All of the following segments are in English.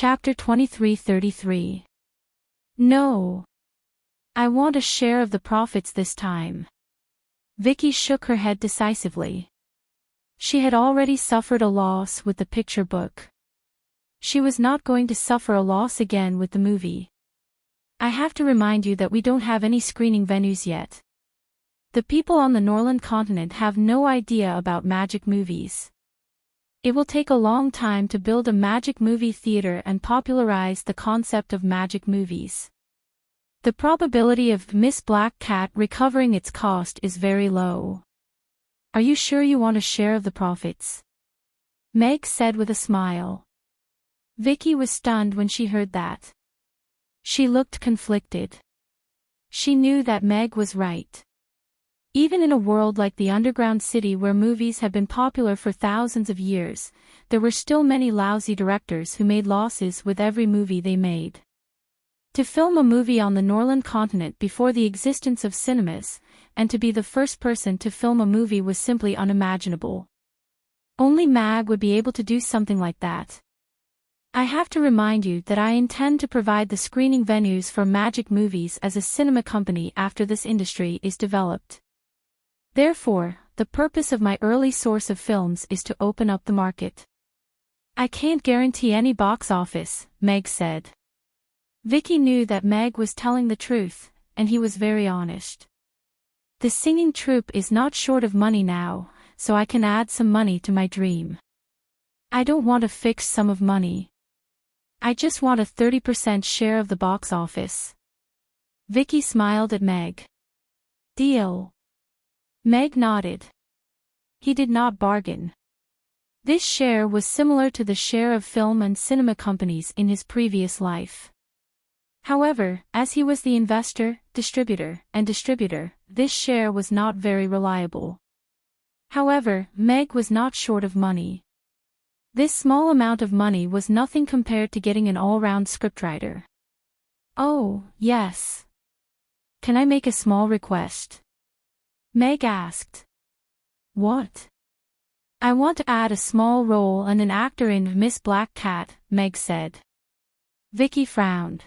Chapter 2333. No. I want a share of the profits this time. Vicky shook her head decisively. She had already suffered a loss with the picture book. She was not going to suffer a loss again with the movie. I have to remind you that we don't have any screening venues yet. The people on the Norland continent have no idea about magic movies. It will take a long time to build a magic movie theater and popularize the concept of magic movies. The probability of Miss Black Cat recovering its cost is very low. Are you sure you want a share of the profits? Meg said with a smile. Vicky was stunned when she heard that. She looked conflicted. She knew that Meg was right. Even in a world like the underground city where movies have been popular for thousands of years, there were still many lousy directors who made losses with every movie they made. To film a movie on the Norland continent before the existence of cinemas, and to be the first person to film a movie was simply unimaginable. Only Mag would be able to do something like that. I have to remind you that I intend to provide the screening venues for magic movies as a cinema company after this industry is developed. Therefore, the purpose of my early source of films is to open up the market. I can't guarantee any box office, Meg said. Vicky knew that Meg was telling the truth, and he was very honest. The singing troupe is not short of money now, so I can add some money to my dream. I don't want a fixed sum of money. I just want a 30% share of the box office. Vicky smiled at Meg. Deal. Meg nodded. He did not bargain. This share was similar to the share of film and cinema companies in his previous life. However, as he was the investor, distributor, this share was not very reliable. However, Meg was not short of money. This small amount of money was nothing compared to getting an all-round scriptwriter. Oh, yes. Can I make a small request? Meg asked. What? I want to add a small role and an actor in Miss Black Cat, Meg said. Vicky frowned.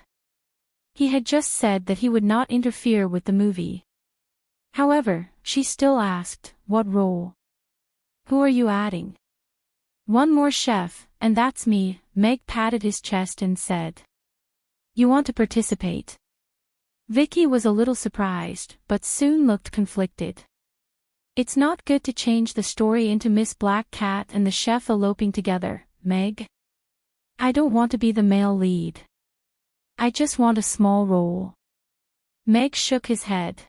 He had just said that he would not interfere with the movie. However, she still asked, what role? Who are you adding? One more chef, and that's me, Meg patted his chest and said. You want to participate? Vicky was a little surprised, but soon looked conflicted. It's not good to change the story into Miss Black Cat and the chef eloping together, Meg. I don't want to be the male lead. I just want a small role. Meg shook his head.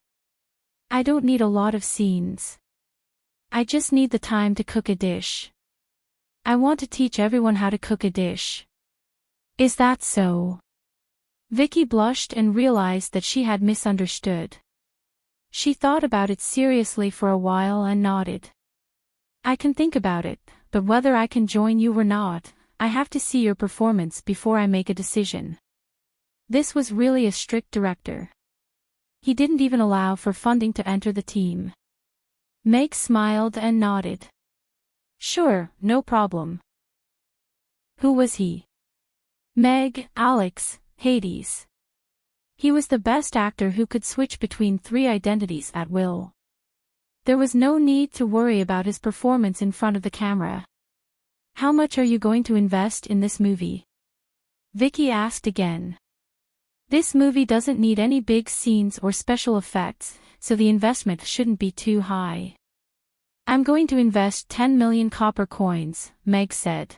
I don't need a lot of scenes. I just need the time to cook a dish. I want to teach everyone how to cook a dish. Is that so? Vicky blushed and realized that she had misunderstood. She thought about it seriously for a while and nodded. I can think about it, but whether I can join you or not, I have to see your performance before I make a decision. This was really a strict director. He didn't even allow for funding to enter the team. Meg smiled and nodded. Sure, no problem. Who was he? Meg, Alex, Hades. He was the best actor who could switch between 3 identities at will. There was no need to worry about his performance in front of the camera. How much are you going to invest in this movie? Vicky asked again. This movie doesn't need any big scenes or special effects, so the investment shouldn't be too high. I'm going to invest 10 million copper coins, Meg said.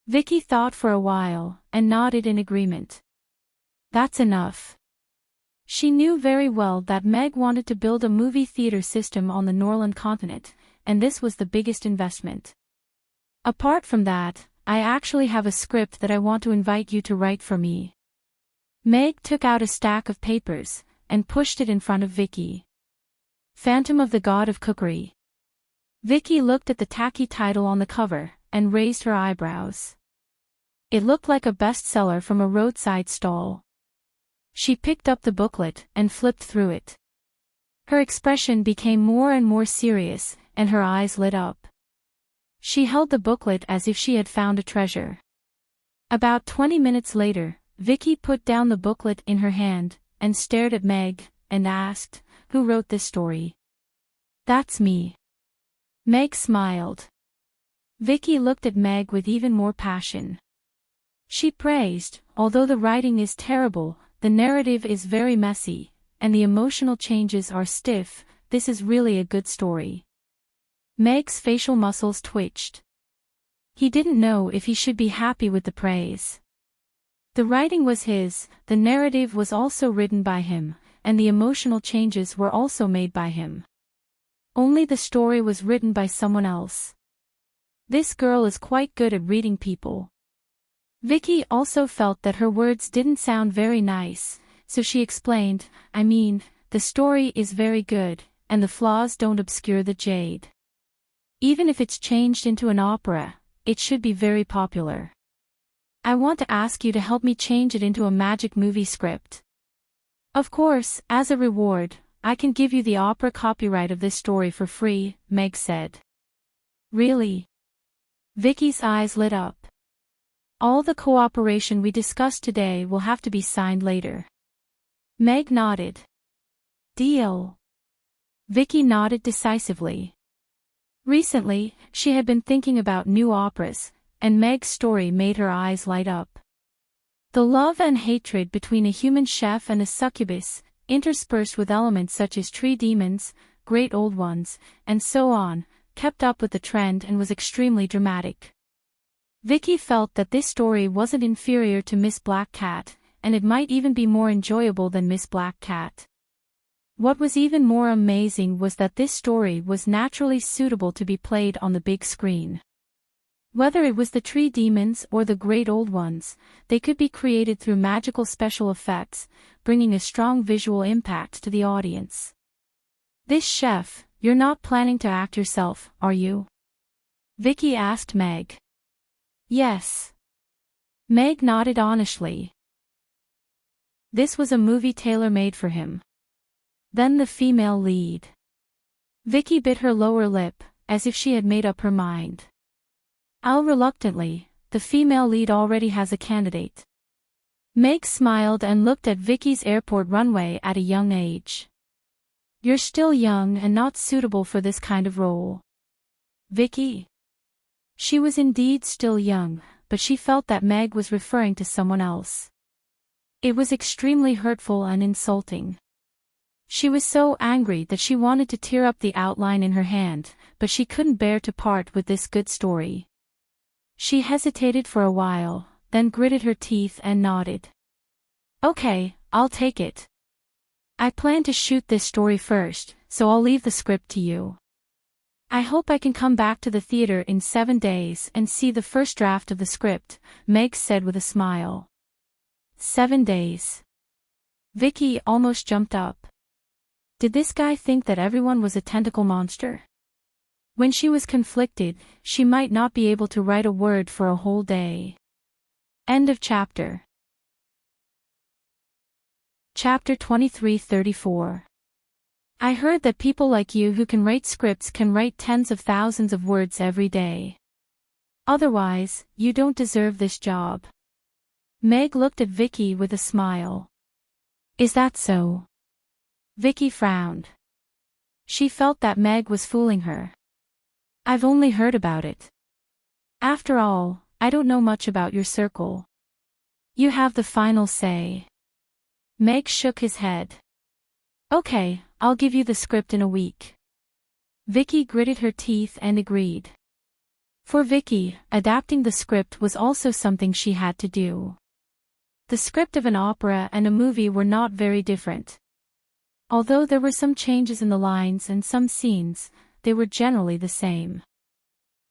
Vicky thought for a while, and nodded in agreement. That's enough. She knew very well that Meg wanted to build a movie theater system on the Norland continent, and this was the biggest investment. Apart from that, I actually have a script that I want to invite you to write for me. Meg took out a stack of papers, and pushed it in front of Vicky. Phantom of the God of Cookery. Vicky looked at the tacky title on the cover, and raised her eyebrows. It looked like a bestseller from a roadside stall. She picked up the booklet, and flipped through it. Her expression became more and more serious, and her eyes lit up. She held the booklet as if she had found a treasure. About 20 minutes later, Vicky put down the booklet in her hand, and stared at Meg, and asked, "Who wrote this story?" "That's me." Meg smiled. Vicky looked at Meg with even more passion. She praised, "Although the writing is terrible, the narrative is very messy, and the emotional changes are stiff, this is really a good story." Meg's facial muscles twitched. He didn't know if he should be happy with the praise. The writing was his, the narrative was also written by him, and the emotional changes were also made by him. Only the story was written by someone else. This girl is quite good at reading people. Vicky also felt that her words didn't sound very nice, so she explained, "I mean, the story is very good, and the flaws don't obscure the jade. Even if it's changed into an opera, it should be very popular. I want to ask you to help me change it into a magic movie script. Of course, as a reward, I can give you the opera copyright of this story for free," Meg said. "Really?" Vicky's eyes lit up. "All the cooperation we discussed today will have to be signed later." Meg nodded. "Deal." Vicky nodded decisively. Recently, she had been thinking about new operas, and Meg's story made her eyes light up. The love and hatred between a human chef and a succubus, interspersed with elements such as tree demons, great old ones, and so on, kept up with the trend and was extremely dramatic. Vicky felt that this story wasn't inferior to Miss Black Cat, and it might even be more enjoyable than Miss Black Cat. What was even more amazing was that this story was naturally suitable to be played on the big screen. Whether it was the tree demons or the great old ones, they could be created through magical special effects, bringing a strong visual impact to the audience. "This chef, you're not planning to act yourself, are you?" Vicky asked Meg. "Yes." Meg nodded honestly. This was a movie tailor-made for him. Then the female lead. Vicky bit her lower lip, as if she had made up her mind. Reluctantly, the female lead already has a candidate. Meg smiled and looked at Vicky's airport runway at a young age. "You're still young and not suitable for this kind of role." Vicky? She was indeed still young, but she felt that Meg was referring to someone else. It was extremely hurtful and insulting. She was so angry that she wanted to tear up the outline in her hand, but she couldn't bear to part with this good story. She hesitated for a while, then gritted her teeth and nodded. "Okay, I'll take it. I plan to shoot this story first, so I'll leave the script to you. I hope I can come back to the theater in 7 days and see the first draft of the script," Meg said with a smile. 7 days. Vicky almost jumped up. Did this guy think that everyone was a tentacle monster? When she was conflicted, she might not be able to write a word for a whole day. End of chapter. Chapter 23-34. I heard that people like you who can write scripts can write tens of thousands of words every day. Otherwise, you don't deserve this job. Meg looked at Vicky with a smile. Is that so? Vicky frowned. She felt that Meg was fooling her. I've only heard about it. After all, I don't know much about your circle. You have the final say. Meg shook his head. Okay, I'll give you the script in a week. Vicky gritted her teeth and agreed. For Vicky, adapting the script was also something she had to do. The script of an opera and a movie were not very different. Although there were some changes in the lines and some scenes, they were generally the same.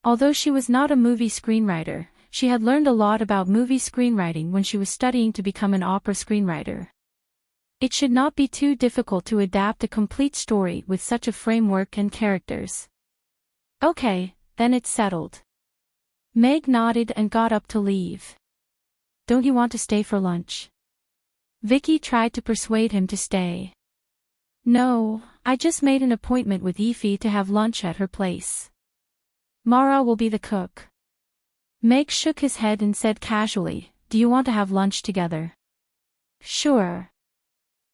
Although she was not a movie screenwriter, she had learned a lot about movie screenwriting when she was studying to become an opera screenwriter. It should not be too difficult to adapt a complete story with such a framework and characters. Okay, then it's settled. Meg nodded and got up to leave. Don't you want to stay for lunch? Vicky tried to persuade him to stay. No, I just made an appointment with Ify to have lunch at her place. Mara will be the cook. Meg shook his head and said casually, "Do you want to have lunch together?" "Sure."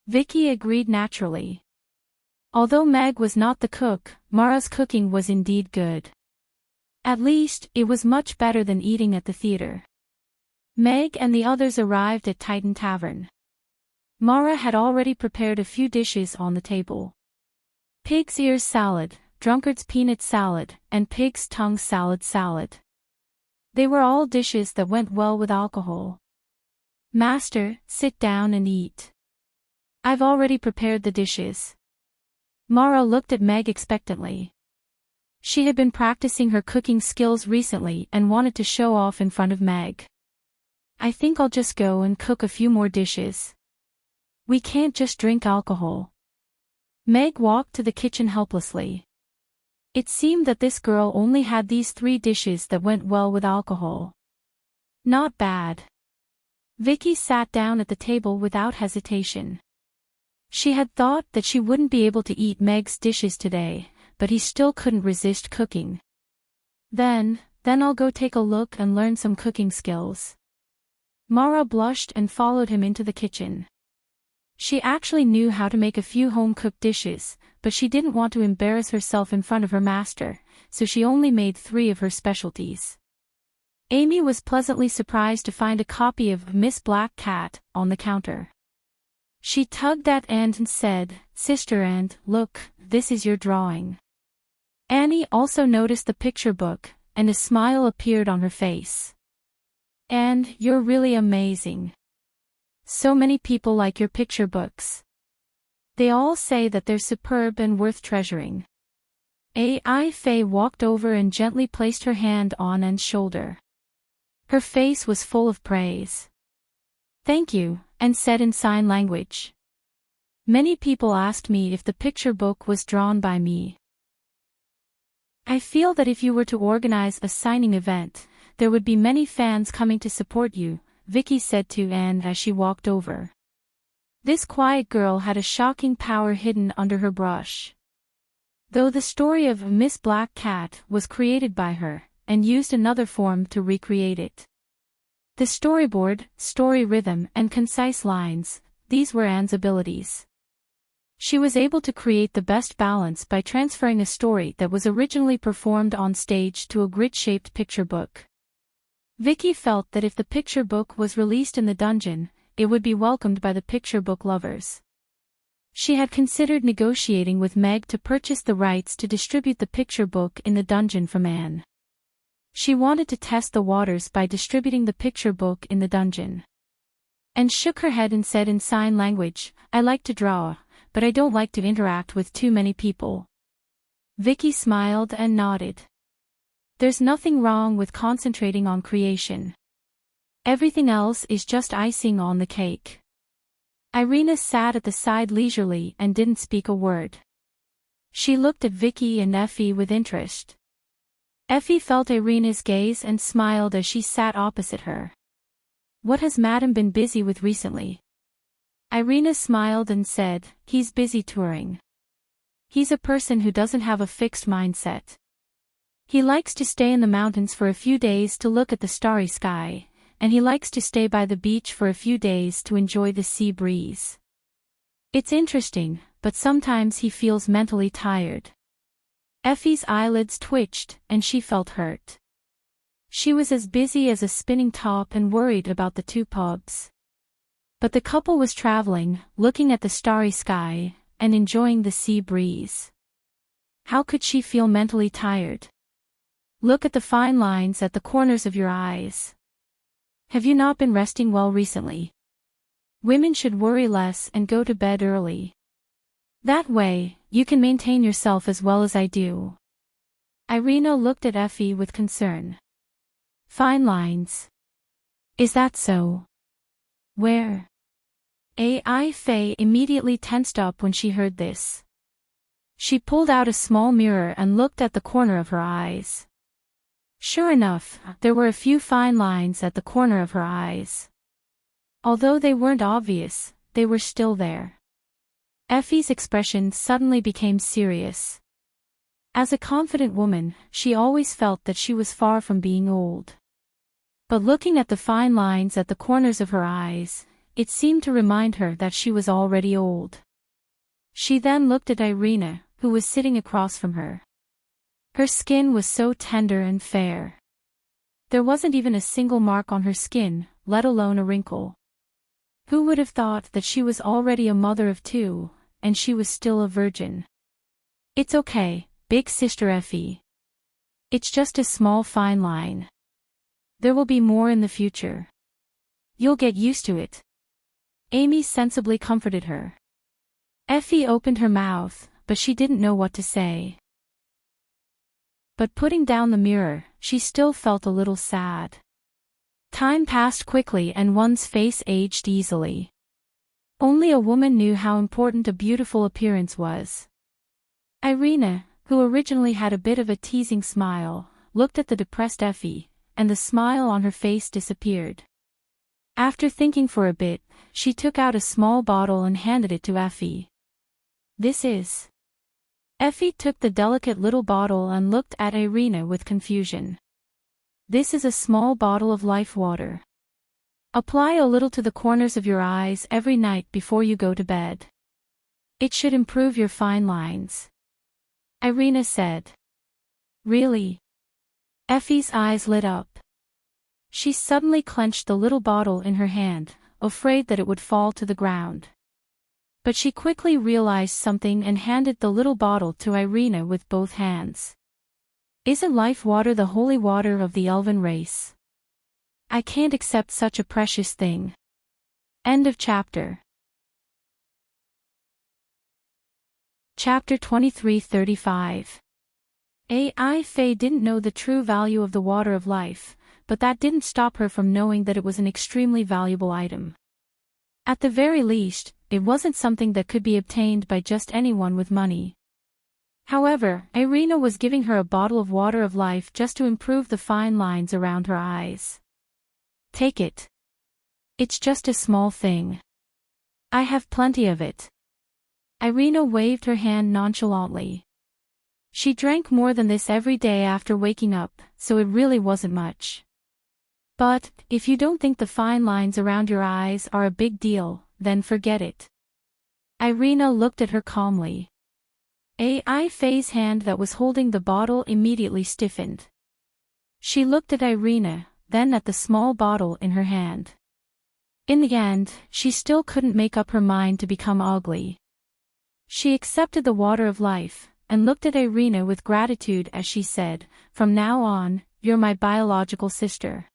Vicky agreed naturally. Although Meg was not the cook, Mara's cooking was indeed good. At least, it was much better than eating at the theater. Meg and the others arrived at Titan Tavern. Mara had already prepared a few dishes on the table. Pig's ears salad, drunkard's peanut salad, and pig's tongue salad. They were all dishes that went well with alcohol. "Master, sit down and eat. I've already prepared the dishes." Mara looked at Meg expectantly. She had been practicing her cooking skills recently and wanted to show off in front of Meg. "I think I'll just go and cook a few more dishes. We can't just drink alcohol." Meg walked to the kitchen helplessly. It seemed that this girl only had these 3 dishes that went well with alcohol. Not bad. Vicky sat down at the table without hesitation. She had thought that she wouldn't be able to eat Meg's dishes today, but he still couldn't resist cooking. Then I'll go take a look and learn some cooking skills." Mara blushed and followed him into the kitchen. She actually knew how to make a few home-cooked dishes, but she didn't want to embarrass herself in front of her master, so she only made 3 of her specialties. Amy was pleasantly surprised to find a copy of Miss Black Cat on the counter. She tugged at Anne and said, "Sister Anne, look, this is your drawing." Annie also noticed the picture book, and a smile appeared on her face. "Anne, you're really amazing. So many people like your picture books. They all say that they're superb and worth treasuring." Ai Fei walked over and gently placed her hand on Anne's shoulder. Her face was full of praise. "Thank you," Anne said in sign language. "Many people asked me if the picture book was drawn by me. I feel that if you were to organize a signing event, there would be many fans coming to support you," Vicky said to Anne as she walked over. This quiet girl had a shocking power hidden under her brush. Though the story of Miss Black Cat was created by her, and used another form to recreate it. The storyboard, story rhythm, and concise lines, these were Anne's abilities. She was able to create the best balance by transferring a story that was originally performed on stage to a grid-shaped picture book. Vicky felt that if the picture book was released in the dungeon, it would be welcomed by the picture book lovers. She had considered negotiating with Meg to purchase the rights to distribute the picture book in the dungeon from Anne. She wanted to test the waters by distributing the picture book in the dungeon. Anne shook her head and said in sign language, "I like to draw, but I don't like to interact with too many people." Vicky smiled and nodded. There's nothing wrong with concentrating on creation. Everything else is just icing on the cake. Irina sat at the side leisurely and didn't speak a word. She looked at Vicky and Effie with interest. Effie felt Irina's gaze and smiled as she sat opposite her. "What has Madame been busy with recently?" Irina smiled and said, "He's busy touring. He's a person who doesn't have a fixed mindset. He likes to stay in the mountains for a few days to look at the starry sky, and he likes to stay by the beach for a few days to enjoy the sea breeze. It's interesting, but sometimes he feels mentally tired." Effie's eyelids twitched, and she felt hurt. She was as busy as a spinning top and worried about the 2 pubs. But the couple was traveling, looking at the starry sky, and enjoying the sea breeze. How could she feel mentally tired? Look at the fine lines at the corners of your eyes. Have you not been resting well recently? Women should worry less and go to bed early. That way, you can maintain yourself as well as I do. Irina looked at Effie with concern. Fine lines. Is that so? Where? Ai Fei immediately tensed up when she heard this. She pulled out a small mirror and looked at the corner of her eyes. Sure enough, there were a few fine lines at the corner of her eyes. Although they weren't obvious, they were still there. Effie's expression suddenly became serious. As a confident woman, she always felt that she was far from being old. But looking at the fine lines at the corners of her eyes, it seemed to remind her that she was already old. She then looked at Irina, who was sitting across from her. Her skin was so tender and fair. There wasn't even a single mark on her skin, let alone a wrinkle. Who would have thought that she was already a mother of two, and she was still a virgin? It's okay, big sister Effie. It's just a small fine line. There will be more in the future. You'll get used to it. Amy sensibly comforted her. Effie opened her mouth, but she didn't know what to say. But putting down the mirror, she still felt a little sad. Time passed quickly and one's face aged easily. Only a woman knew how important a beautiful appearance was. Irina, who originally had a bit of a teasing smile, looked at the depressed Effie, and the smile on her face disappeared. After thinking for a bit, she took out a small bottle and handed it to Effie. This is. Effie took the delicate little bottle and looked at Irina with confusion. This is a small bottle of life water. Apply a little to the corners of your eyes every night before you go to bed. It should improve your fine lines. Irina said. Really? Effie's eyes lit up. She suddenly clenched the little bottle in her hand, afraid that it would fall to the ground. But she quickly realized something and handed the little bottle to Irina with both hands. Isn't life water the holy water of the elven race? I can't accept such a precious thing. End of chapter. Chapter 23:35. AI Faye didn't know the true value of the water of life, but that didn't stop her from knowing that it was an extremely valuable item. At the very least, it wasn't something that could be obtained by just anyone with money. However, Irina was giving her a bottle of water of life just to improve the fine lines around her eyes. Take it. It's just a small thing. I have plenty of it. Irina waved her hand nonchalantly. She drank more than this every day after waking up, so it really wasn't much. But, if you don't think the fine lines around your eyes are a big deal, then forget it. Irina looked at her calmly. AI Faye's hand that was holding the bottle immediately stiffened. She looked at Irina, then at the small bottle in her hand. In the end, she still couldn't make up her mind to become ugly. She accepted the water of life, and looked at Irina with gratitude as she said, "From now on, you're my biological sister."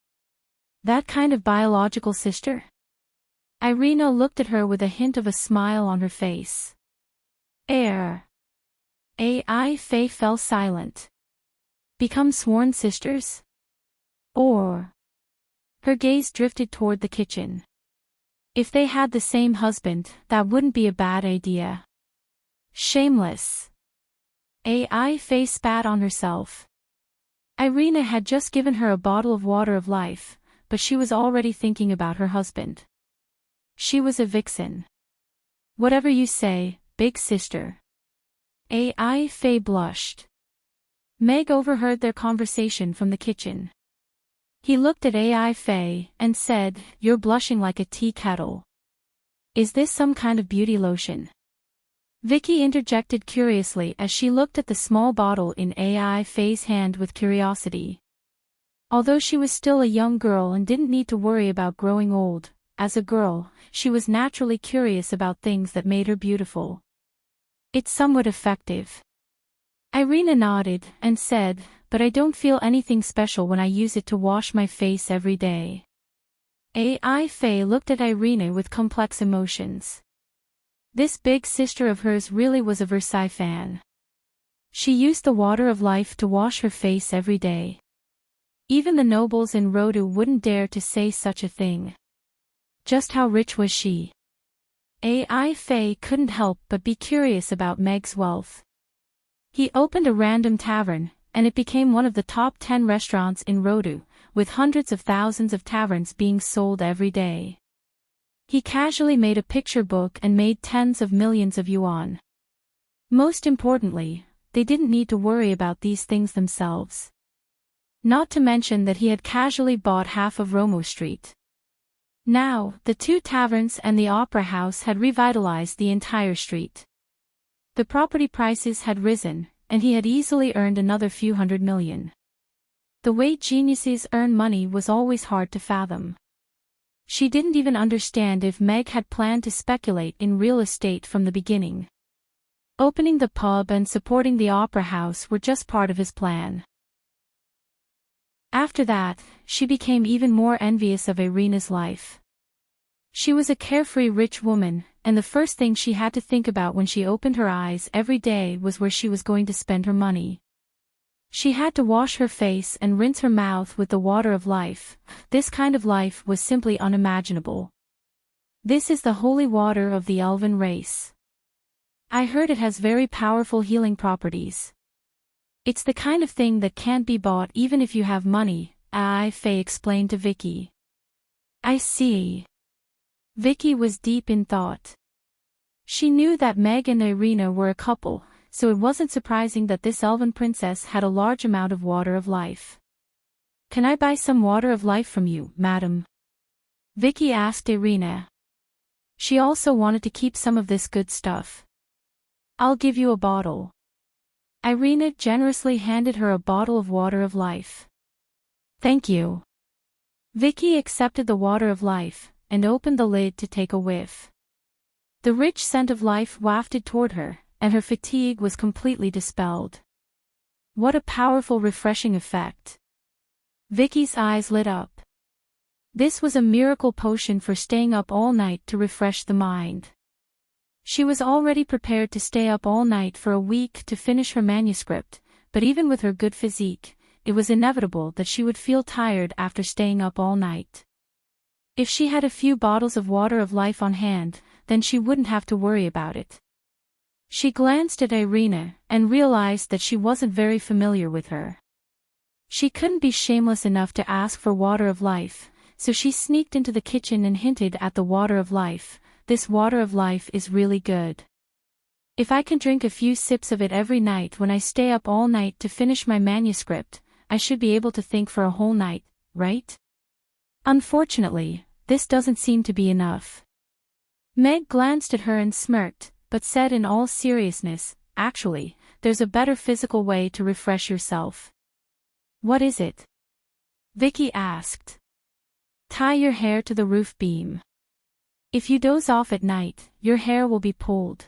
That kind of biological sister? Irina looked at her with a hint of a smile on her face. AI Faye fell silent. Become sworn sisters? Or? Her gaze drifted toward the kitchen. If they had the same husband, that wouldn't be a bad idea. Shameless. AI Faye spat on herself. Irina had just given her a bottle of water of life, but she was already thinking about her husband. She was a vixen. Whatever you say, big sister. AI Faye blushed. Meg overheard their conversation from the kitchen. He looked at AI Faye and said, "You're blushing like a tea kettle. Is this some kind of beauty lotion?" Vicky interjected curiously as she looked at the small bottle in AI Faye's hand with curiosity. Although she was still a young girl and didn't need to worry about growing old, as a girl, she was naturally curious about things that made her beautiful. It's somewhat effective. Irina nodded and said, "But I don't feel anything special when I use it to wash my face every day." AI Faye looked at Irina with complex emotions. This big sister of hers really was a Versailles fan. She used the water of life to wash her face every day. Even the nobles in Rodu wouldn't dare to say such a thing. Just how rich was she? AI Faye couldn't help but be curious about Meg's wealth. He opened a random tavern, and it became one of the top 10 restaurants in Rodu, with hundreds of thousands of taverns being sold every day. He casually made a picture book and made tens of millions of yuan. Most importantly, they didn't need to worry about these things themselves. Not to mention that he had casually bought half of Romo Street. Now, the two taverns and the opera house had revitalized the entire street. The property prices had risen, and he had easily earned another few $100 million. The way geniuses earn money was always hard to fathom. She didn't even understand if Meg had planned to speculate in real estate from the beginning. Opening the pub and supporting the opera house were just part of his plan. After that, she became even more envious of Irina's life. She was a carefree rich woman, and the first thing she had to think about when she opened her eyes every day was where she was going to spend her money. She had to wash her face and rinse her mouth with the water of life. This kind of life was simply unimaginable. This is the holy water of the elven race. I heard it has very powerful healing properties. It's the kind of thing that can't be bought even if you have money, Faye explained to Vicky. I see. Vicky was deep in thought. She knew that Meg and Irina were a couple, so it wasn't surprising that this elven princess had a large amount of water of life. Can I buy some water of life from you, madam? Vicky asked Irina. She also wanted to keep some of this good stuff. I'll give you a bottle. Irina generously handed her a bottle of water of life. Thank you. Vicky accepted the water of life, and opened the lid to take a whiff. The rich scent of life wafted toward her, and her fatigue was completely dispelled. What a powerful refreshing effect. Vicky's eyes lit up. This was a miracle potion for staying up all night to refresh the mind. She was already prepared to stay up all night for a week to finish her manuscript, but even with her good physique, it was inevitable that she would feel tired after staying up all night. If she had a few bottles of water of life on hand, then she wouldn't have to worry about it. She glanced at Irina, and realized that she wasn't very familiar with her. She couldn't be shameless enough to ask for water of life, so she sneaked into the kitchen and hinted at the water of life. This water of life is really good. If I can drink a few sips of it every night when I stay up all night to finish my manuscript, I should be able to think for a whole night, right? Unfortunately, this doesn't seem to be enough. Meg glanced at her and smirked, but said in all seriousness, actually, there's a better physical way to refresh yourself. What is it? Vicky asked. Tie your hair to the roof beam. If you doze off at night, your hair will be pulled.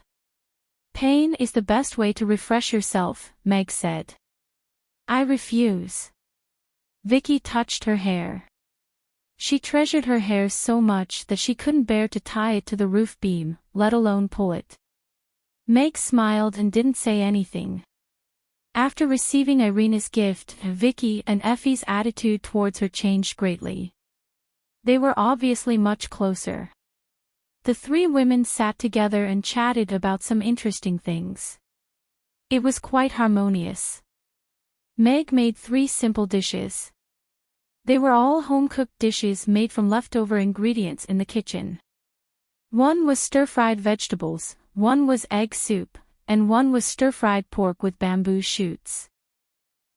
Pain is the best way to refresh yourself, Meg said. I refuse. Vicky touched her hair. She treasured her hair so much that she couldn't bear to tie it to the roof beam, let alone pull it. Meg smiled and didn't say anything. After receiving Irina's gift, Vicky and Effie's attitude towards her changed greatly. They were obviously much closer. The three women sat together and chatted about some interesting things. It was quite harmonious. Meg made 3 simple dishes. They were all home-cooked dishes made from leftover ingredients in the kitchen. One was stir-fried vegetables, one was egg soup, and one was stir-fried pork with bamboo shoots.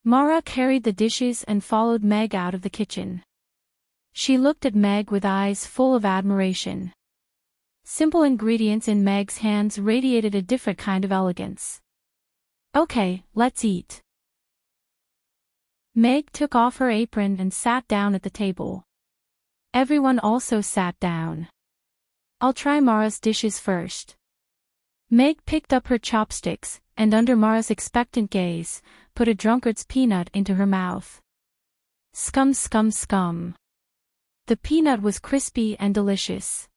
Mara carried the dishes and followed Meg out of the kitchen. She looked at Meg with eyes full of admiration. Simple ingredients in Meg's hands radiated a different kind of elegance. Okay, let's eat. Meg took off her apron and sat down at the table. Everyone also sat down. I'll try Mara's dishes first. Meg picked up her chopsticks, and under Mara's expectant gaze, put a drunkard's peanut into her mouth. Scum scum scum. The peanut was crispy and delicious.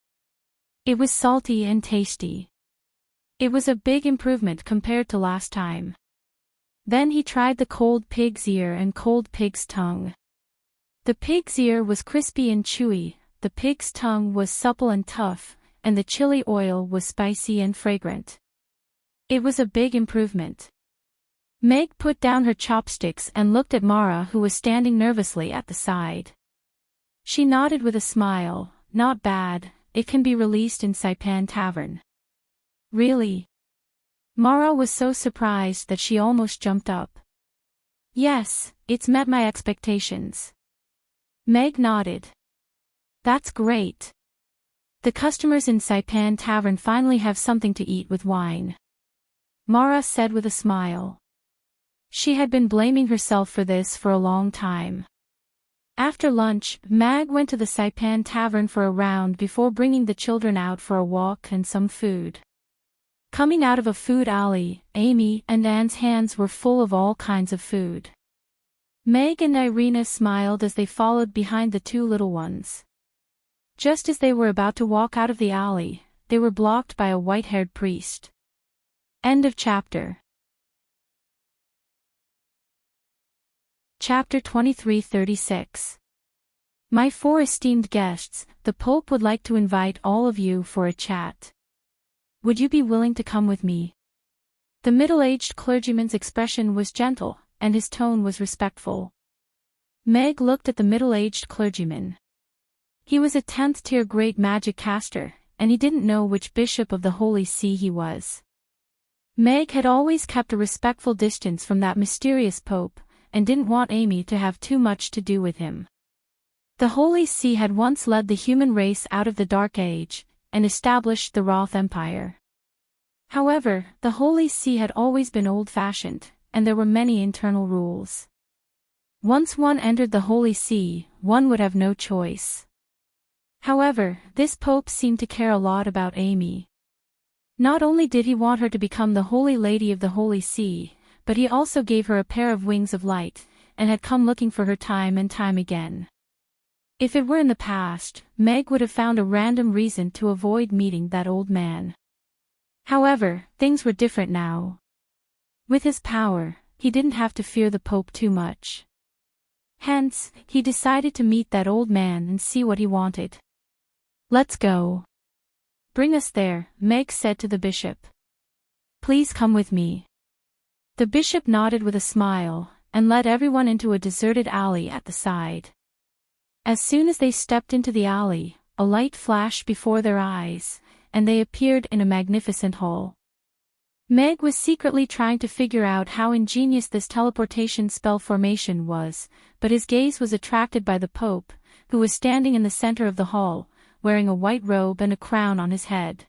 It was salty and tasty. It was a big improvement compared to last time. Then he tried the cold pig's ear and cold pig's tongue. The pig's ear was crispy and chewy, the pig's tongue was supple and tough, and the chili oil was spicy and fragrant. It was a big improvement. Meg put down her chopsticks and looked at Mara, who was standing nervously at the side. She nodded with a smile. Not bad, it can be released in Saipan Tavern. Really? Mara was so surprised that she almost jumped up. Yes, It's met my expectations. Meg nodded. That's great. The customers in Saipan Tavern finally have something to eat with wine. Mara said with a smile. She had been blaming herself for this for a long time. After lunch, Mag went to the Saipan Tavern for a round before bringing the children out for a walk and some food. Coming out of a food alley, Amy and Anne's hands were full of all kinds of food. Meg and Irina smiled as they followed behind the two little ones. Just as they were about to walk out of the alley, they were blocked by a white-haired priest. End of chapter. Chapter 2336. My four esteemed guests, the Pope would like to invite all of you for a chat. Would you be willing to come with me? The middle-aged clergyman's expression was gentle, and his tone was respectful. Meg looked at the middle-aged clergyman. He was a 10th-tier great magic caster, and he didn't know which bishop of the Holy See he was. Meg had always kept a respectful distance from that mysterious Pope, and didn't want Amy to have too much to do with him. The Holy See had once led the human race out of the Dark Age, and established the Roth Empire. However, the Holy See had always been old-fashioned, and there were many internal rules. Once one entered the Holy See, one would have no choice. However, this Pope seemed to care a lot about Amy. Not only did he want her to become the Holy Lady of the Holy See, but he also gave her a pair of wings of light, and had come looking for her time and time again. If it were in the past, Meg would have found a random reason to avoid meeting that old man. However, things were different now. With his power, he didn't have to fear the Pope too much. Hence, he decided to meet that old man and see what he wanted. Let's go. Bring us there, Meg said to the bishop. Please come with me. The bishop nodded with a smile, and led everyone into a deserted alley at the side. As soon as they stepped into the alley, a light flashed before their eyes, and they appeared in a magnificent hall. Meg was secretly trying to figure out how ingenious this teleportation spell formation was, but his gaze was attracted by the Pope, who was standing in the center of the hall, wearing a white robe and a crown on his head.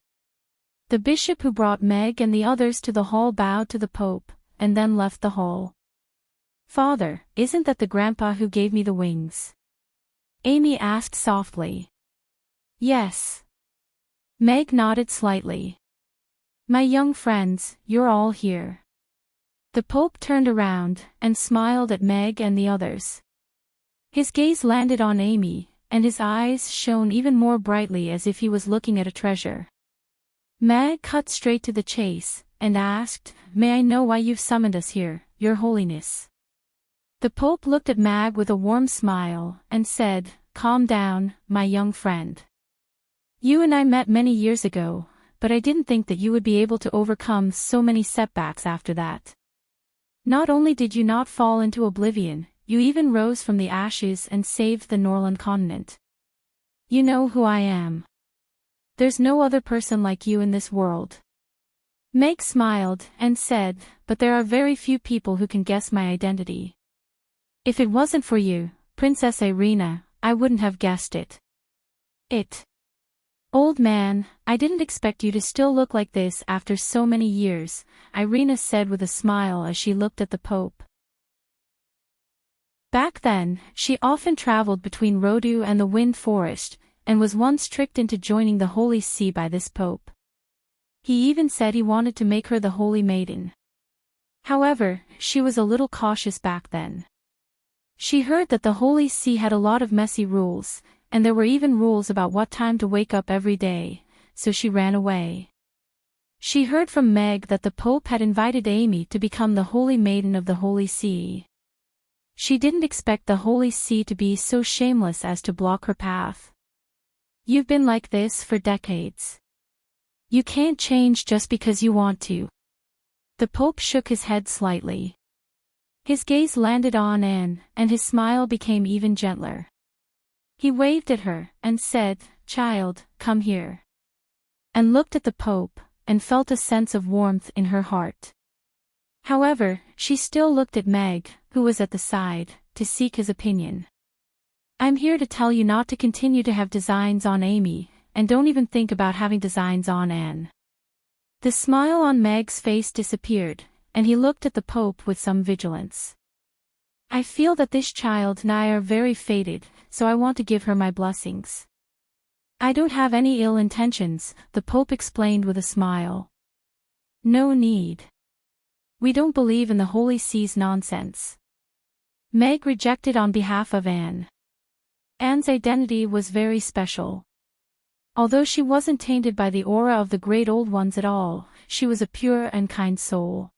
The bishop who brought Meg and the others to the hall bowed to the Pope, and then left the hall. Father, isn't that the grandpa who gave me the wings? Amy asked softly. Yes. Meg nodded slightly. My young friends, you're all here. The Pope turned around and smiled at Meg and the others. His gaze landed on Amy, and his eyes shone even more brightly as if he was looking at a treasure. Meg cut straight to the chase, and asked, May I know why you've summoned us here, Your Holiness? The Pope looked at Mag with a warm smile, and said, Calm down, my young friend. You and I met many years ago, but I didn't think that you would be able to overcome so many setbacks after that. Not only did you not fall into oblivion, you even rose from the ashes and saved the Norland continent. You know who I am. There's no other person like you in this world. Meg smiled and said, But there are very few people who can guess my identity. If it wasn't for you, Princess Irina, I wouldn't have guessed it. Old man, I didn't expect you to still look like this after so many years, Irina said with a smile as she looked at the Pope. Back then, she often traveled between Rodu and the Wind Forest, and was once tricked into joining the Holy See by this Pope. He even said he wanted to make her the Holy Maiden. However, she was a little cautious back then. She heard that the Holy See had a lot of messy rules, and there were even rules about what time to wake up every day, so she ran away. She heard from Meg that the Pope had invited Amy to become the Holy Maiden of the Holy See. She didn't expect the Holy See to be so shameless as to block her path. You've been like this for decades. You can't change just because you want to. The Pope shook his head slightly. His gaze landed on Anne, and his smile became even gentler. He waved at her, and said, Child, come here. And looked at the Pope, and felt a sense of warmth in her heart. However, she still looked at Meg, who was at the side, to seek his opinion. I'm here to tell you not to continue to have designs on Amy, and don't even think about having designs on Anne. The smile on Meg's face disappeared, and he looked at the Pope with some vigilance. I feel that this child and I are very fated, so I want to give her my blessings. I don't have any ill intentions, the Pope explained with a smile. No need. We don't believe in the Holy See's nonsense. Meg rejected on behalf of Anne. Anne's identity was very special. Although she wasn't tainted by the aura of the great old ones at all, she was a pure and kind soul.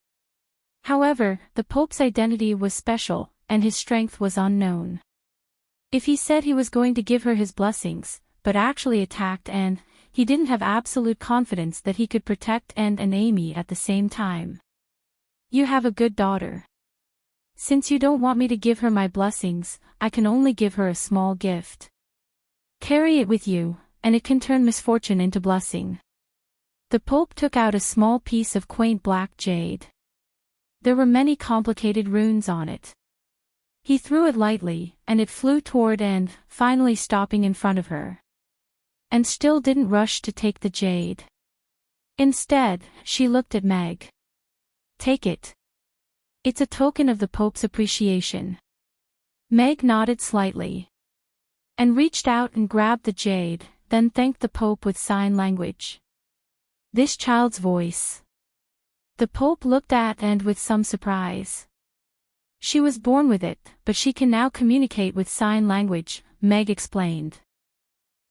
However, the Pope's identity was special, and his strength was unknown. If he said he was going to give her his blessings, but actually attacked Anne, he didn't have absolute confidence that he could protect Anne and Amy at the same time. You have a good daughter. Since you don't want me to give her my blessings, I can only give her a small gift. Carry it with you, and it can turn misfortune into blessing. The Pope took out a small piece of quaint black jade. There were many complicated runes on it. He threw it lightly, and it flew toward Anne, finally stopping in front of her. And still didn't rush to take the jade. Instead, she looked at Meg. Take it. It's a token of the Pope's appreciation. Meg nodded slightly. And reached out and grabbed the jade, then thanked the Pope with sign language. This child's voice. The Pope looked at Anne with some surprise. She was born with it, but she can now communicate with sign language, Meg explained.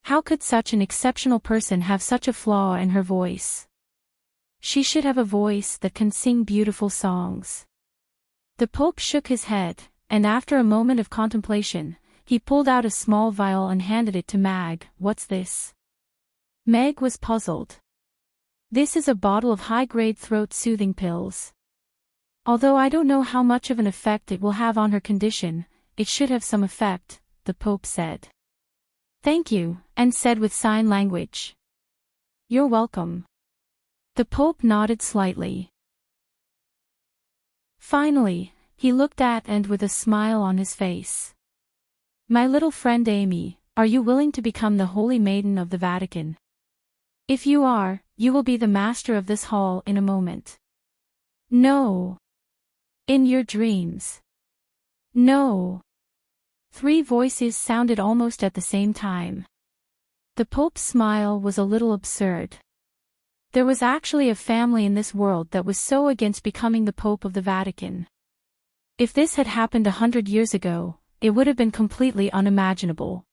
How could such an exceptional person have such a flaw in her voice? She should have a voice that can sing beautiful songs. The Pope shook his head, and after a moment of contemplation, he pulled out a small vial and handed it to Meg. What's this? Meg was puzzled. This is a bottle of high-grade throat-soothing pills. Although I don't know how much of an effect it will have on her condition, it should have some effect, the Pope said. Thank you, Anne said with sign language. You're welcome. The Pope nodded slightly. Finally, he looked at Anne with a smile on his face. My little friend Amy, are you willing to become the Holy Maiden of the Vatican? If you are, you will be the master of this hall in a moment. No. In your dreams. No. 3 voices sounded almost at the same time. The Pope's smile was a little absurd. There was actually a family in this world that was so against becoming the Pope of the Vatican. If this had happened 100 years ago, it would have been completely unimaginable.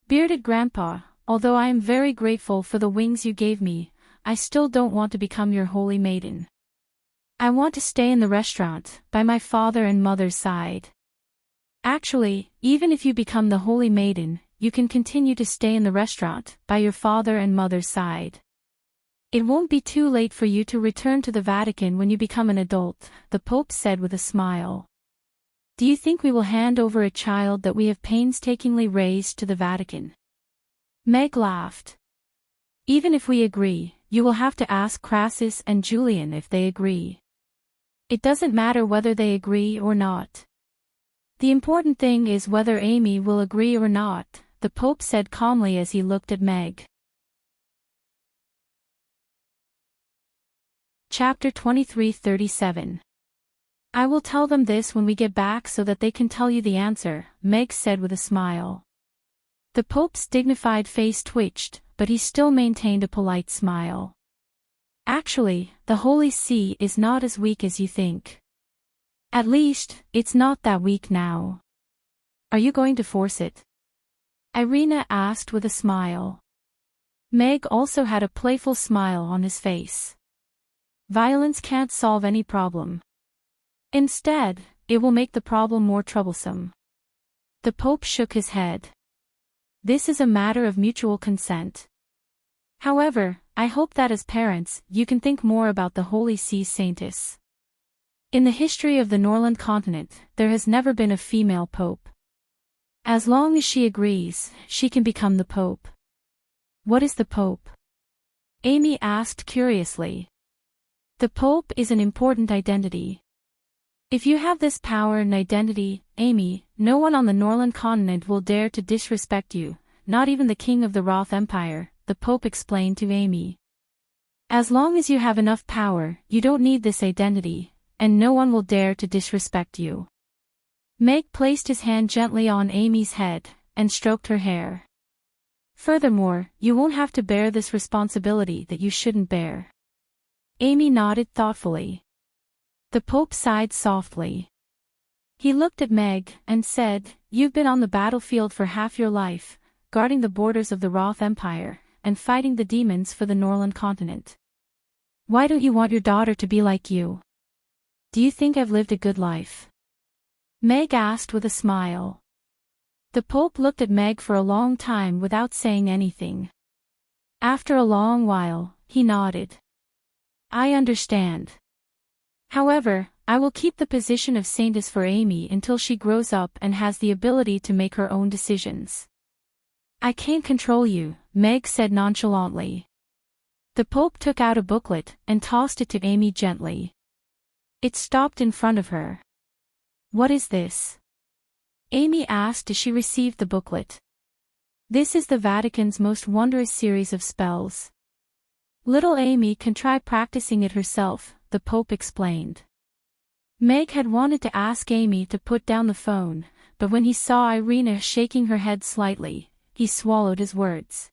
Bearded Grandpa, although I am very grateful for the wings you gave me, I still don't want to become your holy maiden. I want to stay in the restaurant, by my father and mother's side. Actually, even if you become the holy maiden, you can continue to stay in the restaurant, by your father and mother's side. It won't be too late for you to return to the Vatican when you become an adult, the Pope said with a smile. Do you think we will hand over a child that we have painstakingly raised to the Vatican? Meg laughed. Even if we agree, you will have to ask Crassus and Julian if they agree. It doesn't matter whether they agree or not. The important thing is whether Amy will agree or not, the Pope said calmly as he looked at Meg. Chapter 23:37. I will tell them this when we get back so that they can tell you the answer, Meg said with a smile. The Pope's dignified face twitched, but he still maintained a polite smile. Actually, the Holy See is not as weak as you think. At least, it's not that weak now. Are you going to force it? Irina asked with a smile. Meg also had a playful smile on his face. Violence can't solve any problem. Instead, it will make the problem more troublesome. The Pope shook his head. This is a matter of mutual consent. However, I hope that as parents, you can think more about the Holy See Saintess. In the history of the Norland continent, there has never been a female pope. As long as she agrees, she can become the pope. What is the pope? Amy asked curiously. The pope is an important identity. If you have this power and identity, Amy, no one on the Norland continent will dare to disrespect you, not even the king of the Roth Empire, the Pope explained to Amy. As long as you have enough power, you don't need this identity, and no one will dare to disrespect you. Meg placed his hand gently on Amy's head, and stroked her hair. Furthermore, you won't have to bear this responsibility that you shouldn't bear. Amy nodded thoughtfully. The Pope sighed softly. He looked at Meg, and said, "You've been on the battlefield for half your life, guarding the borders of the Roth Empire, and fighting the demons for the Norland continent. Why don't you want your daughter to be like you? Do you think I've lived a good life?" Meg asked with a smile. The Pope looked at Meg for a long time without saying anything. After a long while, he nodded. "I understand. However, I will keep the position of saintess for Amy until she grows up and has the ability to make her own decisions." "I can't control you," Meg said nonchalantly. The Pope took out a booklet and tossed it to Amy gently. It stopped in front of her. "What is this?" Amy asked as she received the booklet. "This is the Vatican's most wondrous series of spells. Little Amy can try practicing it herself," the Pope explained. Meg had wanted to ask Amy to put down the phone, but when he saw Irina shaking her head slightly, he swallowed his words.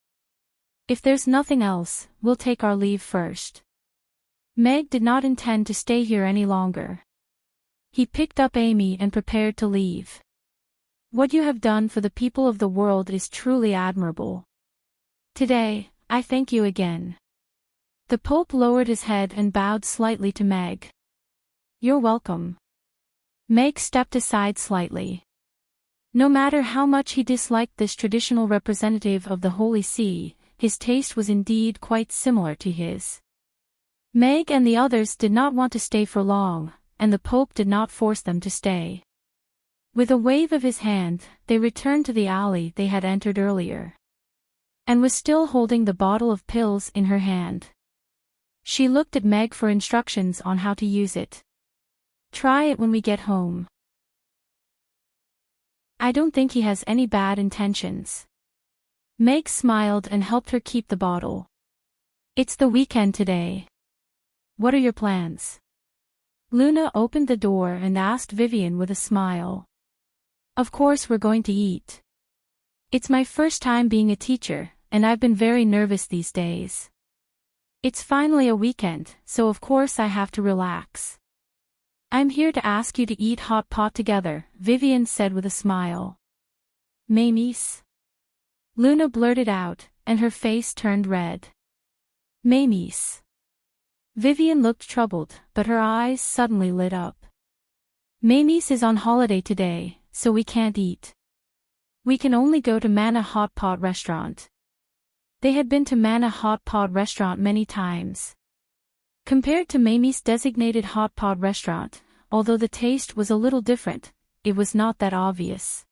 "If there's nothing else, we'll take our leave first." Meg did not intend to stay here any longer. He picked up Amy and prepared to leave. "What you have done for the people of the world is truly admirable. Today, I thank you again." The Pope lowered his head and bowed slightly to Meg. "You're welcome." Meg stepped aside slightly. No matter how much he disliked this traditional representative of the Holy See, his taste was indeed quite similar to his. Meg and the others did not want to stay for long, and the Pope did not force them to stay. With a wave of his hand, they returned to the alley they had entered earlier. Anne was still holding the bottle of pills in her hand. She looked at Meg for instructions on how to use it. "Try it when we get home. I don't think he has any bad intentions." Meg smiled and helped her keep the bottle. "It's the weekend today. What are your plans?" Luna opened the door and asked Vivian with a smile. "Of course we're going to eat. It's my first time being a teacher, and I've been very nervous these days. It's finally a weekend, so of course I have to relax. I'm here to ask you to eat hot pot together," Vivian said with a smile. "Mamies?" Luna blurted out, and her face turned red. "Mamies?" Vivian looked troubled, but her eyes suddenly lit up. "Mamies is on holiday today, so we can't eat. We can only go to Mana Hot Pot restaurant." They had been to Mana Hot Pot restaurant many times. Compared to Mamie's designated hot pot restaurant, although the taste was a little different, it was not that obvious.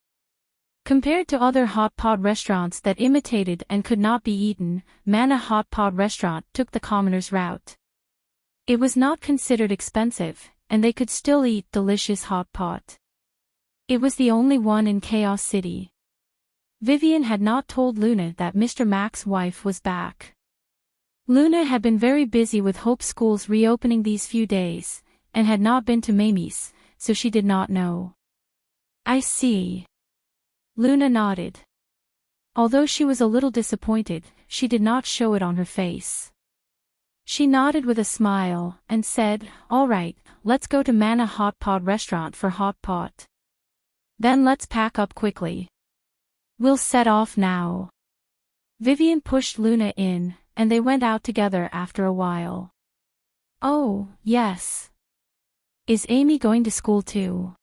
Compared to other hot pot restaurants that imitated and could not be eaten, Mana Hot Pot restaurant took the commoner's route. It was not considered expensive, and they could still eat delicious hot pot. It was the only one in Chaos City. Vivian had not told Luna that Mr. Mac's wife was back. Luna had been very busy with Hope schools reopening these few days, and had not been to Mamie's, so she did not know. "I see." Luna nodded. Although she was a little disappointed, she did not show it on her face. She nodded with a smile, and said, "All right, let's go to Mana Hot Pot restaurant for hot pot. Then let's pack up quickly. We'll set off now." Vivian pushed Luna in, and they went out together after a while. "Oh, yes. Is Amy going to school too?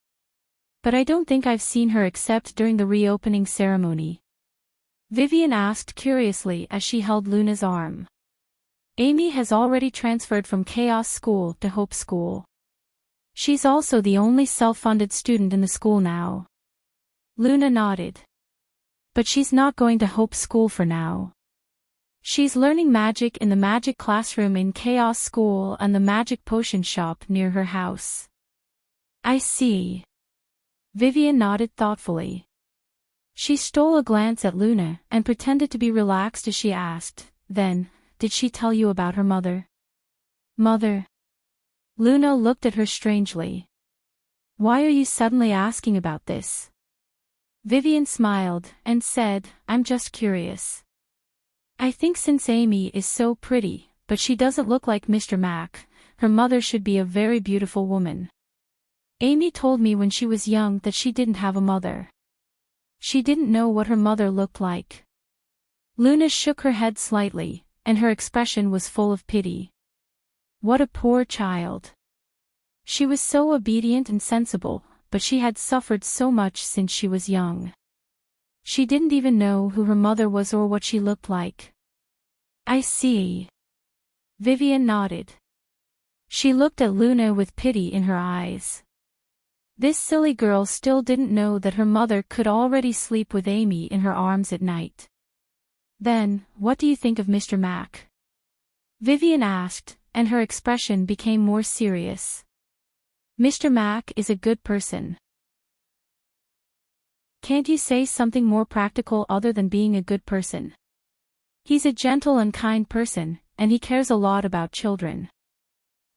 But I don't think I've seen her except during the reopening ceremony." Vivian asked curiously as she held Luna's arm. "Amy has already transferred from Chaos School to Hope School. She's also the only self-funded student in the school now." Luna nodded. "But she's not going to Hope School for now. She's learning magic in the magic classroom in Chaos School and the magic potion shop near her house." I see. Vivian nodded thoughtfully. She stole a glance at Luna and pretended to be relaxed as she asked, "Then, did she tell you about her mother?" "Mother?" Luna looked at her strangely. "Why are you suddenly asking about this?" Vivian smiled and said, "I'm just curious. I think since Amy is so pretty, but she doesn't look like Mr. Mac, her mother should be a very beautiful woman. Amy told me when she was young that she didn't have a mother. She didn't know what her mother looked like." Luna shook her head slightly, and her expression was full of pity. What a poor child. She was so obedient and sensible, but she had suffered so much since she was young. She didn't even know who her mother was or what she looked like. I see. Vivian nodded. She looked at Luna with pity in her eyes. This silly girl still didn't know that her mother could already sleep with Amy in her arms at night. Then, what do you think of Mr. Mac? Vivian asked, and her expression became more serious. Mr. Mac is a good person. Can't you say something more practical other than being a good person? He's a gentle and kind person, and he cares a lot about children.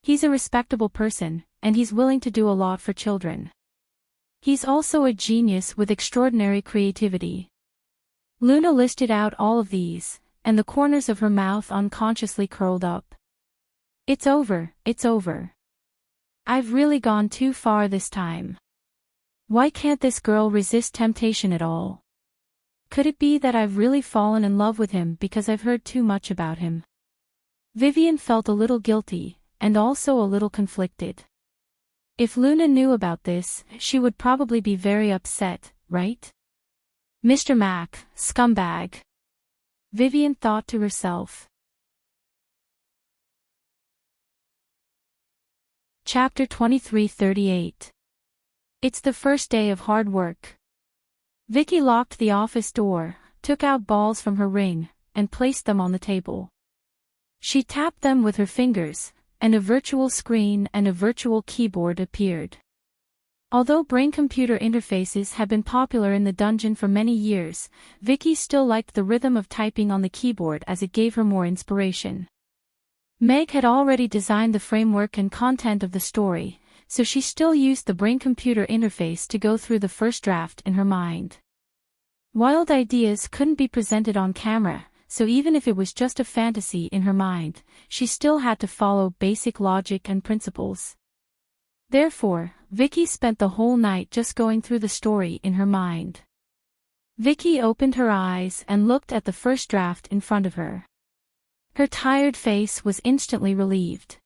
He's a respectable person, and he's willing to do a lot for children. He's also a genius with extraordinary creativity. Luna listed out all of these, and the corners of her mouth unconsciously curled up. It's over, it's over. I've really gone too far this time. Why can't this girl resist temptation at all? Could it be that I've really fallen in love with him because I've heard too much about him? Vivian felt a little guilty, and also a little conflicted. If Luna knew about this, she would probably be very upset, right? Mr. Mac, scumbag. Vivian thought to herself. Chapter 23:38. It's the first day of hard work. Vicky locked the office door, took out balls from her ring, and placed them on the table. She tapped them with her fingers, and a virtual screen and a virtual keyboard appeared. Although brain-computer interfaces had been popular in the dungeon for many years, Vicky still liked the rhythm of typing on the keyboard as it gave her more inspiration. Meg had already designed the framework and content of the story, so she still used the brain-computer interface to go through the first draft in her mind. Wild ideas couldn't be presented on camera, so even if it was just a fantasy in her mind, she still had to follow basic logic and principles. Therefore, Vicky spent the whole night just going through the story in her mind. Vicky opened her eyes and looked at the first draft in front of her. Her tired face was instantly relieved.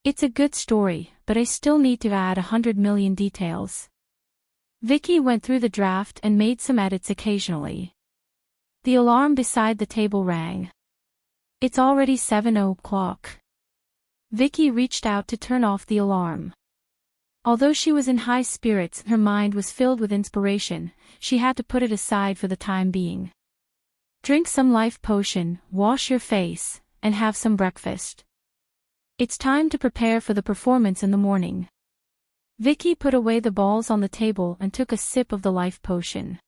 It's a good story, but I still need to add 100 million details. Vicky went through the draft and made some edits occasionally. The alarm beside the table rang. It's already 7 o'clock. Vicky reached out to turn off the alarm. Although she was in high spirits and her mind was filled with inspiration, she had to put it aside for the time being. Drink some life potion, wash your face, and have some breakfast. It's time to prepare for the performance in the morning. Vicky put away the balls on the table and took a sip of the life potion.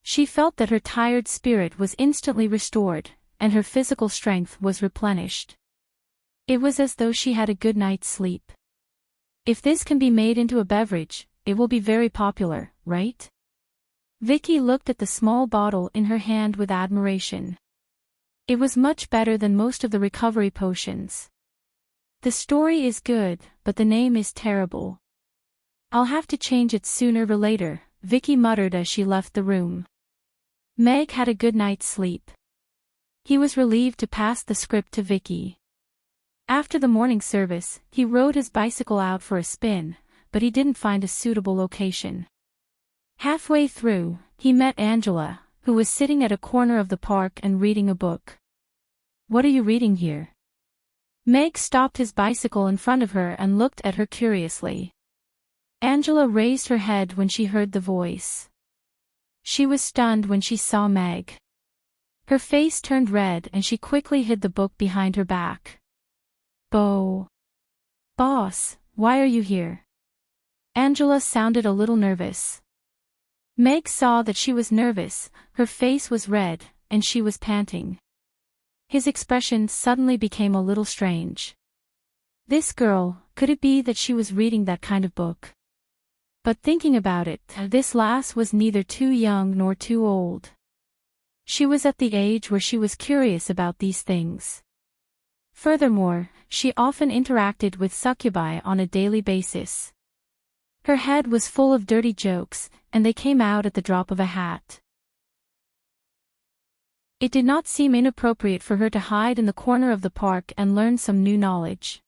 She felt that her tired spirit was instantly restored, and her physical strength was replenished. It was as though she had a good night's sleep. If this can be made into a beverage, it will be very popular, right? Vicky looked at the small bottle in her hand with admiration. It was much better than most of the recovery potions. The story is good, but the name is terrible. I'll have to change it sooner or later, Vicky muttered as she left the room. Meg had a good night's sleep. He was relieved to pass the script to Vicky. After the morning service, he rode his bicycle out for a spin, but he didn't find a suitable location. Halfway through, he met Angela, who was sitting at a corner of the park and reading a book. What are you reading here? Meg stopped his bicycle in front of her and looked at her curiously. Angela raised her head when she heard the voice. She was stunned when she saw Meg. Her face turned red and she quickly hid the book behind her back. Boss, why are you here? Angela sounded a little nervous. Meg saw that she was nervous, her face was red, and she was panting. His expression suddenly became a little strange. This girl, could it be that she was reading that kind of book? But thinking about it, this lass was neither too young nor too old. She was at the age where she was curious about these things. Furthermore, she often interacted with succubi on a daily basis. Her head was full of dirty jokes, and they came out at the drop of a hat. It did not seem inappropriate for her to hide in the corner of the park and learn some new knowledge.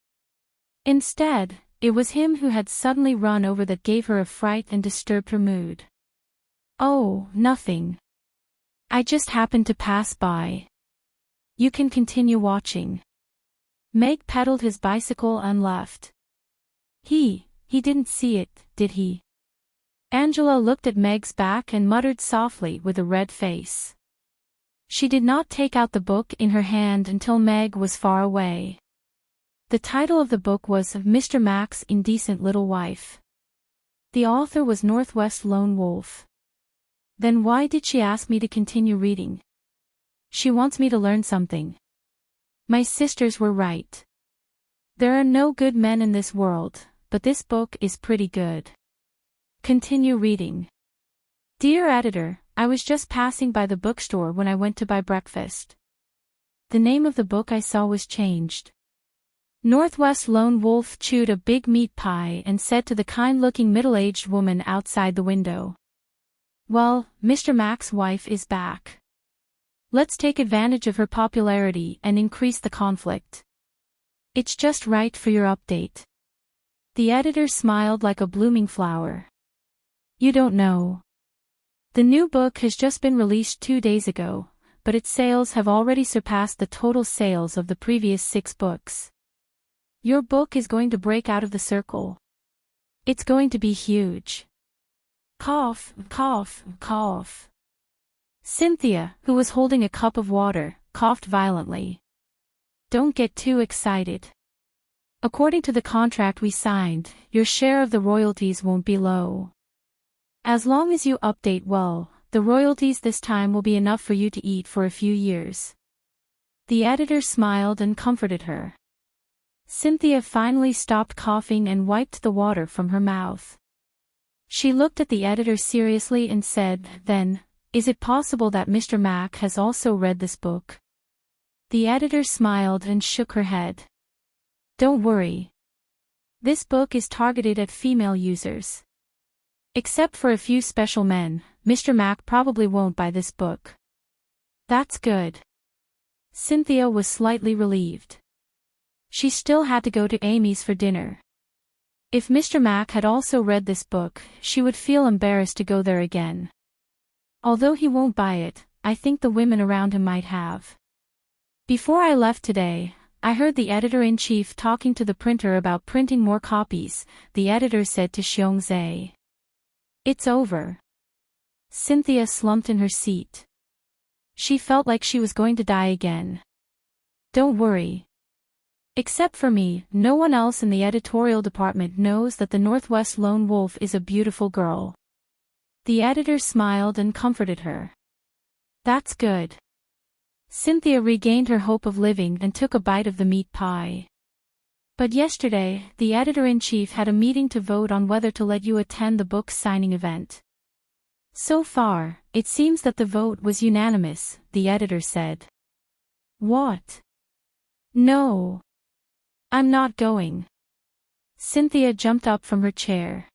Instead, it was him who had suddenly run over that gave her a fright and disturbed her mood. "Oh, nothing. I just happened to pass by. You can continue watching." Meg pedaled his bicycle and left. He didn't see it, did he? Angela looked at Meg's back and muttered softly with a red face. She did not take out the book in her hand until Meg was far away. The title of the book was Mr. Mac's Indecent Little Wife. The author was Northwest Lone Wolf. Then why did she ask me to continue reading? She wants me to learn something. My sisters were right. There are no good men in this world, but this book is pretty good. Continue reading. Dear Editor, I was just passing by the bookstore when I went to buy breakfast. The name of the book I saw was changed. Northwest Lone Wolf chewed a big meat pie and said to the kind-looking middle-aged woman outside the window. "Well, Mr. Mac's wife is back. Let's take advantage of her popularity and increase the conflict. It's just right for your update." The editor smiled like a blooming flower. "You don't know. The new book has just been released 2 days ago, but its sales have already surpassed the total sales of the previous 6 books. Your book is going to break out of the circle. It's going to be huge." Cough, cough, cough. Cynthia, who was holding a cup of water, coughed violently. "Don't get too excited. According to the contract we signed, your share of the royalties won't be low. As long as you update well, the royalties this time will be enough for you to eat for a few years." The editor smiled and comforted her. Cynthia finally stopped coughing and wiped the water from her mouth. She looked at the editor seriously and said, "Then, is it possible that Mr. Mac has also read this book?" The editor smiled and shook her head. "Don't worry. This book is targeted at female users. Except for a few special men, Mr. Mac probably won't buy this book." "That's good." Cynthia was slightly relieved. She still had to go to Amy's for dinner. If Mr. Mac had also read this book, she would feel embarrassed to go there again. Although he won't buy it, I think the women around him might have. Before I left today, I heard the editor-in-chief talking to the printer about printing more copies, the editor said to Xiongzhe. "It's over." Cynthia slumped in her seat. She felt like she was going to die again. "Don't worry. Except for me, no one else in the editorial department knows that the Northwest Lone Wolf is a beautiful girl." The editor smiled and comforted her. "That's good." Cynthia regained her hope of living and took a bite of the meat pie. "But yesterday, the editor-in-chief had a meeting to vote on whether to let you attend the book signing event. So far, it seems that the vote was unanimous," the editor said. "What? No. I'm not going." Cynthia jumped up from her chair.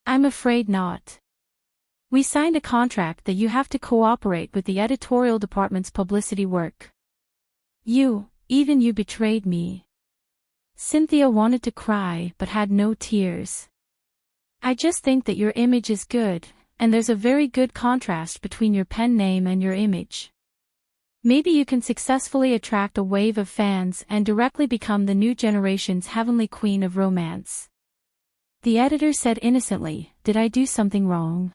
I'm afraid not. We signed a contract that you have to cooperate with the editorial department's publicity work. Even you betrayed me." Cynthia wanted to cry but had no tears. "I just think that your image is good, and there's a very good contrast between your pen name and your image. Maybe you can successfully attract a wave of fans and directly become the new generation's heavenly queen of romance." The editor said innocently, "Did I do something wrong?"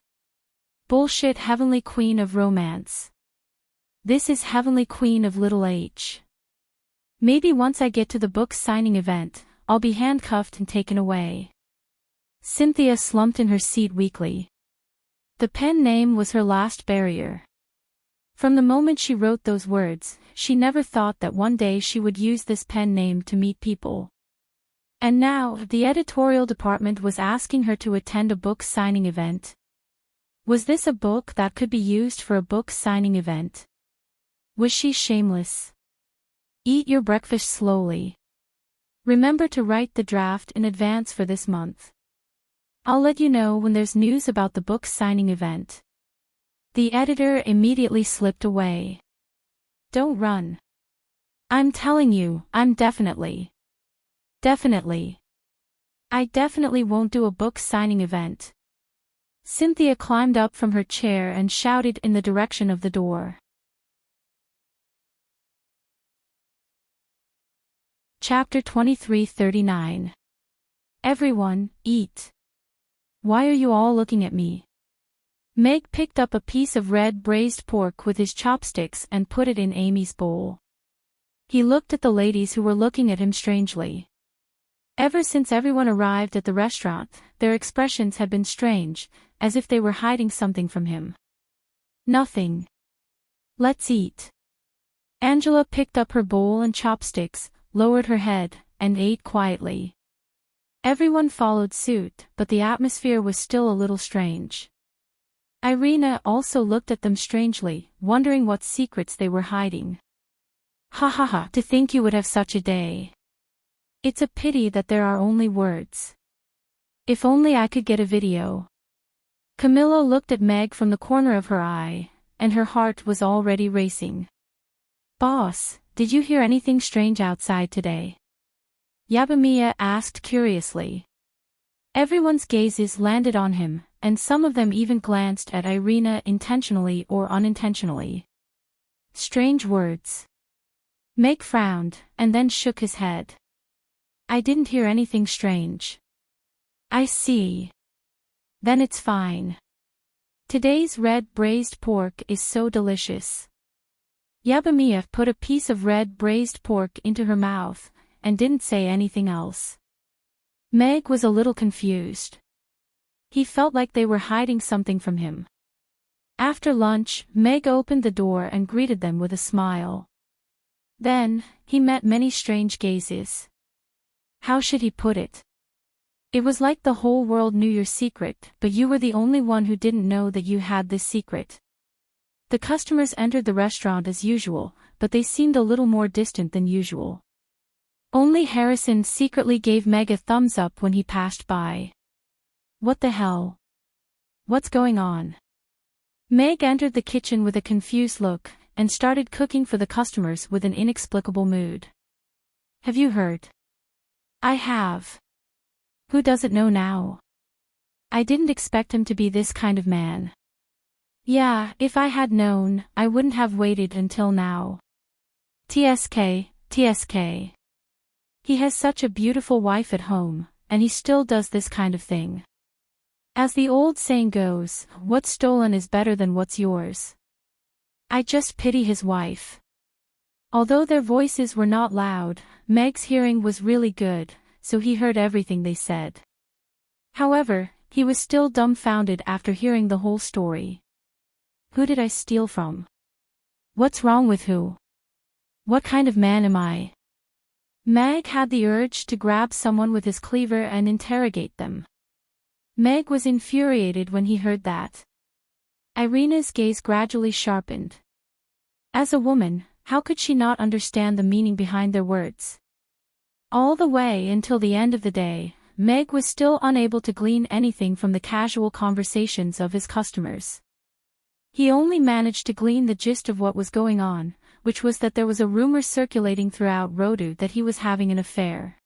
"Bullshit, heavenly queen of romance. This is heavenly queen of little h. Maybe once I get to the book signing event, I'll be handcuffed and taken away. Cynthia slumped in her seat weakly. The pen name was her last barrier. From the moment she wrote those words, she never thought that one day she would use this pen name to meet people. And now, the editorial department was asking her to attend a book signing event. Was this a book that could be used for a book signing event? Was she shameless? Eat your breakfast slowly. Remember to write the draft in advance for this month. I'll let you know when there's news about the book signing event. The editor immediately slipped away. Don't run. I'm telling you, I'm definitely. I definitely won't do a book signing event. Cynthia climbed up from her chair and shouted in the direction of the door. Chapter 23:39. Everyone, eat. Why are you all looking at me? Meg picked up a piece of red braised pork with his chopsticks and put it in Amy's bowl. He looked at the ladies who were looking at him strangely. Ever since everyone arrived at the restaurant, their expressions had been strange, as if they were hiding something from him. Nothing. Let's eat. Angela picked up her bowl and chopsticks, lowered her head, and ate quietly. Everyone followed suit, but the atmosphere was still a little strange. Irina also looked at them strangely, wondering what secrets they were hiding. Ha ha ha, to think you would have such a day. It's a pity that there are only words. If only I could get a video. Camilla looked at Meg from the corner of her eye, and her heart was already racing. Boss, did you hear anything strange outside today? Yabamiya asked curiously. Everyone's gazes landed on him, and some of them even glanced at Irina intentionally or unintentionally. Strange words. Meg frowned, and then shook his head. I didn't hear anything strange. I see. Then it's fine. Today's red braised pork is so delicious. Yabamiya put a piece of red braised pork into her mouth, and didn't say anything else. Meg was a little confused. He felt like they were hiding something from him. After lunch, Meg opened the door and greeted them with a smile. Then, he met many strange gazes. How should he put it? It was like the whole world knew your secret, but you were the only one who didn't know that you had this secret. The customers entered the restaurant as usual, but they seemed a little more distant than usual. Only Harrison secretly gave Meg a thumbs up when he passed by. What the hell? What's going on? Meg entered the kitchen with a confused look, and started cooking for the customers with an inexplicable mood. Have you heard? I have. Who doesn't know now? I didn't expect him to be this kind of man. Yeah, if I had known, I wouldn't have waited until now. TSK. He has such a beautiful wife at home, and he still does this kind of thing. As the old saying goes, what's stolen is better than what's yours. I just pity his wife. Although their voices were not loud, Meg's hearing was really good, so he heard everything they said. However, he was still dumbfounded after hearing the whole story. Who did I steal from? What's wrong with who? What kind of man am I? Meg had the urge to grab someone with his cleaver and interrogate them. Meg was infuriated when he heard that. Irina's gaze gradually sharpened. As a woman, how could she not understand the meaning behind their words? All the way until the end of the day, Meg was still unable to glean anything from the casual conversations of his customers. He only managed to glean the gist of what was going on, which was that there was a rumor circulating throughout Rodu that he was having an affair.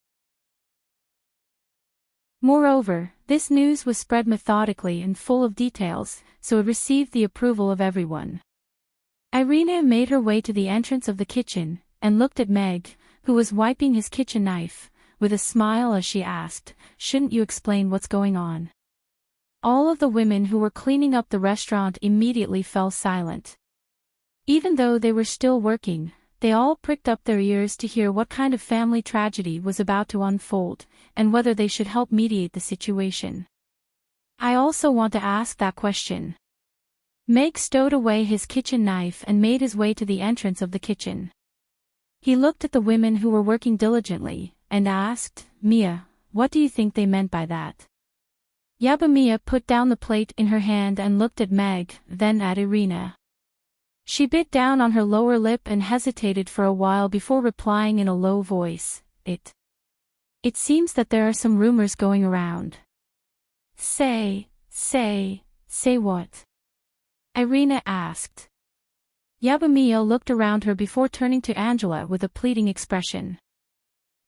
Moreover, this news was spread methodically and full of details, so it received the approval of everyone. Irina made her way to the entrance of the kitchen, and looked at Meg, who was wiping his kitchen knife, with a smile as she asked, "Shouldn't you explain what's going on?" All of the women who were cleaning up the restaurant immediately fell silent. Even though they were still working, They all pricked up their ears to hear what kind of family tragedy was about to unfold, and whether they should help mediate the situation. I also want to ask that question. Meg stowed away his kitchen knife and made his way to the entrance of the kitchen. He looked at the women who were working diligently, and asked, "Mia, what do you think they meant by that?" Mia put down the plate in her hand and looked at Meg, then at Irina. She bit down on her lower lip and hesitated for a while before replying in a low voice, It seems that there are some rumors going around." Say what?" Irina asked. Mia looked around her before turning to Angela with a pleading expression.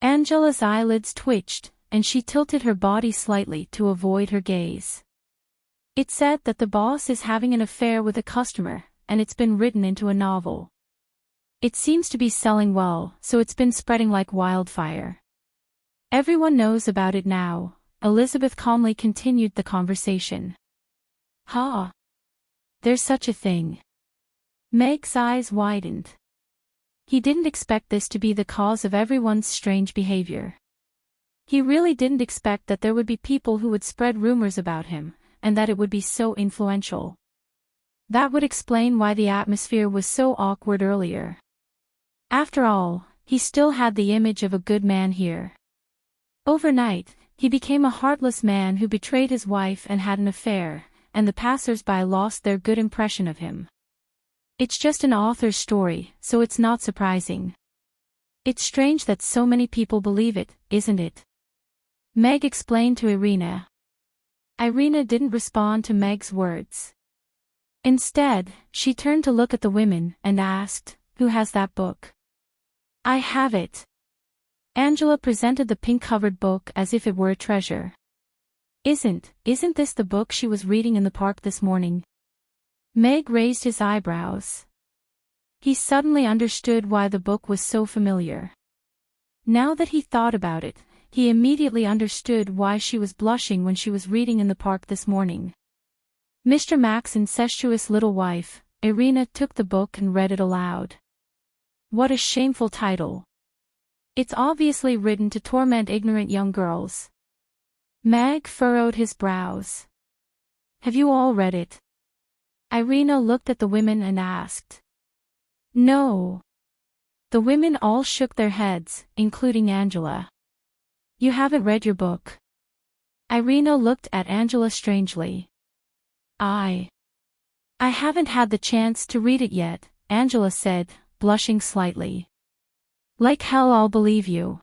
Angela's eyelids twitched, and she tilted her body slightly to avoid her gaze. "It said that the boss is having an affair with a customer, and it's been written into a novel. It seems to be selling well, so it's been spreading like wildfire. Everyone knows about it now." Elizabeth calmly continued the conversation. "Ha! There's such a thing." Meg's eyes widened. He didn't expect this to be the cause of everyone's strange behavior. He really didn't expect that there would be people who would spread rumors about him, and that it would be so influential. That would explain why the atmosphere was so awkward earlier. After all, he still had the image of a good man here. Overnight, he became a heartless man who betrayed his wife and had an affair, and the passers-by lost their good impression of him. It's just an author's story, so it's not surprising. It's strange that so many people believe it, isn't it? Meg explained to Irina. Irina didn't respond to Meg's words. Instead, she turned to look at the women and asked, "Who has that book?" "I have it." Angela presented the pink-covered book as if it were a treasure. Isn't this the book she was reading in the park this morning?" Meg raised his eyebrows. He suddenly understood why the book was so familiar. Now that he thought about it, he immediately understood why she was blushing when she was reading in the park this morning. Mr. Mac's incestuous little wife, Irina took the book and read it aloud. What a shameful title. It's obviously written to torment ignorant young girls. Meg furrowed his brows. Have you all read it? Irina looked at the women and asked. No. The women all shook their heads, including Angela. You haven't read your book? Irina looked at Angela strangely. I haven't had the chance to read it yet, Angela said, blushing slightly. Like hell I'll believe you.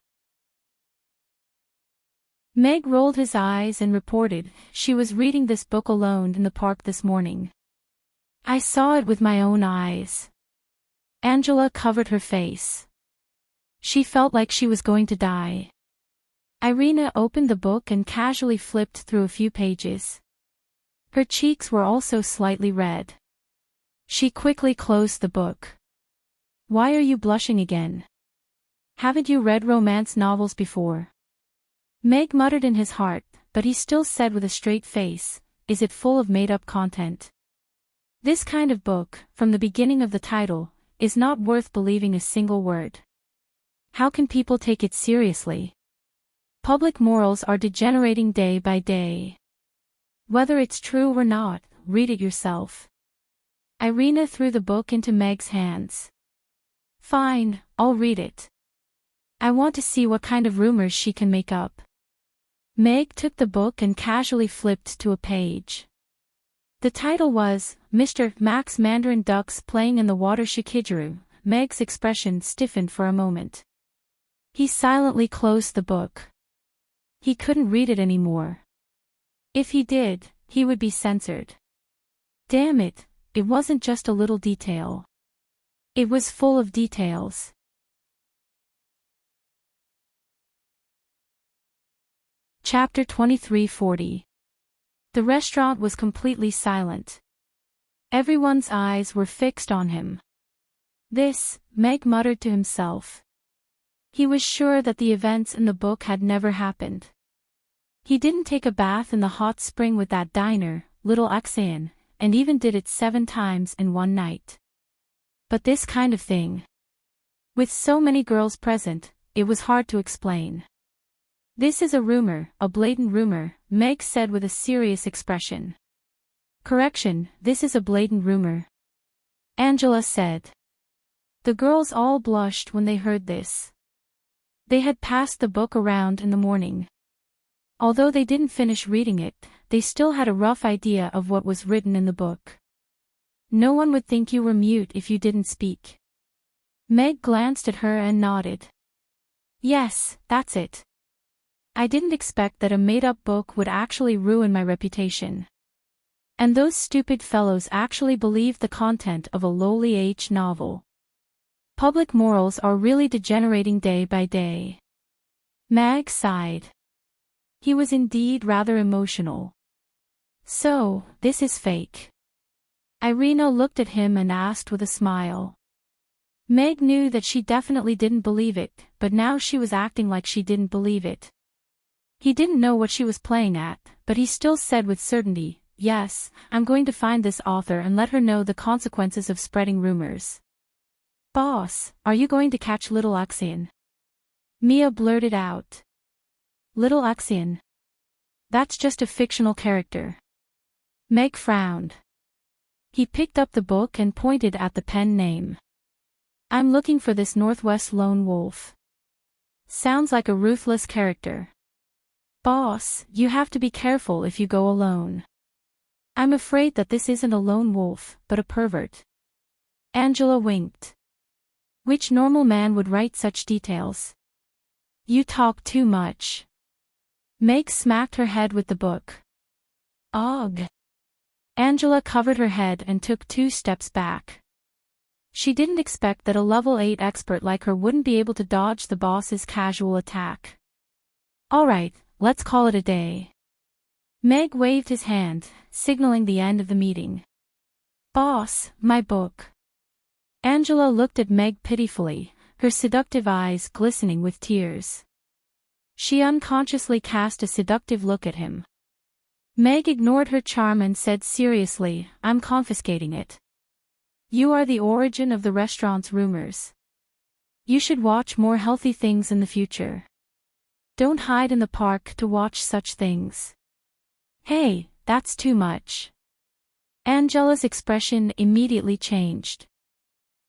Meg rolled his eyes and reported she was reading this book alone in the park this morning. I saw it with my own eyes. Angela covered her face. She felt like she was going to die. Irina opened the book and casually flipped through a few pages. Her cheeks were also slightly red. She quickly closed the book. Why are you blushing again? Haven't you read romance novels before? Meg muttered in his heart, but he still said with a straight face, Is it full of made-up content? This kind of book, from the beginning of the title, is not worth believing a single word. How can people take it seriously? Public morals are degenerating day by day. Whether it's true or not, read it yourself. Irina threw the book into Meg's hands. Fine, I'll read it. I want to see what kind of rumors she can make up. Meg took the book and casually flipped to a page. The title was, Mr. Mac's Mandarin Ducks Playing in the Water Shikijiru. Meg's expression stiffened for a moment. He silently closed the book. He couldn't read it anymore. If he did, he would be censored. Damn it, it wasn't just a little detail. It was full of details. Chapter 2340. The restaurant was completely silent. Everyone's eyes were fixed on him. This, Meg muttered to himself. He was sure that the events in the book had never happened. He didn't take a bath in the hot spring with that diner, Little Axean, and even did it 7 times in one night. But this kind of thing. With so many girls present, it was hard to explain. This is a rumor, a blatant rumor, Meg said with a serious expression. Correction, this is a blatant rumor, Angela said. The girls all blushed when they heard this. They had passed the book around in the morning. Although they didn't finish reading it, they still had a rough idea of what was written in the book. No one would think you were mute if you didn't speak. Meg glanced at her and nodded. Yes, that's it. I didn't expect that a made-up book would actually ruin my reputation. And those stupid fellows actually believed the content of a lowly H novel. Public morals are really degenerating day by day. Meg sighed. He was indeed rather emotional. So, this is fake. Irina looked at him and asked with a smile. Meg knew that she definitely didn't believe it, but now she was acting like she didn't believe it. He didn't know what she was playing at, but he still said with certainty, yes, I'm going to find this author and let her know the consequences of spreading rumors. Boss, are you going to catch Little Axion? Mia blurted out. Little Axion? That's just a fictional character. Meg frowned. He picked up the book and pointed at the pen name. I'm looking for this Northwest Lone Wolf. Sounds like a ruthless character. Boss, you have to be careful if you go alone. I'm afraid that this isn't a lone wolf, but a pervert. Angela winked. Which normal man would write such details? You talk too much. Meg smacked her head with the book. Ugh. Angela covered her head and took 2 steps back. She didn't expect that a level 8 expert like her wouldn't be able to dodge the boss's casual attack. All right, let's call it a day. Meg waved his hand, signaling the end of the meeting. Boss, my book. Angela looked at Meg pitifully, her seductive eyes glistening with tears. She unconsciously cast a seductive look at him. Meg ignored her charm and said seriously, I'm confiscating it. You are the origin of the restaurant's rumors. You should watch more healthy things in the future. Don't hide in the park to watch such things. Hey, that's too much. Angela's expression immediately changed.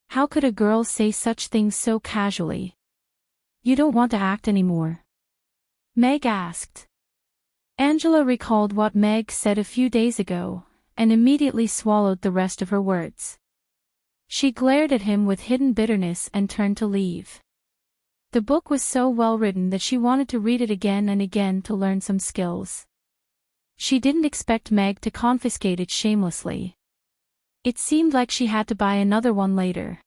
How could a girl say such things so casually? You don't want to act anymore? Meg asked. Angela recalled what Meg said a few days ago, and immediately swallowed the rest of her words. She glared at him with hidden bitterness and turned to leave. The book was so well written that she wanted to read it again and again to learn some skills. She didn't expect Meg to confiscate it shamelessly. It seemed like she had to buy another one later.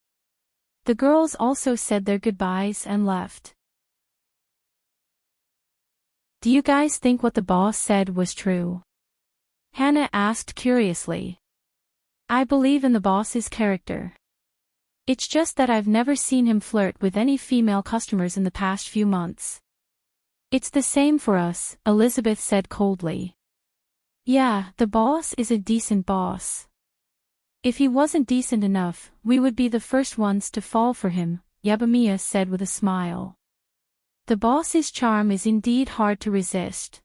The girls also said their goodbyes and left. Do you guys think what the boss said was true? Hannah asked curiously. I believe in the boss's character. It's just that I've never seen him flirt with any female customers in the past few months. It's the same for us, Elizabeth said coldly. Yeah, the boss is a decent boss. If he wasn't decent enough, we would be the first ones to fall for him, Yabamiya said with a smile. The boss's charm is indeed hard to resist.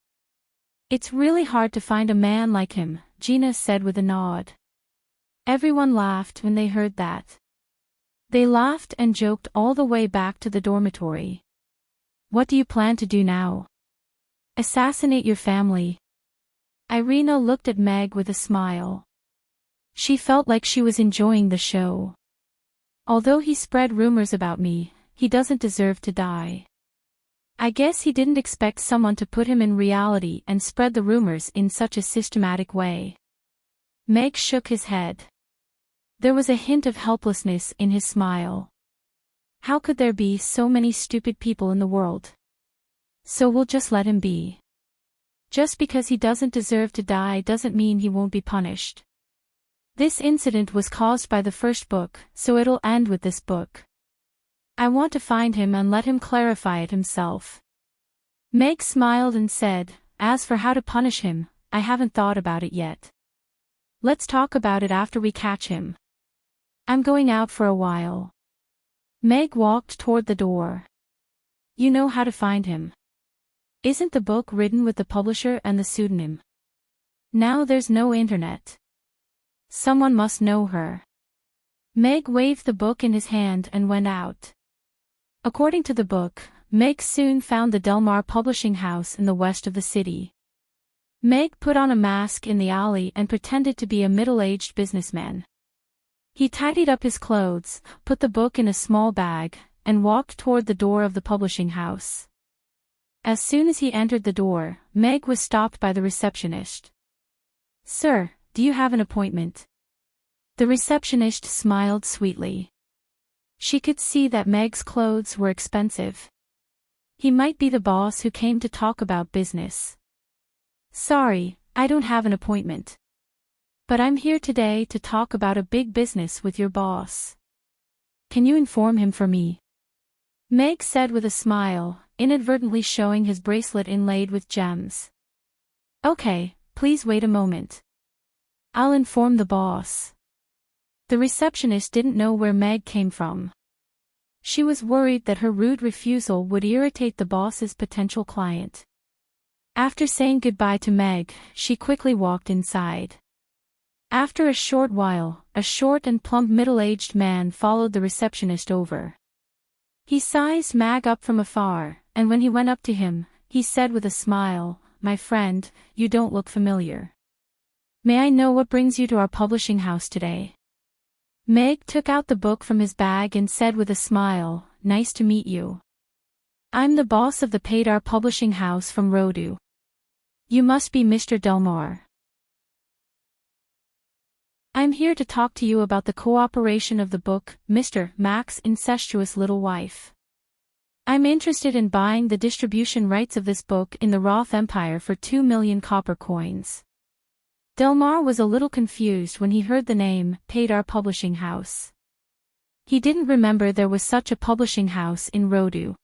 It's really hard to find a man like him, Gina said with a nod. Everyone laughed when they heard that. They laughed and joked all the way back to the dormitory. What do you plan to do now? Assassinate your family? Irina looked at Meg with a smile. She felt like she was enjoying the show. Although he spread rumors about me, he doesn't deserve to die. I guess he didn't expect someone to put him in reality and spread the rumors in such a systematic way. Meg shook his head. There was a hint of helplessness in his smile. How could there be so many stupid people in the world? So we'll just let him be. Just because he doesn't deserve to die doesn't mean he won't be punished. This incident was caused by the first book, so it'll end with this book. I want to find him and let him clarify it himself. Meg smiled and said, as for how to punish him, I haven't thought about it yet. Let's talk about it after we catch him. I'm going out for a while. Meg walked toward the door. You know how to find him. Isn't the book written with the publisher and the pseudonym? Now there's no internet. Someone must know her. Meg waved the book in his hand and went out. According to the book, Meg soon found the Delmar publishing house in the west of the city. Meg put on a mask in the alley and pretended to be a middle-aged businessman. He tidied up his clothes, put the book in a small bag, and walked toward the door of the publishing house. As soon as he entered the door, Meg was stopped by the receptionist. Sir, do you have an appointment? The receptionist smiled sweetly. She could see that Meg's clothes were expensive. He might be the boss who came to talk about business. Sorry, I don't have an appointment. But I'm here today to talk about a big business with your boss. Can you inform him for me? Meg said with a smile, inadvertently showing his bracelet inlaid with gems. Okay, please wait a moment. I'll inform the boss. The receptionist didn't know where Meg came from. She was worried that her rude refusal would irritate the boss's potential client. After saying goodbye to Meg, she quickly walked inside. After a short while, a short and plump middle-aged man followed the receptionist over. He sized Meg up from afar, and when he went up to him, he said with a smile, "My friend, you don't look familiar. May I know what brings you to our publishing house today?" Meg took out the book from his bag and said with a smile, "Nice to meet you. I'm the boss of the Padar publishing house from Rodu. You must be Mr. Delmar. I'm here to talk to you about the cooperation of the book, Mr. Mac's Incestuous Little Wife. I'm interested in buying the distribution rights of this book in the Roth Empire for 2 million copper coins." Delmar was a little confused when he heard the name, Padar Publishing House. He didn't remember there was such a publishing house in Rodu.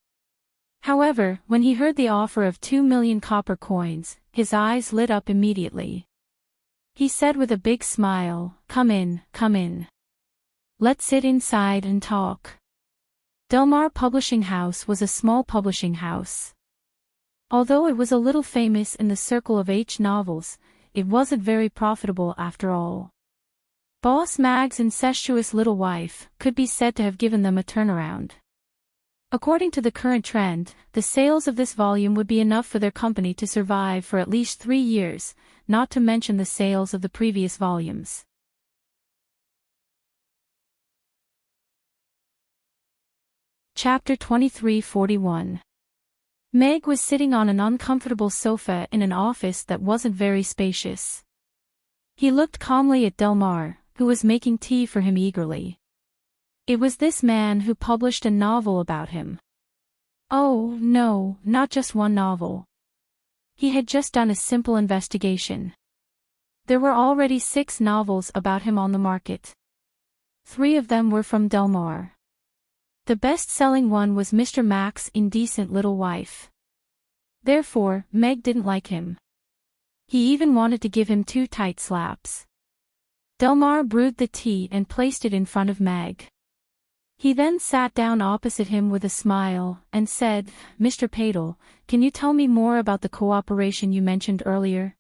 However, when he heard the offer of 2 million copper coins, his eyes lit up immediately. He said with a big smile, come in, come in. Let's sit inside and talk." Delmar Publishing House was a small publishing house. Although it was a little famous in the circle of H novels, it wasn't very profitable after all. Boss Mag's incestuous little wife could be said to have given them a turnaround. According to the current trend, the sales of this volume would be enough for their company to survive for at least 3 years, not to mention the sales of the previous volumes. Chapter 2341. Meg was sitting on an uncomfortable sofa in an office that wasn't very spacious. He looked calmly at Delmar, who was making tea for him eagerly. It was this man who published a novel about him. Oh, no, not just one novel. He had just done a simple investigation. There were already 6 novels about him on the market. 3 of them were from Delmar. The best-selling one was Mr. Mac's Indecent Little Wife. Therefore, Meg didn't like him. He even wanted to give him 2 tight slaps. Delmar brewed the tea and placed it in front of Meg. He then sat down opposite him with a smile, and said, "Mr. Padal, can you tell me more about the cooperation you mentioned earlier?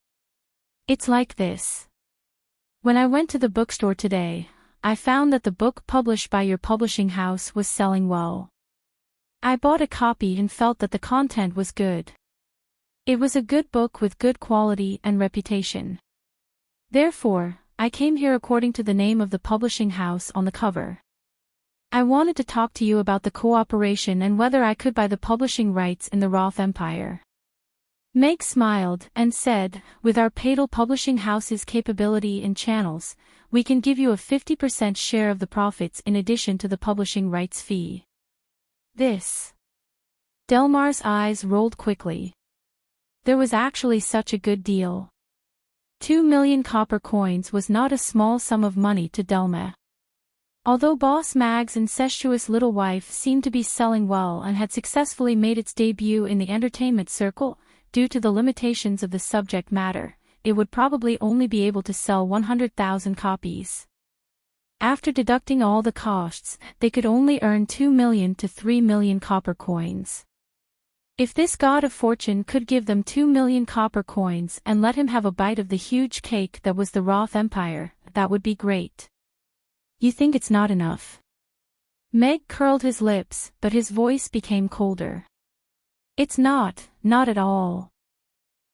It's like this. When I went to the bookstore today, I found that the book published by your publishing house was selling well. I bought a copy and felt that the content was good. It was a good book with good quality and reputation. Therefore, I came here according to the name of the publishing house on the cover. I wanted to talk to you about the cooperation and whether I could buy the publishing rights in the Roth Empire." Meg smiled and said, "With our Padal Publishing House's capability and channels, we can give you a 50% share of the profits in addition to the publishing rights fee." This. Delmar's eyes rolled quickly. There was actually such a good deal. 2 million copper coins was not a small sum of money to Delma. Although Boss Mag's Incestuous Little Wife seemed to be selling well and had successfully made its debut in the entertainment circle, due to the limitations of the subject matter, it would probably only be able to sell 100,000 copies. After deducting all the costs, they could only earn 2 million to 3 million copper coins. If this god of fortune could give them 2 million copper coins and let him have a bite of the huge cake that was the Roth Empire, that would be great. You think it's not enough? Meg curled his lips, but his voice became colder. It's not at all.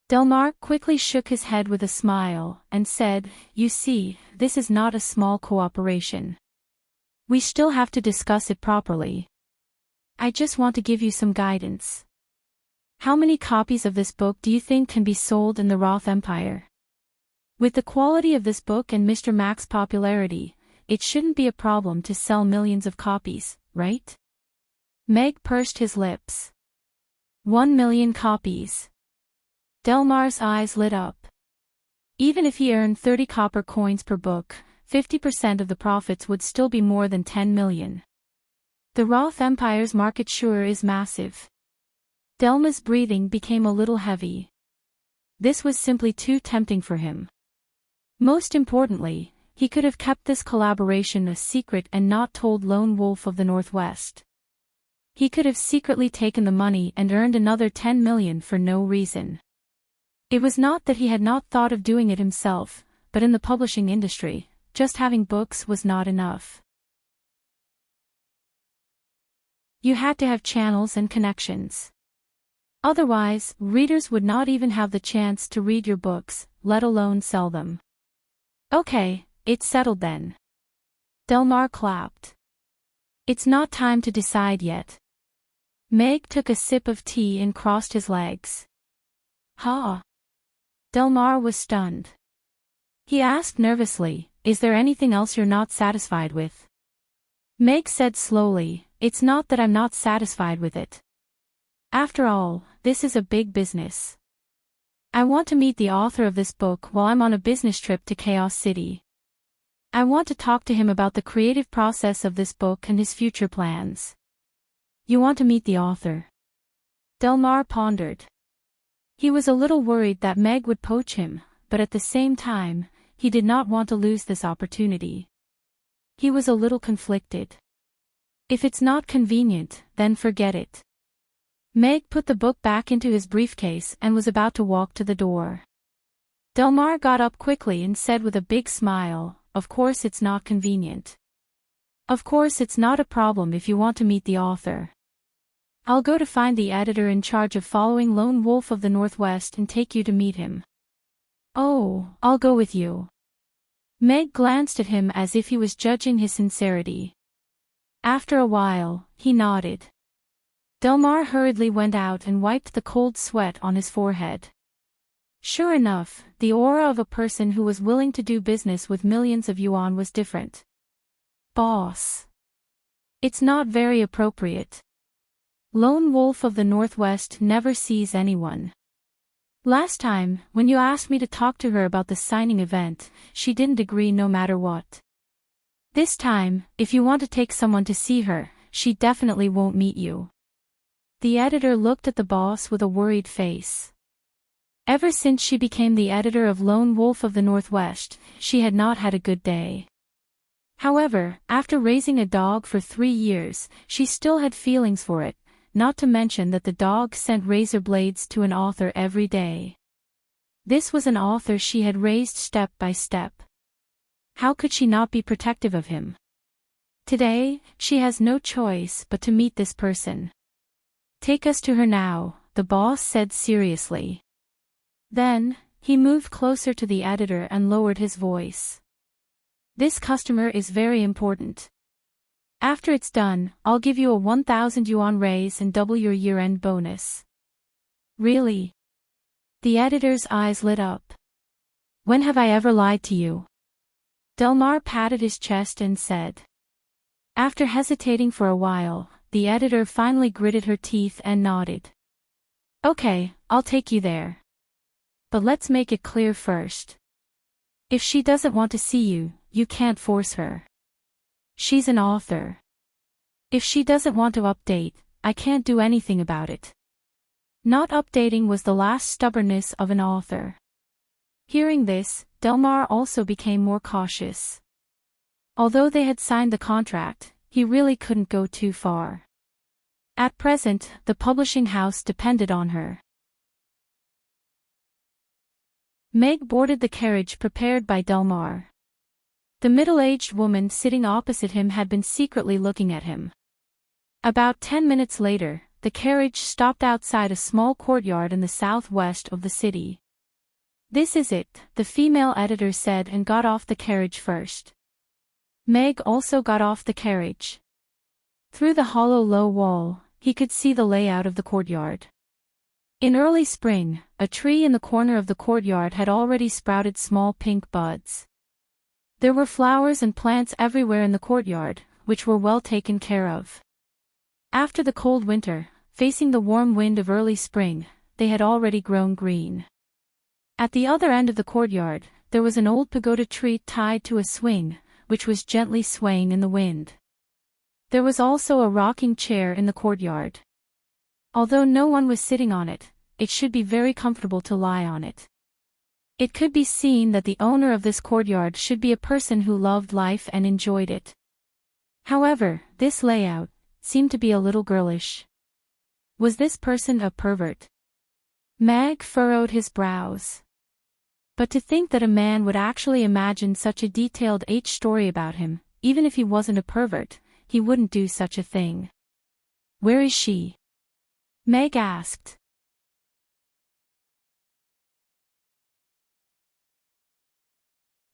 Delmar quickly shook his head with a smile, and said, You see, this is not a small cooperation. We still have to discuss it properly. I just want to give you some guidance. How many copies of this book do you think can be sold in the Roth Empire? With the quality of this book and Mr. Mac's popularity, it shouldn't be a problem to sell millions of copies, right? Meg pursed his lips. 1 million copies. Delmar's eyes lit up. Even if he earned 30 copper coins per book, 50% of the profits would still be more than 10 million. The Roth Empire's market sure is massive. Delma's breathing became a little heavy. This was simply too tempting for him. Most importantly, he could have kept this collaboration a secret and not told Lone Wolf of the Northwest. He could have secretly taken the money and earned another 10 million for no reason. It was not that he had not thought of doing it himself, but in the publishing industry, just having books was not enough. You had to have channels and connections. Otherwise, readers would not even have the chance to read your books, let alone sell them. Okay, it's settled then. Delmar clapped. It's not time to decide yet. Meg took a sip of tea and crossed his legs. Ha! Delmar was stunned. He asked nervously, Is there anything else you're not satisfied with? Meg said slowly, It's not that I'm not satisfied with it. After all, this is a big business. I want to meet the author of this book while I'm on a business trip to Chaos City. I want to talk to him about the creative process of this book and his future plans. You want to meet the author? Delmar pondered. He was a little worried that Meg would poach him, but at the same time, he did not want to lose this opportunity. He was a little conflicted. If it's not convenient, then forget it. Meg put the book back into his briefcase and was about to walk to the door. Delmar got up quickly and said with a big smile, Of course it's not convenient. Of course it's not a problem if you want to meet the author. I'll go to find the editor in charge of following Lone Wolf of the Northwest and take you to meet him. Oh, I'll go with you. Meg glanced at him as if he was judging his sincerity. After a while, he nodded. Delmar hurriedly went out and wiped the cold sweat on his forehead. Sure enough, the aura of a person who was willing to do business with millions of yuan was different. Boss. It's not very appropriate. Lone Wolf of the Northwest never sees anyone. Last time, when you asked me to talk to her about the signing event, she didn't agree no matter what. This time, if you want to take someone to see her, she definitely won't meet you. The editor looked at the boss with a worried face. Ever since she became the editor of Lone Wolf of the Northwest, she had not had a good day. However, after raising a dog for 3 years, she still had feelings for it, not to mention that the dog sent razor blades to an author every day. This was an author she had raised step by step. How could she not be protective of him? Today, she has no choice but to meet this person. Take us to her now, the boss said seriously. Then, he moved closer to the editor and lowered his voice. This customer is very important. After it's done, I'll give you a 1,000 yuan raise and double your year-end bonus. Really? The editor's eyes lit up. When have I ever lied to you? Delmar patted his chest and said. After hesitating for a while, the editor finally gritted her teeth and nodded. Okay, I'll take you there. But let's make it clear first. If she doesn't want to see you, you can't force her. She's an author. If she doesn't want to update, I can't do anything about it. Not updating was the last stubbornness of an author. Hearing this, Delmar also became more cautious. Although they had signed the contract, he really couldn't go too far. At present, the publishing house depended on her. Meg boarded the carriage prepared by Delmar. The middle-aged woman sitting opposite him had been secretly looking at him. About 10 minutes later, the carriage stopped outside a small courtyard in the southwest of the city. "This is it," the female editor said and got off the carriage first. Meg also got off the carriage. Through the hollow low wall, he could see the layout of the courtyard. In early spring, a tree in the corner of the courtyard had already sprouted small pink buds. There were flowers and plants everywhere in the courtyard, which were well taken care of. After the cold winter, facing the warm wind of early spring, they had already grown green. At the other end of the courtyard, there was an old pagoda tree tied to a swing, which was gently swaying in the wind. There was also a rocking chair in the courtyard. Although no one was sitting on it, it should be very comfortable to lie on it. It could be seen that the owner of this courtyard should be a person who loved life and enjoyed it. However, this layout seemed to be a little girlish. Was this person a pervert? Meg furrowed his brows. But to think that a man would actually imagine such a detailed story about him, even if he wasn't a pervert, he wouldn't do such a thing. "Where is she?" Meg asked.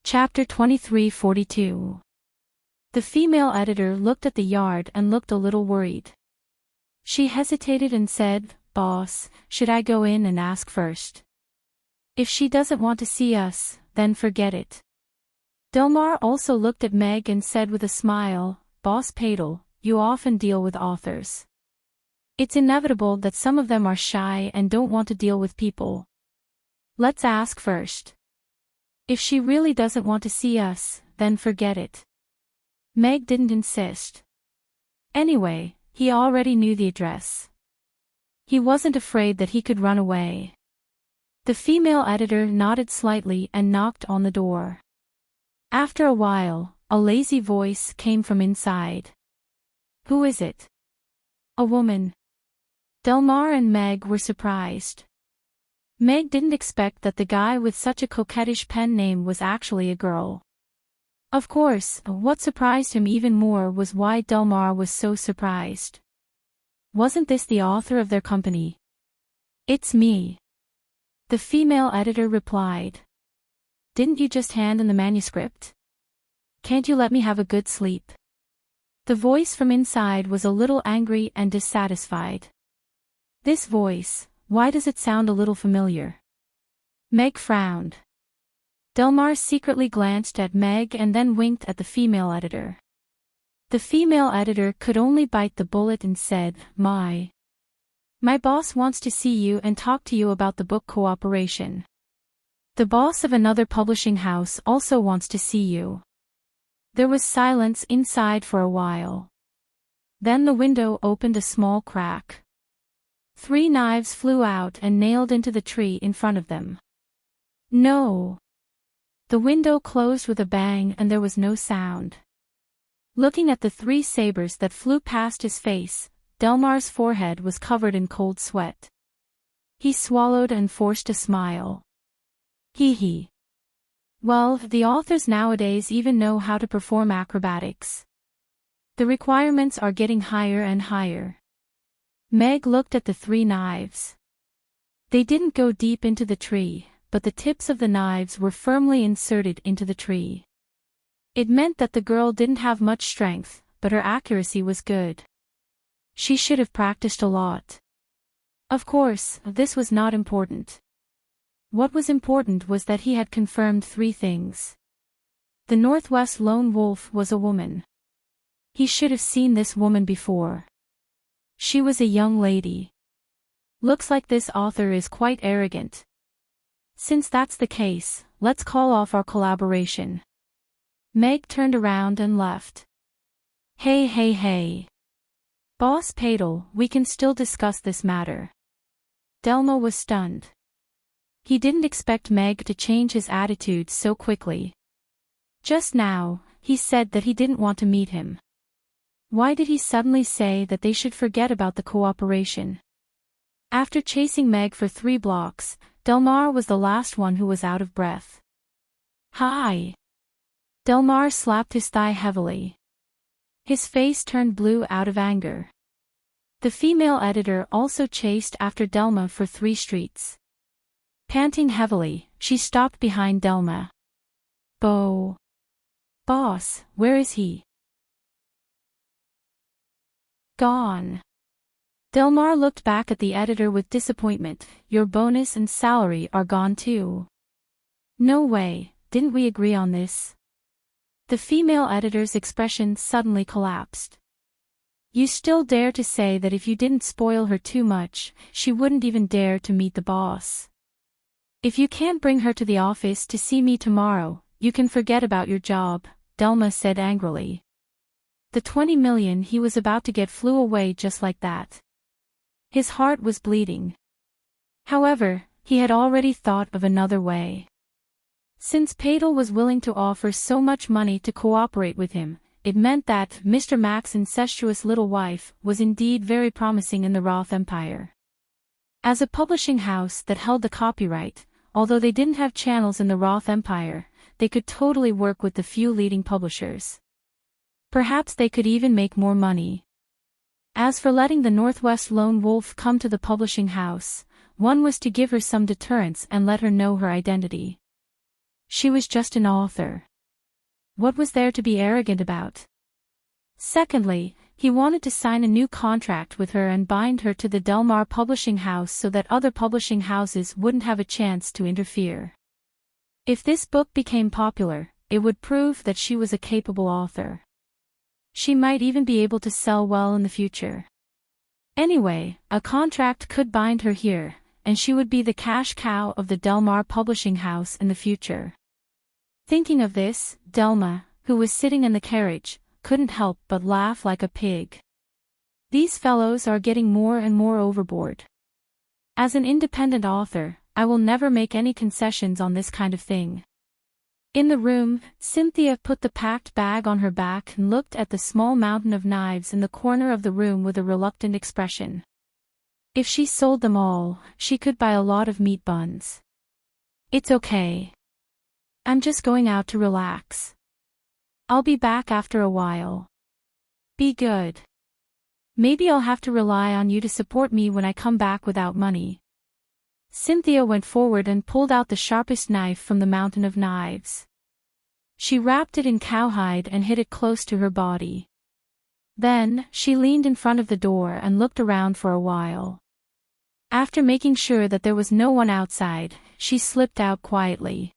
Chapter 2342. The female editor looked at the yard and looked a little worried. She hesitated and said, "Boss, should I go in and ask first? If she doesn't want to see us, then forget it." Delmar also looked at Meg and said with a smile, "Boss Padel, you often deal with authors. It's inevitable that some of them are shy and don't want to deal with people. Let's ask first. If she really doesn't want to see us, then forget it." Meg didn't insist. Anyway, he already knew the address. He wasn't afraid that he could run away. The female editor nodded slightly and knocked on the door. After a while, a lazy voice came from inside. "Who is it?" "A woman." Delmar and Meg were surprised. Meg didn't expect that the guy with such a coquettish pen name was actually a girl. Of course, what surprised him even more was why Delmar was so surprised. Wasn't this the author of their company? "It's me," the female editor replied. "Didn't you just hand in the manuscript? Can't you let me have a good sleep?" The voice from inside was a little angry and dissatisfied. This voice, why does it sound a little familiar? Meg frowned. Delmar secretly glanced at Meg and then winked at the female editor. The female editor could only bite the bullet and said, My boss wants to see you and talk to you about the book cooperation. The boss of another publishing house also wants to see you." There was silence inside for a while. Then the window opened a small crack. 3 knives flew out and nailed into the tree in front of them. "No!" The window closed with a bang and there was no sound. Looking at the 3 sabers that flew past his face, Delmar's forehead was covered in cold sweat. He swallowed and forced a smile. Hee. Well, the authors nowadays even know how to perform acrobatics. The requirements are getting higher and higher. Meg looked at the 3 knives. They didn't go deep into the tree, but the tips of the knives were firmly inserted into the tree. It meant that the girl didn't have much strength, but her accuracy was good. She should have practiced a lot. Of course, this was not important. What was important was that he had confirmed 3 things. The Northwest Lone Wolf was a woman. He should have seen this woman before. She was a young lady. Looks like this author is quite arrogant. Since that's the case, let's call off our collaboration. Meg turned around and left. Hey. Boss Padel, we can still discuss this matter. Delmo was stunned. He didn't expect Meg to change his attitude so quickly. Just now, he said that he didn't want to meet him. Why did he suddenly say that they should forget about the cooperation? After chasing Meg for 3 blocks, Delmar was the last one who was out of breath. Hi! Delmar slapped his thigh heavily. His face turned blue out of anger. The female editor also chased after Delma for 3 streets. Panting heavily, she stopped behind Delma. Boss, where is he? Gone. Delmar looked back at the editor with disappointment. Your bonus and salary are gone too. No way, didn't we agree on this? The female editor's expression suddenly collapsed. You still dare to say that if you didn't spoil her too much, she wouldn't even dare to meet the boss. If you can't bring her to the office to see me tomorrow, you can forget about your job, Delma said angrily. The 20 million he was about to get flew away just like that. His heart was bleeding. However, he had already thought of another way. Since Padel was willing to offer so much money to cooperate with him, it meant that Mr. Mac's incestuous little wife was indeed very promising in the Roth Empire. As a publishing house that held the copyright, although they didn't have channels in the Roth Empire, they could totally work with the few leading publishers. Perhaps they could even make more money. As for letting the Northwest Lone Wolf come to the publishing house, one was to give her some deterrence and let her know her identity. She was just an author. What was there to be arrogant about? Secondly, he wanted to sign a new contract with her and bind her to the Delmar publishing house so that other publishing houses wouldn't have a chance to interfere. If this book became popular, it would prove that she was a capable author. She might even be able to sell well in the future. Anyway, a contract could bind her here, and she would be the cash cow of the Delmar publishing house in the future. Thinking of this, Delma, who was sitting in the carriage, couldn't help but laugh like a pig. These fellows are getting more and more overboard. As an independent author, I will never make any concessions on this kind of thing. In the room, Cynthia put the packed bag on her back and looked at the small mountain of knives in the corner of the room with a reluctant expression. If she sold them all, she could buy a lot of meat buns. It's okay. I'm just going out to relax. I'll be back after a while. Be good. Maybe I'll have to rely on you to support me when I come back without money. Cynthia went forward and pulled out the sharpest knife from the mountain of knives. She wrapped it in cowhide and hid it close to her body. Then, she leaned in front of the door and looked around for a while. After making sure that there was no one outside, she slipped out quietly.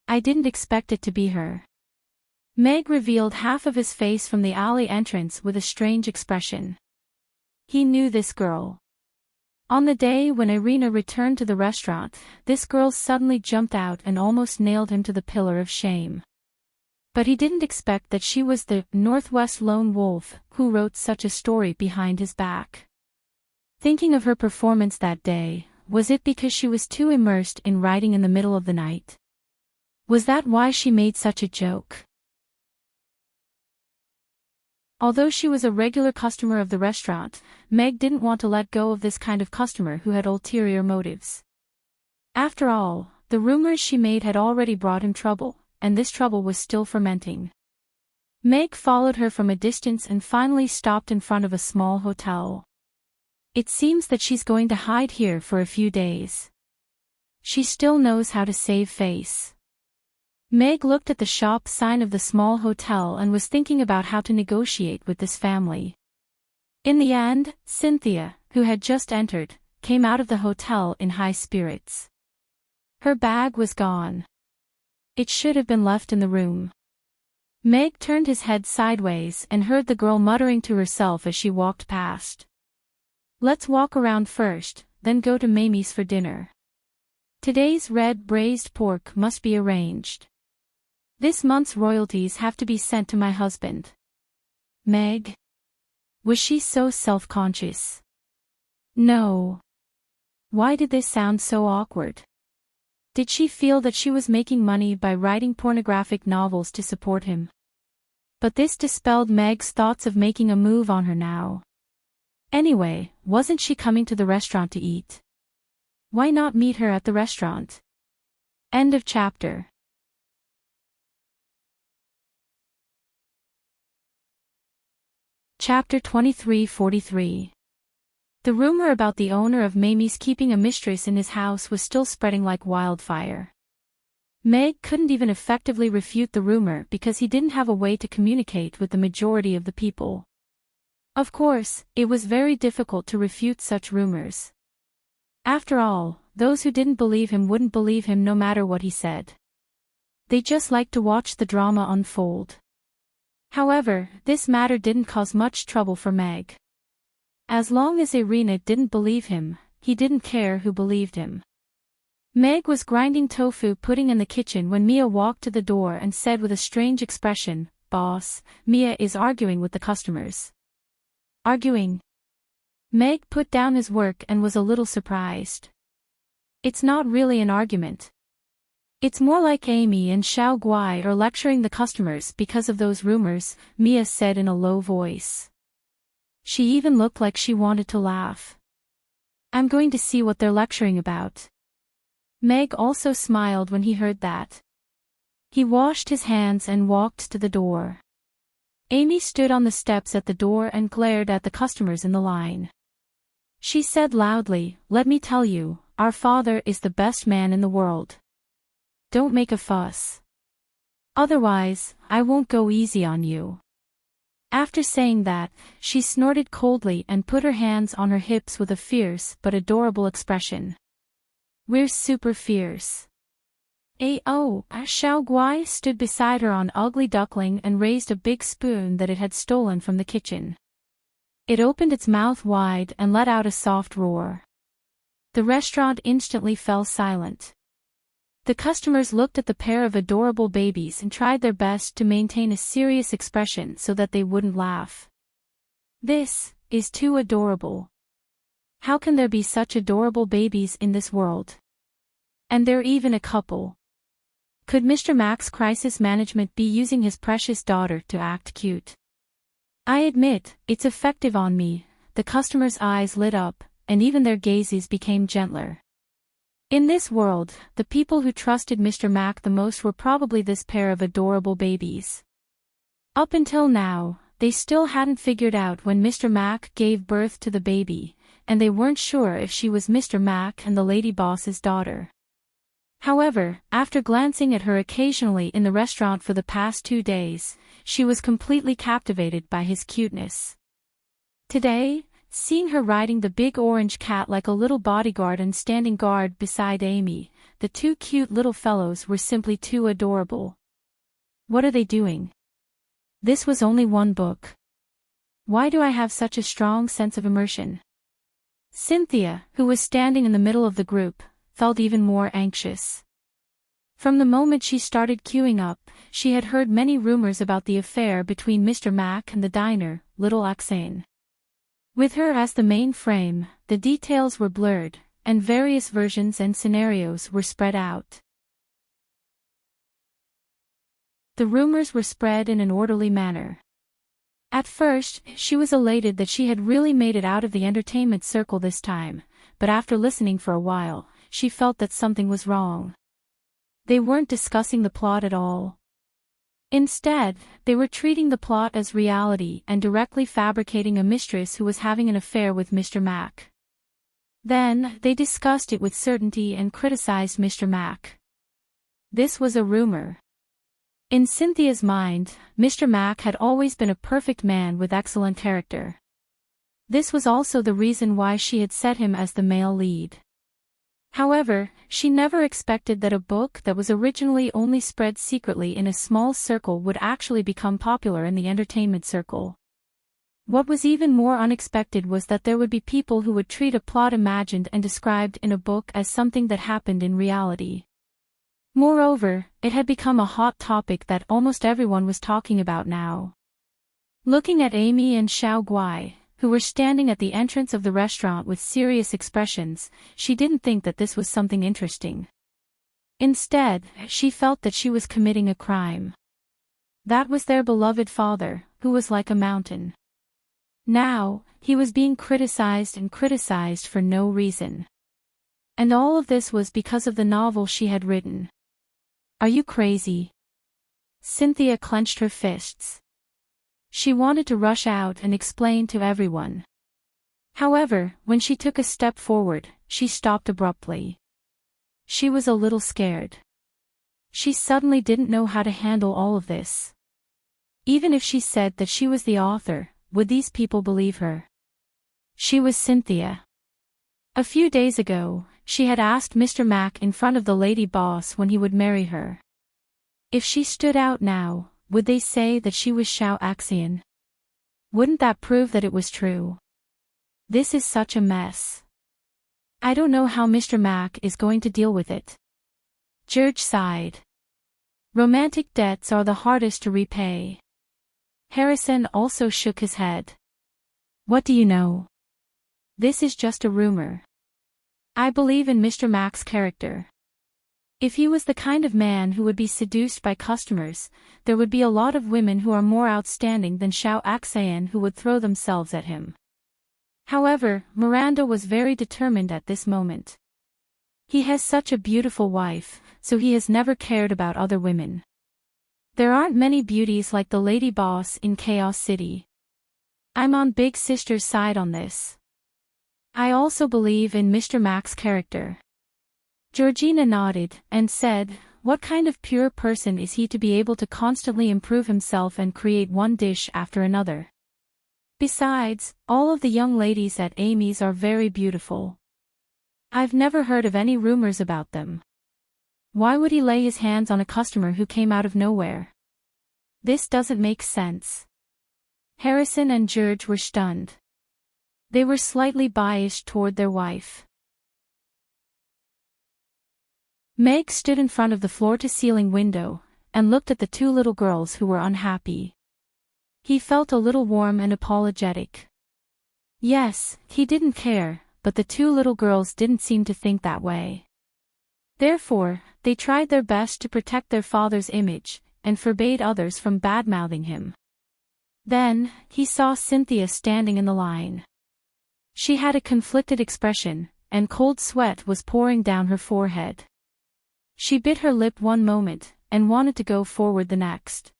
I didn't expect it to be her. Meg revealed half of his face from the alley entrance with a strange expression. He knew this girl. On the day when Irina returned to the restaurant, this girl suddenly jumped out and almost nailed him to the pillar of shame. But he didn't expect that she was the Northwest Lone Wolf who wrote such a story behind his back. Thinking of her performance that day, was it because she was too immersed in writing in the middle of the night? Was that why she made such a joke? Although she was a regular customer of the restaurant, Meg didn't want to let go of this kind of customer who had ulterior motives. After all, the rumors she made had already brought him trouble, and this trouble was still fermenting. Meg followed her from a distance and finally stopped in front of a small hotel. It seems that she's going to hide here for a few days. She still knows how to save face. Meg looked at the shop sign of the small hotel and was thinking about how to negotiate with this family. In the end, Cynthia, who had just entered, came out of the hotel in high spirits. Her bag was gone. It should have been left in the room. Meg turned his head sideways and heard the girl muttering to herself as she walked past. Let's walk around first, then go to Mamie's for dinner. Today's red braised pork must be arranged. This month's royalties have to be sent to my husband. Meg? Was she so self-conscious? No. Why did this sound so awkward? Did she feel that she was making money by writing pornographic novels to support him? But this dispelled Meg's thoughts of making a move on her now. Anyway, wasn't she coming to the restaurant to eat? Why not meet her at the restaurant? End of chapter. Chapter 23:43. The rumor about the owner of Mamie's keeping a mistress in his house was still spreading like wildfire. Meg couldn't even effectively refute the rumor because he didn't have a way to communicate with the majority of the people. Of course, it was very difficult to refute such rumors. After all, those who didn't believe him wouldn't believe him no matter what he said. They just liked to watch the drama unfold. However, this matter didn't cause much trouble for Meg. As long as Irina didn't believe him, he didn't care who believed him. Meg was grinding tofu pudding in the kitchen when Mia walked to the door and said with a strange expression, "Boss, Mia is arguing with the customers." Arguing? Meg put down his work and was a little surprised. It's not really an argument. It's more like Amy and Xiao Guai are lecturing the customers because of those rumors, Mia said in a low voice. She even looked like she wanted to laugh. I'm going to see what they're lecturing about. Meg also smiled when he heard that. He washed his hands and walked to the door. Amy stood on the steps at the door and glared at the customers in the line. She said loudly, "Let me tell you, our father is the best man in the world. Don't make a fuss. Otherwise, I won't go easy on you." After saying that, she snorted coldly and put her hands on her hips with a fierce but adorable expression. We're super fierce. Xiao Guai stood beside her on Ugly Duckling and raised a big spoon that it had stolen from the kitchen. It opened its mouth wide and let out a soft roar. The restaurant instantly fell silent. The customers looked at the pair of adorable babies and tried their best to maintain a serious expression so that they wouldn't laugh. This is too adorable. How can there be such adorable babies in this world? And they're even a couple. Could Mr. Mack's crisis management be using his precious daughter to act cute? I admit, it's effective on me. The customers' eyes lit up, and even their gazes became gentler. In this world, the people who trusted Mr. Mack the most were probably this pair of adorable babies. Up until now, they still hadn't figured out when Mr. Mack gave birth to the baby, and they weren't sure if she was Mr. Mack and the lady boss's daughter. However, after glancing at her occasionally in the restaurant for the past 2 days, she was completely captivated by his cuteness. Today, seeing her riding the big orange cat like a little bodyguard and standing guard beside Amy, the two cute little fellows were simply too adorable. What are they doing? This was only one book. Why do I have such a strong sense of immersion? Cynthia, who was standing in the middle of the group, felt even more anxious. From the moment she started queuing up, she had heard many rumors about the affair between Mr. Mack and the diner, Little Oxane. With her as the main frame, the details were blurred, and various versions and scenarios were spread out. The rumors were spread in an orderly manner. At first, she was elated that she had really made it out of the entertainment circle this time, but after listening for a while, she felt that something was wrong. They weren't discussing the plot at all. Instead, they were treating the plot as reality and directly fabricating a mistress who was having an affair with Mr. Mack. Then, they discussed it with certainty and criticized Mr. Mack. This was a rumor. In Cynthia's mind, Mr. Mack had always been a perfect man with excellent character. This was also the reason why she had set him as the male lead. However, she never expected that a book that was originally only spread secretly in a small circle would actually become popular in the entertainment circle. What was even more unexpected was that there would be people who would treat a plot imagined and described in a book as something that happened in reality. Moreover, it had become a hot topic that almost everyone was talking about now. Looking at Amy and Xiao Guai, who were standing at the entrance of the restaurant with serious expressions, she didn't think that this was something interesting. Instead, she felt that she was committing a crime. That was their beloved father, who was like a mountain. Now, he was being criticized and criticized for no reason. And all of this was because of the novel she had written. Are you crazy? Cynthia clenched her fists. She wanted to rush out and explain to everyone. However, when she took a step forward, she stopped abruptly. She was a little scared. She suddenly didn't know how to handle all of this. Even if she said that she was the author, would these people believe her? She was Cynthia. A few days ago, she had asked Mr. Mac in front of the lady boss when he would marry her. If she stood out now, would they say that she was Xiao Axian? Wouldn't that prove that it was true? This is such a mess. I don't know how Mr. Mac is going to deal with it. George sighed. Romantic debts are the hardest to repay. Harrison also shook his head. What do you know? This is just a rumor. I believe in Mr. Mac's character. If he was the kind of man who would be seduced by customers, there would be a lot of women who are more outstanding than Xiao Axian who would throw themselves at him. However, Miranda was very determined at this moment. He has such a beautiful wife, so he has never cared about other women. There aren't many beauties like the lady boss in Chaos City. I'm on Big Sister's side on this. I also believe in Mr. Mac's character. Georgina nodded and said, what kind of pure person is he to be able to constantly improve himself and create one dish after another? Besides, all of the young ladies at Amy's are very beautiful. I've never heard of any rumors about them. Why would he lay his hands on a customer who came out of nowhere? This doesn't make sense. Harrison and George were stunned. They were slightly biased toward their wife. Meg stood in front of the floor-to-ceiling window, and looked at the two little girls who were unhappy. He felt a little warm and apologetic. Yes, he didn't care, but the two little girls didn't seem to think that way. Therefore, they tried their best to protect their father's image, and forbade others from bad-mouthing him. Then, he saw Cynthia standing in the line. She had a conflicted expression, and cold sweat was pouring down her forehead. She bit her lip one moment, and wanted to go forward the next.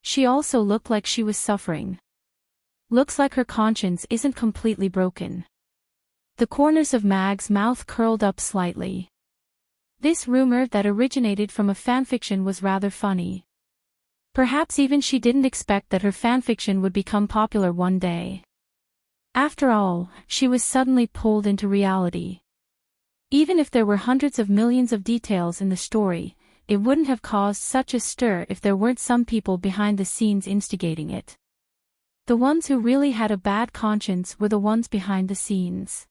She also looked like she was suffering. Looks like her conscience isn't completely broken. The corners of Mag's mouth curled up slightly. This rumor that originated from a fanfiction was rather funny. Perhaps even she didn't expect that her fanfiction would become popular one day. After all, she was suddenly pulled into reality. Even if there were hundreds of millions of details in the story, it wouldn't have caused such a stir if there weren't some people behind the scenes instigating it. The ones who really had a bad conscience were the ones behind the scenes.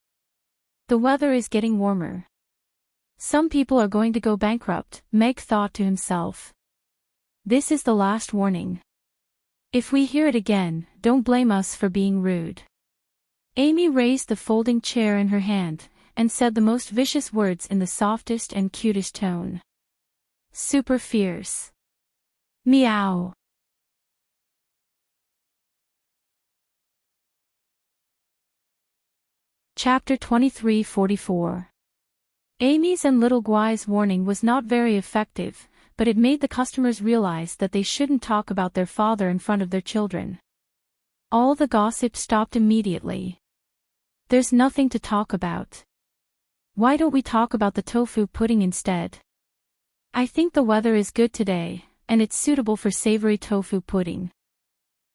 The weather is getting warmer. Some people are going to go bankrupt, Meg thought to himself. This is the last warning. If we hear it again, don't blame us for being rude. Amy raised the folding chair in her hand, and said the most vicious words in the softest and cutest tone. Super fierce. Meow. Chapter 23:44. Amy's and Little Guai's warning was not very effective, but it made the customers realize that they shouldn't talk about their father in front of their children. All the gossip stopped immediately. There's nothing to talk about. Why don't we talk about the tofu pudding instead? I think the weather is good today, and it's suitable for savory tofu pudding.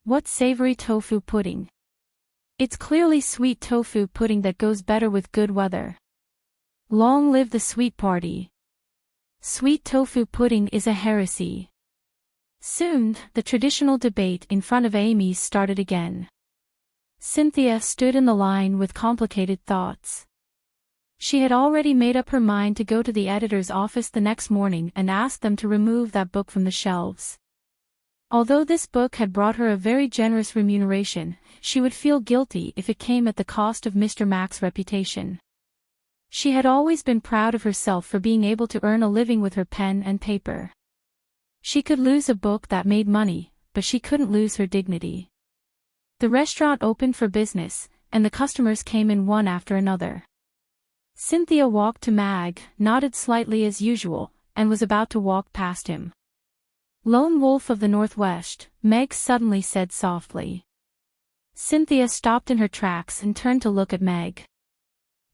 What's savory tofu pudding? It's clearly sweet tofu pudding that goes better with good weather. Long live the sweet party. Sweet tofu pudding is a heresy. Soon, the traditional debate in front of Amy's started again. Cynthia stood in the line with complicated thoughts. She had already made up her mind to go to the editor's office the next morning and ask them to remove that book from the shelves. Although this book had brought her a very generous remuneration, she would feel guilty if it came at the cost of Mr. Mac's reputation. She had always been proud of herself for being able to earn a living with her pen and paper. She could lose a book that made money, but she couldn't lose her dignity. The restaurant opened for business, and the customers came in one after another. Cynthia walked to Mag, nodded slightly as usual, and was about to walk past him. "Lone Wolf of the Northwest," Meg suddenly said softly. Cynthia stopped in her tracks and turned to look at Meg.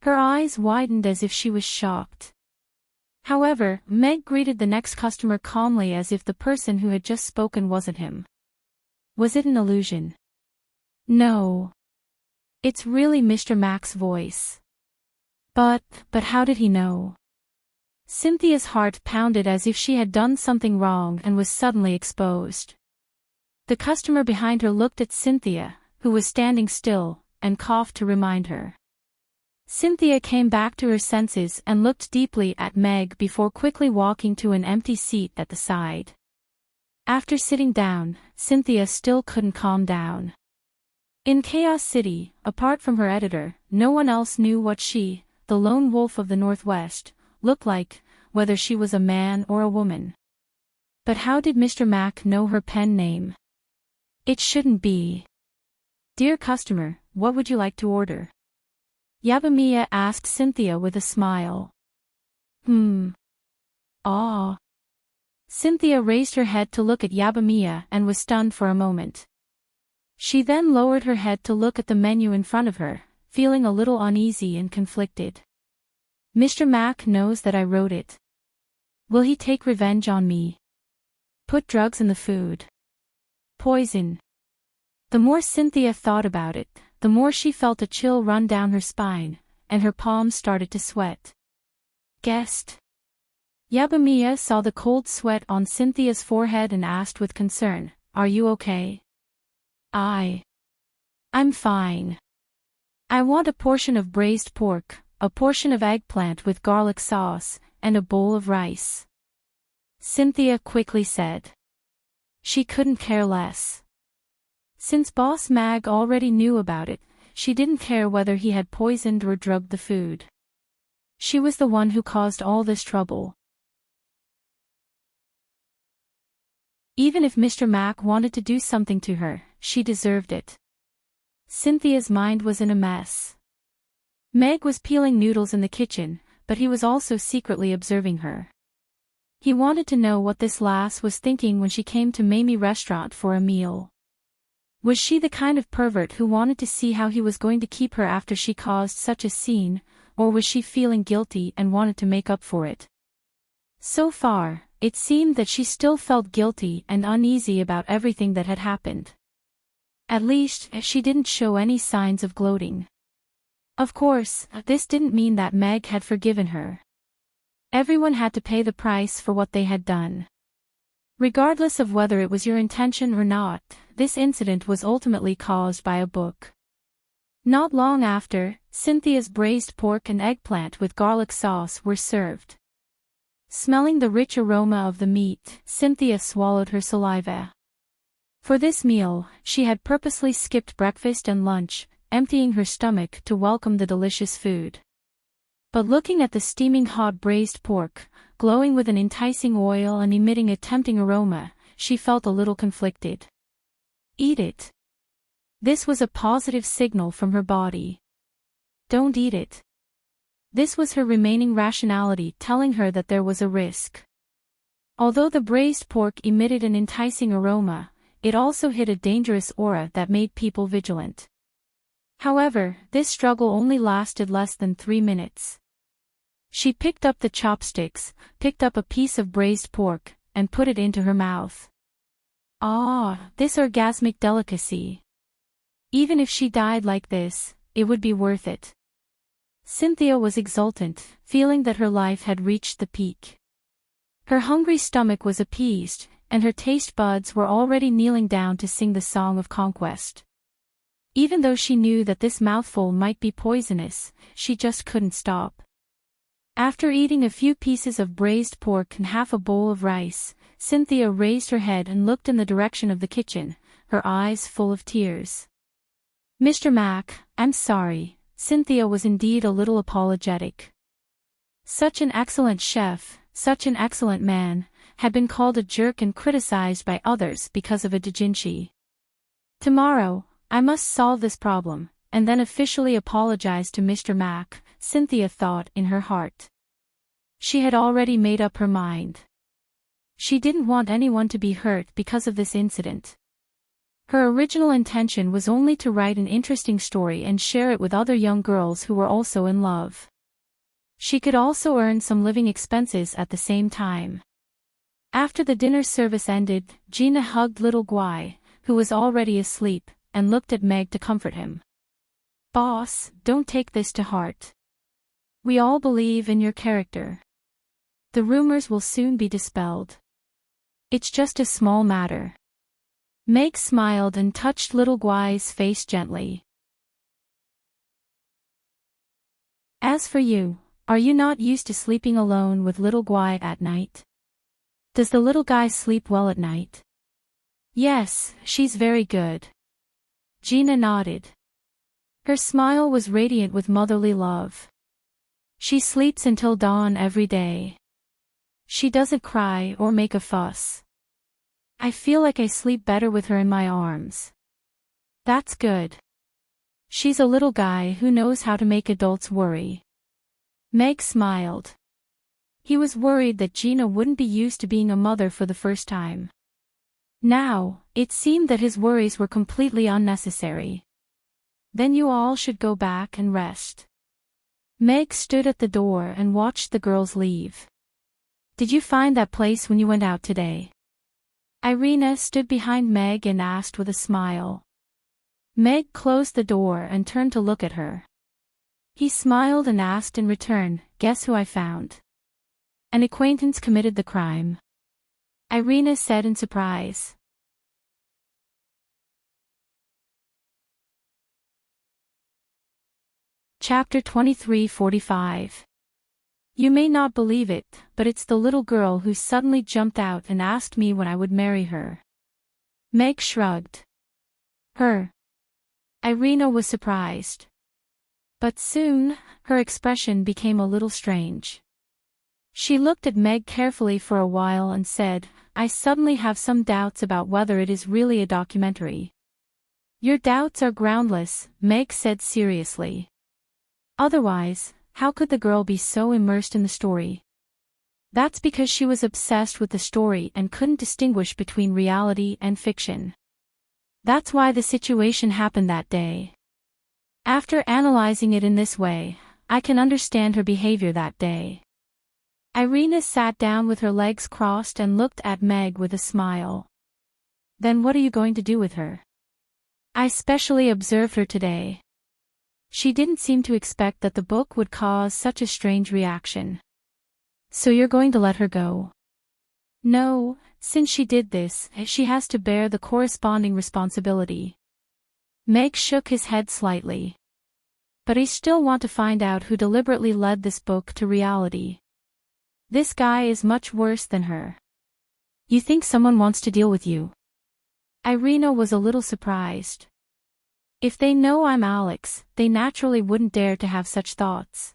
Her eyes widened as if she was shocked. However, Meg greeted the next customer calmly as if the person who had just spoken wasn't him. Was it an illusion? No. It's really Mr. Mac's voice. But how did he know? Cynthia's heart pounded as if she had done something wrong and was suddenly exposed. The customer behind her looked at Cynthia, who was standing still, and coughed to remind her. Cynthia came back to her senses and looked deeply at Meg before quickly walking to an empty seat at the side. After sitting down, Cynthia still couldn't calm down. In Chaos City, apart from her editor, no one else knew what she, the Lone Wolf of the Northwest, looked like, whether she was a man or a woman. But how did Mr. Mac know her pen name? It shouldn't be. "Dear customer, what would you like to order?" Yabamiya asked Cynthia with a smile. Ah. Cynthia raised her head to look at Yabamiya and was stunned for a moment. She then lowered her head to look at the menu in front of her, feeling a little uneasy and conflicted. "Mr. Mac knows that I wrote it. Will he take revenge on me? Put drugs in the food? Poison?" The more Cynthia thought about it, the more she felt a chill run down her spine, and her palms started to sweat. "Guest?" Yabamiya saw the cold sweat on Cynthia's forehead and asked with concern, "Are you okay?" I'm fine. I want a portion of braised pork, a portion of eggplant with garlic sauce, and a bowl of rice," Cynthia quickly said. She couldn't care less. Since Boss Mag already knew about it, she didn't care whether he had poisoned or drugged the food. She was the one who caused all this trouble. Even if Mr. Mac wanted to do something to her, she deserved it. Cynthia's mind was in a mess. Meg was peeling noodles in the kitchen, but he was also secretly observing her. He wanted to know what this lass was thinking when she came to Mamie restaurant for a meal. Was she the kind of pervert who wanted to see how he was going to keep her after she caused such a scene, or was she feeling guilty and wanted to make up for it? So far, it seemed that she still felt guilty and uneasy about everything that had happened. At least, she didn't show any signs of gloating. Of course, this didn't mean that Meg had forgiven her. Everyone had to pay the price for what they had done. Regardless of whether it was your intention or not, this incident was ultimately caused by a book. Not long after, Cynthia's braised pork and eggplant with garlic sauce were served. Smelling the rich aroma of the meat, Cynthia swallowed her saliva. For this meal, she had purposely skipped breakfast and lunch, emptying her stomach to welcome the delicious food. But looking at the steaming hot braised pork, glowing with an enticing oil and emitting a tempting aroma, she felt a little conflicted. Eat it. This was a positive signal from her body. Don't eat it. This was her remaining rationality telling her that there was a risk. Although the braised pork emitted an enticing aroma, it also hid a dangerous aura that made people vigilant. However, this struggle only lasted less than 3 minutes. She picked up the chopsticks, picked up a piece of braised pork, and put it into her mouth. Ah, this orgasmic delicacy. Even if she died like this, it would be worth it. Cynthia was exultant, feeling that her life had reached the peak. Her hungry stomach was appeased, and her taste buds were already kneeling down to sing the song of conquest. Even though she knew that this mouthful might be poisonous, she just couldn't stop. After eating a few pieces of braised pork and half a bowl of rice, Cynthia raised her head and looked in the direction of the kitchen, her eyes full of tears. "Mr. Mac, I'm sorry," Cynthia was indeed a little apologetic. Such an excellent chef, such an excellent man, had been called a jerk and criticized by others because of a doujinshi. Tomorrow, I must solve this problem, and then officially apologize to Mr. Mac, Cynthia thought in her heart. She had already made up her mind. She didn't want anyone to be hurt because of this incident. Her original intention was only to write an interesting story and share it with other young girls who were also in love. She could also earn some living expenses at the same time. After the dinner service ended, Gina hugged little Guy, who was already asleep, and looked at Meg to comfort him. "Boss, don't take this to heart. We all believe in your character. The rumors will soon be dispelled. It's just a small matter." Meg smiled and touched little Guy's face gently. "As for you, are you not used to sleeping alone with little Guy at night? Does the little guy sleep well at night?" "Yes, she's very good." Gina nodded. Her smile was radiant with motherly love. "She sleeps until dawn every day. She doesn't cry or make a fuss. I feel like I sleep better with her in my arms." "That's good. She's a little guy who knows how to make adults worry." Meg smiled. He was worried that Gina wouldn't be used to being a mother for the first time. Now, it seemed that his worries were completely unnecessary. "Then you all should go back and rest." Meg stood at the door and watched the girls leave. "Did you find that place when you went out today?" Irina stood behind Meg and asked with a smile. Meg closed the door and turned to look at her. He smiled and asked in return, "Guess who I found?" "An acquaintance committed the crime," Irina said in surprise. Chapter 23:45. You may not believe it, but it's the little girl who suddenly jumped out and asked me when I would marry her. Meg shrugged. Her. Irina was surprised. But soon, her expression became a little strange. She looked at Meg carefully for a while and said, "I suddenly have some doubts about whether it is really a documentary." "Your doubts are groundless," Meg said seriously. "Otherwise, how could the girl be so immersed in the story?" "That's because she was obsessed with the story and couldn't distinguish between reality and fiction. That's why the situation happened that day. After analyzing it in this way, I can understand her behavior that day." Irina sat down with her legs crossed and looked at Meg with a smile. "Then what are you going to do with her?" "I specially observed her today. She didn't seem to expect that the book would cause such a strange reaction." "So you're going to let her go?" "No, since she did this, she has to bear the corresponding responsibility." Meg shook his head slightly. "But I still want to find out who deliberately led this book to reality. This guy is much worse than her." "You think someone wants to deal with you?" Irina was a little surprised. "If they know I'm Alex, they naturally wouldn't dare to have such thoughts.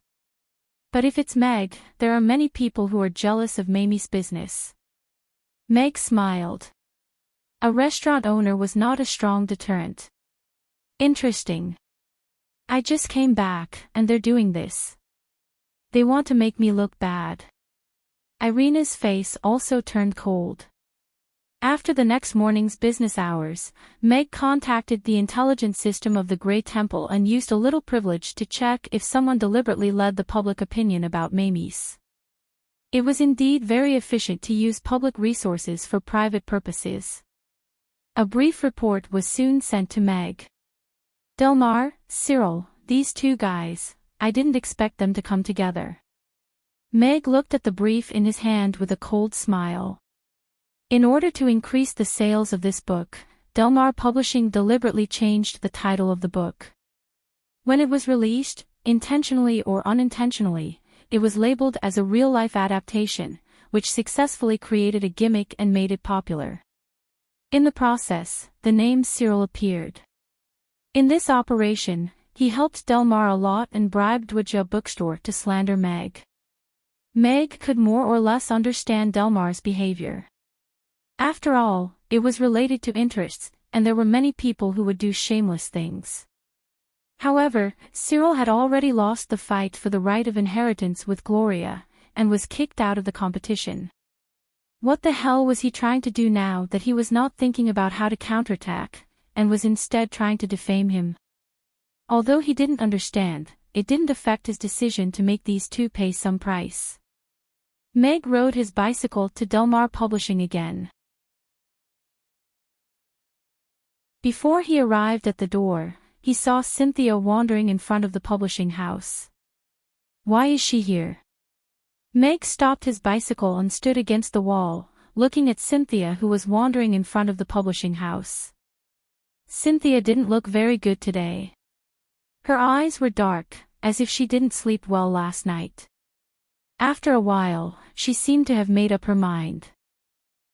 But if it's Meg, there are many people who are jealous of Mamie's business." Meg smiled. A restaurant owner was not a strong deterrent. "Interesting. I just came back, and they're doing this. They want to make me look bad." Irina's face also turned cold. After the next morning's business hours, Meg contacted the intelligence system of the Grey Temple and used a little privilege to check if someone deliberately led the public opinion about Mamie's. It was indeed very efficient to use public resources for private purposes. A brief report was soon sent to Meg. "Delmar, Cyril, these two guys, I didn't expect them to come together." Meg looked at the brief in his hand with a cold smile. In order to increase the sales of this book, Delmar Publishing deliberately changed the title of the book. When it was released, intentionally or unintentionally, it was labeled as a real-life adaptation, which successfully created a gimmick and made it popular. In the process, the name Cyril appeared. In this operation, he helped Delmar a lot and bribed Dwaja Bookstore to slander Meg. Meg could more or less understand Delmar's behavior. After all, it was related to interests, and there were many people who would do shameless things. However, Cyril had already lost the fight for the right of inheritance with Gloria, and was kicked out of the competition. What the hell was he trying to do now that he was not thinking about how to counterattack, and was instead trying to defame him? Although he didn't understand, it didn't affect his decision to make these two pay some price. Meg rode his bicycle to Delmar Publishing again. Before he arrived at the door, he saw Cynthia wandering in front of the publishing house. Why is she here? Meg stopped his bicycle and stood against the wall, looking at Cynthia who was wandering in front of the publishing house. Cynthia didn't look very good today. Her eyes were dark, as if she didn't sleep well last night. After a while, she seemed to have made up her mind.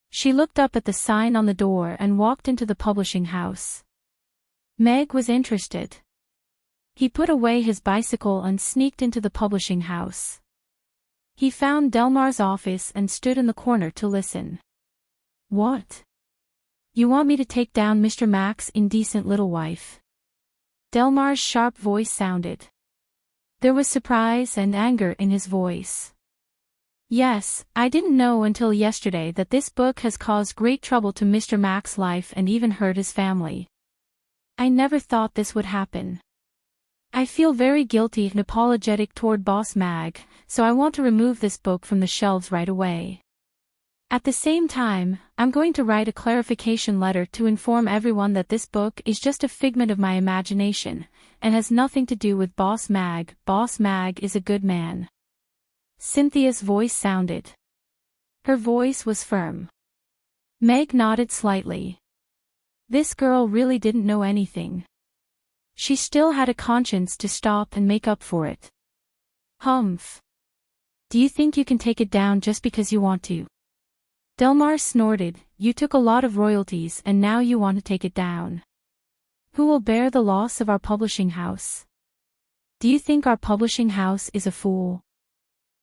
She looked up at the sign on the door and walked into the publishing house. Meg was interested. He put away his bicycle and sneaked into the publishing house. He found Delmar's office and stood in the corner to listen. What? You want me to take down Mr. Mac's indecent little wife? Delmar's sharp voice sounded. There was surprise and anger in his voice. Yes, I didn't know until yesterday that this book has caused great trouble to Mr. Mac's life and even hurt his family. I never thought this would happen. I feel very guilty and apologetic toward Boss Mag, so I want to remove this book from the shelves right away. At the same time, I'm going to write a clarification letter to inform everyone that this book is just a figment of my imagination, and has nothing to do with Boss Mag. Boss Mag is a good man. Cynthia's voice sounded. Her voice was firm. Meg nodded slightly. This girl really didn't know anything. She still had a conscience to stop and make up for it. Humph. Do you think you can take it down just because you want to? Delmar snorted. You took a lot of royalties and now you want to take it down. Who will bear the loss of our publishing house? Do you think our publishing house is a fool?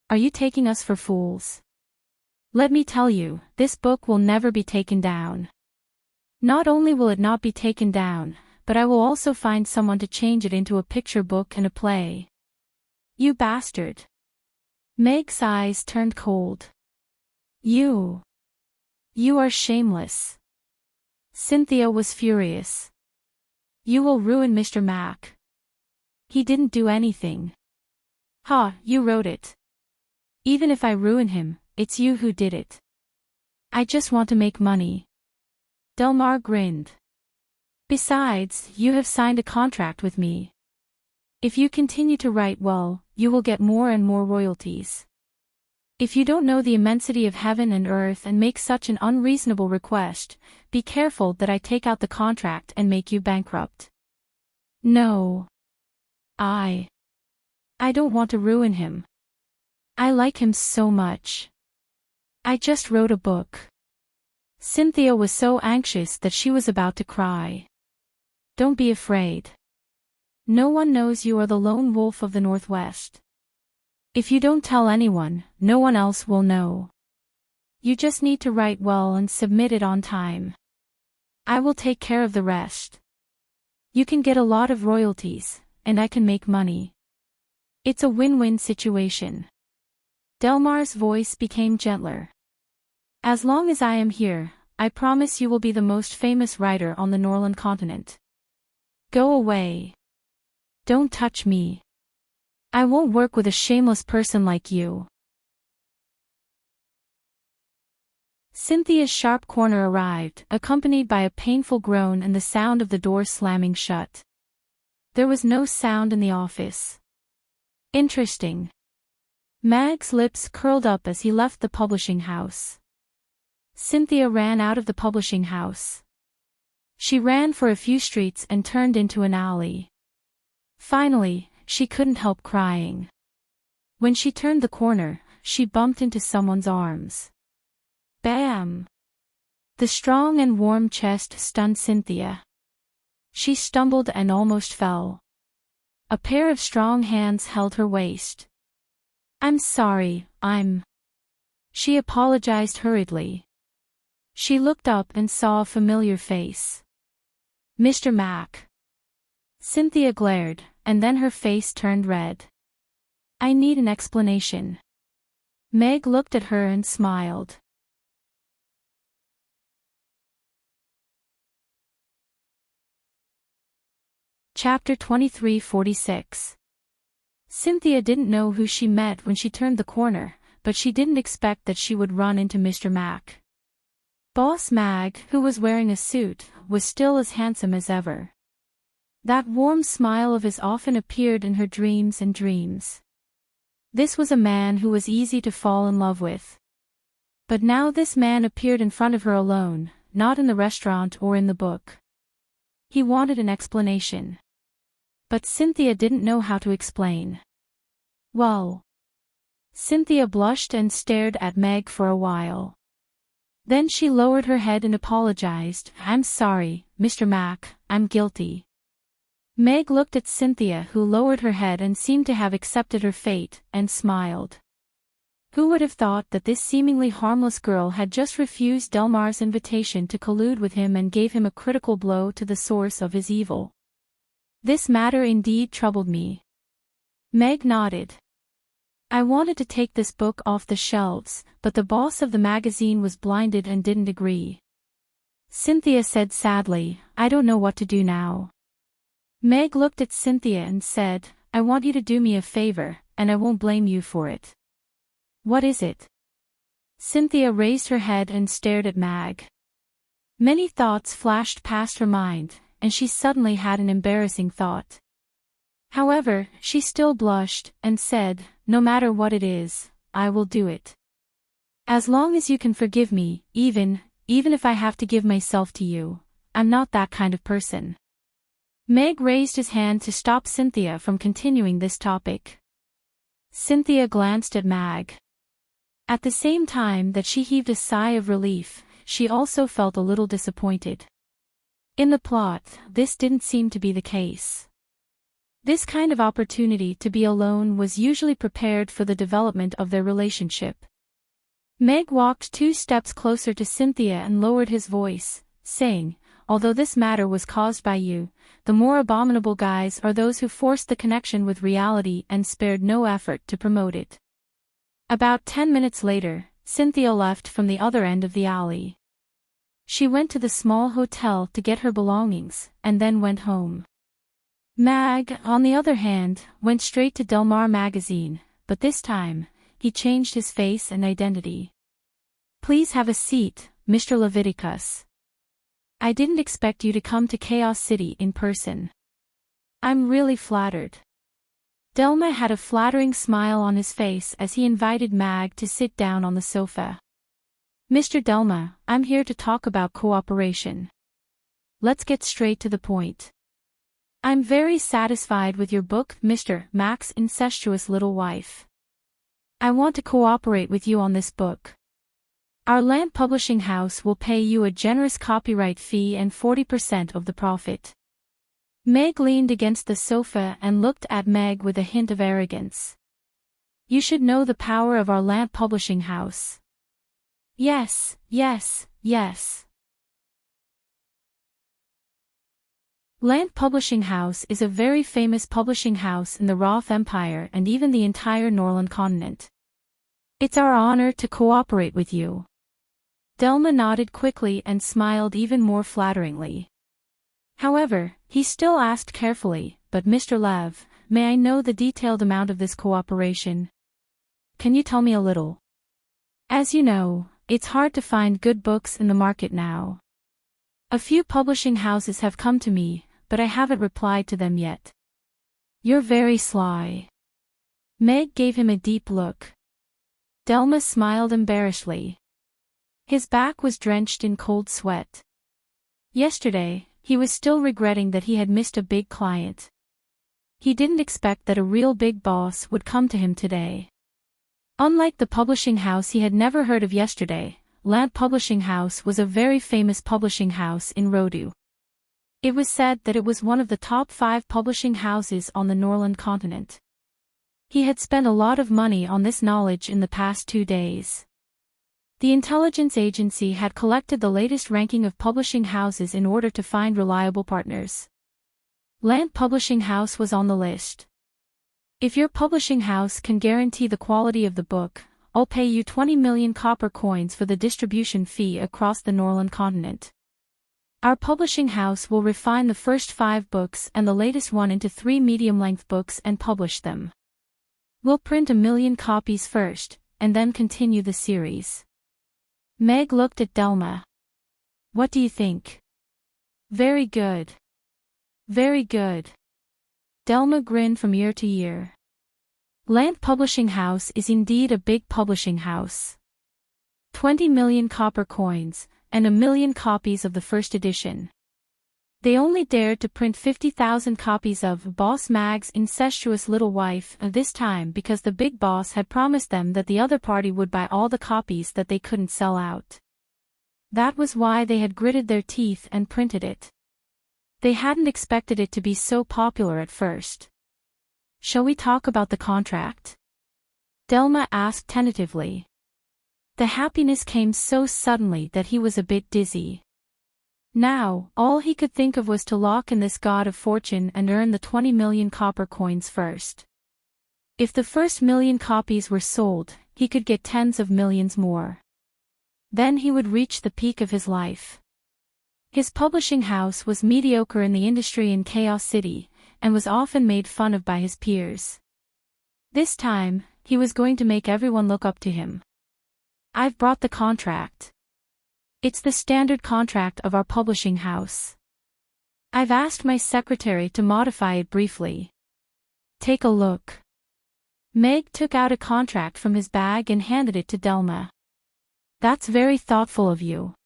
Are you taking us for fools? Let me tell you, this book will never be taken down. Not only will it not be taken down, but I will also find someone to change it into a picture book and a play. You bastard. Meg's eyes turned cold. You are shameless. Cynthia was furious. You will ruin Mr. Mac. He didn't do anything. Ha, you wrote it. Even if I ruin him, it's you who did it. I just want to make money. Delmar grinned. Besides, you have signed a contract with me. If you continue to write well, you will get more and more royalties. If you don't know the immensity of heaven and earth and make such an unreasonable request, be careful that I take out the contract and make you bankrupt. No. I don't want to ruin him. I like him so much. I just wrote a book. Cynthia was so anxious that she was about to cry. Don't be afraid. No one knows you are the lone wolf of the Northwest. If you don't tell anyone, no one else will know. You just need to write well and submit it on time. I will take care of the rest. You can get a lot of royalties, and I can make money. It's a win-win situation. Delmar's voice became gentler. As long as I am here, I promise you will be the most famous writer on the Norland continent. Go away. Don't touch me. I won't work with a shameless person like you. Cynthia's sharp corner arrived, accompanied by a painful groan and the sound of the door slamming shut. There was no sound in the office. Interesting. Mag's lips curled up as he left the publishing house. Cynthia ran out of the publishing house. She ran for a few streets and turned into an alley. Finally, she couldn't help crying. When she turned the corner, she bumped into someone's arms. Bam! The strong and warm chest stunned Cynthia. She stumbled and almost fell. A pair of strong hands held her waist. I'm sorry, She apologized hurriedly. She looked up and saw a familiar face. Mr. Mack. Cynthia glared, and then her face turned red. I need an explanation. Meg looked at her and smiled. Chapter 23:46. Cynthia didn't know who she met when she turned the corner, but she didn't expect that she would run into Mr. Mack. Boss Mag, who was wearing a suit, was still as handsome as ever. That warm smile of his often appeared in her dreams and dreams. This was a man who was easy to fall in love with. But now this man appeared in front of her alone, not in the restaurant or in the book. He wanted an explanation. But Cynthia didn't know how to explain. Well. Cynthia blushed and stared at Meg for a while. Then she lowered her head and apologized. I'm sorry, Mr. Mack, I'm guilty. Meg looked at Cynthia, who lowered her head and seemed to have accepted her fate, and smiled. Who would have thought that this seemingly harmless girl had just refused Delmar's invitation to collude with him and gave him a critical blow to the source of his evil? This matter indeed troubled me. Meg nodded. I wanted to take this book off the shelves, but the boss of the magazine was blinded and didn't agree. Cynthia said sadly, I don't know what to do now. Meg looked at Cynthia and said, I want you to do me a favor, and I won't blame you for it. What is it? Cynthia raised her head and stared at Mag. Many thoughts flashed past her mind, and she suddenly had an embarrassing thought. However, she still blushed, and said, no matter what it is, I will do it. As long as you can forgive me, even if I have to give myself to you, I'm not that kind of person. Meg raised his hand to stop Cynthia from continuing this topic. Cynthia glanced at Mag. At the same time that she heaved a sigh of relief, she also felt a little disappointed. In the plot, this didn't seem to be the case. This kind of opportunity to be alone was usually prepared for the development of their relationship. Meg walked 2 steps closer to Cynthia and lowered his voice, saying, although this matter was caused by you, the more abominable guys are those who forced the connection with reality and spared no effort to promote it. About 10 minutes later, Cynthia left from the other end of the alley. She went to the small hotel to get her belongings, and then went home. Mag, on the other hand, went straight to Delmar magazine, but this time, he changed his face and identity. Please have a seat, Mr. Leviticus. I didn't expect you to come to Chaos City in person. I'm really flattered. Delma had a flattering smile on his face as he invited Mag to sit down on the sofa. Mr. Delma, I'm here to talk about cooperation. Let's get straight to the point. I'm very satisfied with your book, Mr. Mack's Incestuous Little Wife. I want to cooperate with you on this book. Our land publishing house will pay you a generous copyright fee and 40% of the profit. Meg leaned against the sofa and looked at Meg with a hint of arrogance. You should know the power of our land publishing house. Yes, yes, yes. Land Publishing House is a very famous publishing house in the Roth Empire and even the entire Norland continent. It's our honor to cooperate with you. Delma nodded quickly and smiled even more flatteringly. However, he still asked carefully, but Mr. Lev, may I know the detailed amount of this cooperation? Can you tell me a little? As you know, it's hard to find good books in the market now. A few publishing houses have come to me, but I haven't replied to them yet. You're very sly. Meg gave him a deep look. Delma smiled embarrassedly. His back was drenched in cold sweat. Yesterday, he was still regretting that he had missed a big client. He didn't expect that a real big boss would come to him today. Unlike the publishing house he had never heard of yesterday, Land Publishing House was a very famous publishing house in Rodu. It was said that it was one of the top 5 publishing houses on the Norland continent. He had spent a lot of money on this knowledge in the past 2 days. The intelligence agency had collected the latest ranking of publishing houses in order to find reliable partners. Lant Publishing House was on the list. If your publishing house can guarantee the quality of the book, I'll pay you 20 million copper coins for the distribution fee across the Norland continent. Our publishing house will refine the first 5 books and the latest one into 3 medium-length books and publish them. We'll print 1 million copies first, and then continue the series. Meg looked at Delma. What do you think? Very good. Very good. Delma grinned from ear to ear. Lant Publishing House is indeed a big publishing house. 20 million copper coins, and 1 million copies of the first edition. They only dared to print 50,000 copies of Boss Mag's Incestuous Little Wife this time because the big boss had promised them that the other party would buy all the copies that they couldn't sell out. That was why they had gritted their teeth and printed it. They hadn't expected it to be so popular at first. Shall we talk about the contract? Delma asked tentatively. The happiness came so suddenly that he was a bit dizzy. Now, all he could think of was to lock in this god of fortune and earn the 20 million copper coins first. If the first 1 million copies were sold, he could get tens of millions more. Then he would reach the peak of his life. His publishing house was mediocre in the industry in Chaos City, and was often made fun of by his peers. This time, he was going to make everyone look up to him. I've brought the contract. It's the standard contract of our publishing house. I've asked my secretary to modify it briefly. Take a look. Meg took out a contract from his bag and handed it to Delma. That's very thoughtful of you.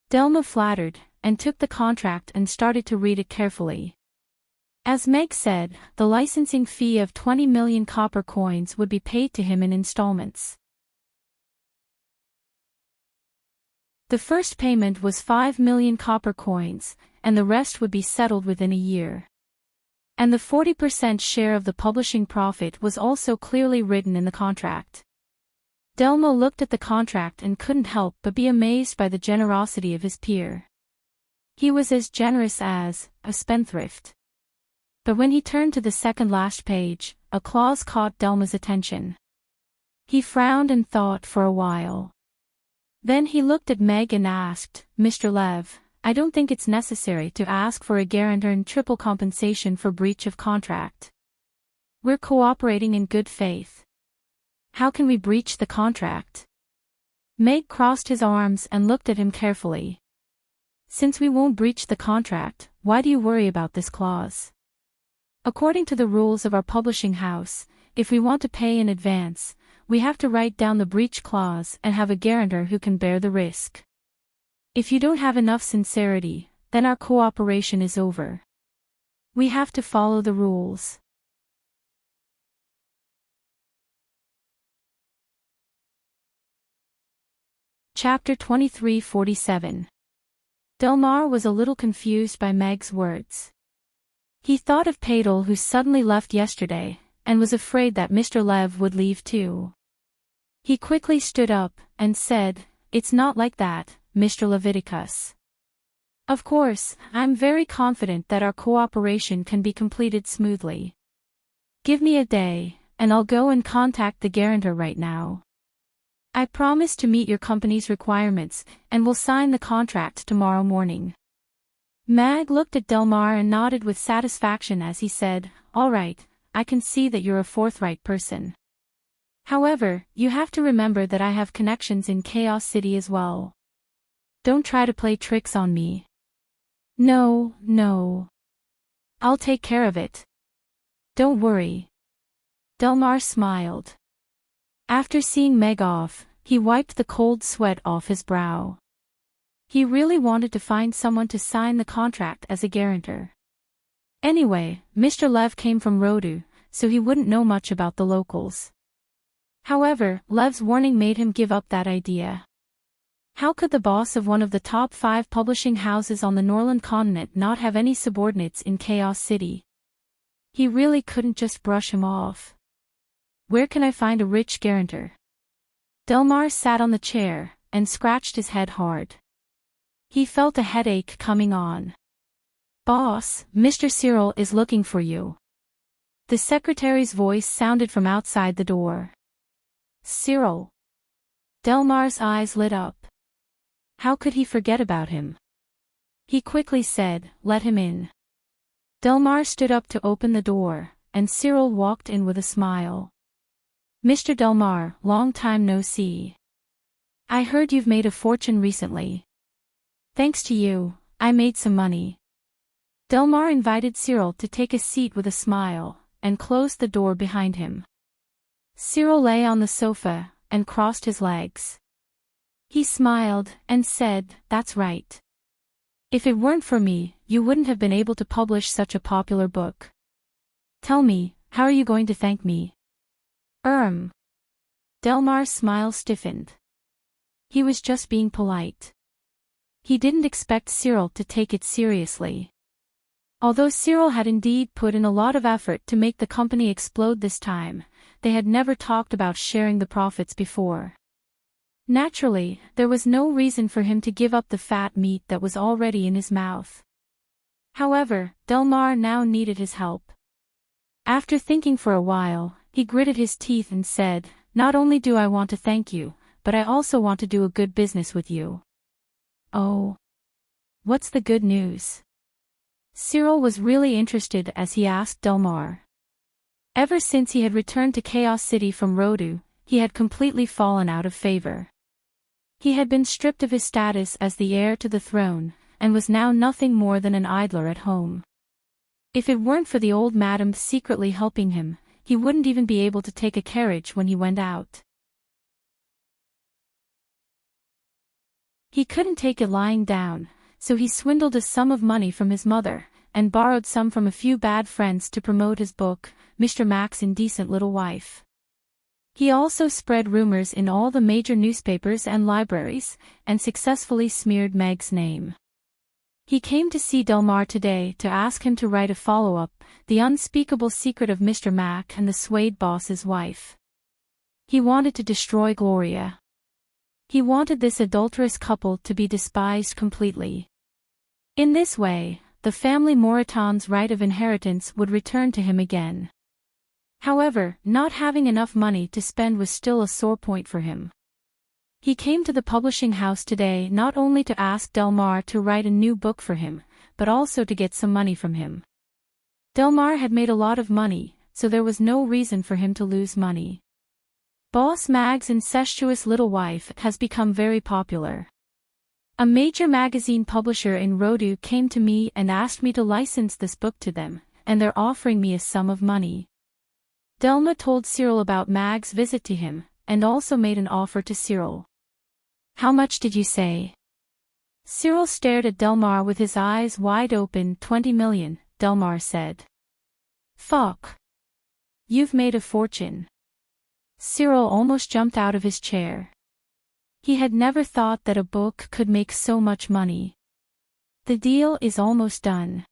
Delma flattered, and took the contract and started to read it carefully. As Meg said, the licensing fee of 20 million copper coins would be paid to him in installments. The first payment was 5 million copper coins, and the rest would be settled within a year. And the 40% share of the publishing profit was also clearly written in the contract. Delma looked at the contract and couldn't help but be amazed by the generosity of his peer. He was as generous as a spendthrift. But when he turned to the second last page, a clause caught Delma's attention. He frowned and thought for a while. Then he looked at Meg and asked, Mr. Lev, I don't think it's necessary to ask for a guarantor and triple compensation for breach of contract. We're cooperating in good faith. How can we breach the contract? Meg crossed his arms and looked at him carefully. Since we won't breach the contract, why do you worry about this clause? According to the rules of our publishing house, if we want to pay in advance, we have to write down the breach clause and have a guarantor who can bear the risk. If you don't have enough sincerity, then our cooperation is over. We have to follow the rules. Chapter 2347. Delmar was a little confused by Meg's words. He thought of Padel, who suddenly left yesterday, and was afraid that Mr. Lev would leave too. He quickly stood up and said, It's not like that, Mr. Leviticus. Of course, I'm very confident that our cooperation can be completed smoothly. Give me a day, and I'll go and contact the guarantor right now. I promise to meet your company's requirements, and will sign the contract tomorrow morning. Mag looked at Delmar and nodded with satisfaction as he said, All right, I can see that you're a forthright person. However, you have to remember that I have connections in Chaos City as well. Don't try to play tricks on me. No. I'll take care of it. Don't worry. Delmar smiled. After seeing Meg off, he wiped the cold sweat off his brow. He really wanted to find someone to sign the contract as a guarantor. Anyway, Mr. Lev came from Rodu, so he wouldn't know much about the locals. However, Lev's warning made him give up that idea. How could the boss of one of the top 5 publishing houses on the Norland continent not have any subordinates in Chaos City? He really couldn't just brush him off. Where can I find a rich guarantor? Delmar sat on the chair and scratched his head hard. He felt a headache coming on. Boss, Mr. Cyril is looking for you. The secretary's voice sounded from outside the door. Cyril. Delmar's eyes lit up. How could he forget about him? He quickly said, "Let him in." Delmar stood up to open the door, and Cyril walked in with a smile. Mr. Delmar, long time no see. I heard you've made a fortune recently. Thanks to you, I made some money. Delmar invited Cyril to take a seat with a smile, and closed the door behind him. Cyril lay on the sofa, and crossed his legs. He smiled, and said, "That's right. If it weren't for me, you wouldn't have been able to publish such a popular book. Tell me, how are you going to thank me?" Delmar's smile stiffened. He was just being polite. He didn't expect Cyril to take it seriously. Although Cyril had indeed put in a lot of effort to make the company explode this time, they had never talked about sharing the profits before. Naturally, there was no reason for him to give up the fat meat that was already in his mouth. However, Delmar now needed his help. After thinking for a while, he gritted his teeth and said, "Not only do I want to thank you, but I also want to do a good business with you." Oh. What's the good news? Cyril was really interested as he asked Delmar. Ever since he had returned to Chaos City from Rodu, he had completely fallen out of favor. He had been stripped of his status as the heir to the throne, and was now nothing more than an idler at home. If it weren't for the old madam secretly helping him, he wouldn't even be able to take a carriage when he went out. He couldn't take it lying down, so he swindled a sum of money from his mother, and borrowed some from a few bad friends to promote his book, Mr. Mac's Indecent Little Wife. He also spread rumors in all the major newspapers and libraries, and successfully smeared Meg's name. He came to see Delmar today to ask him to write a follow-up, The Unspeakable Secret of Mr. Mac and the Suede Boss's Wife. He wanted to destroy Gloria. He wanted this adulterous couple to be despised completely. In this way, the family Moraton's right of inheritance would return to him again. However, not having enough money to spend was still a sore point for him. He came to the publishing house today not only to ask Delmar to write a new book for him, but also to get some money from him. Delmar had made a lot of money, so there was no reason for him to lose money. Boss Mag's incestuous little wife has become very popular. A major magazine publisher in Rodu came to me and asked me to license this book to them, and they're offering me a sum of money. Delma told Cyril about Mag's visit to him, and also made an offer to Cyril. How much did you say? Cyril stared at Delmar with his eyes wide open. 20 million, Delmar said. Fuck. You've made a fortune. Cyril almost jumped out of his chair. He had never thought that a book could make so much money. The deal is almost done.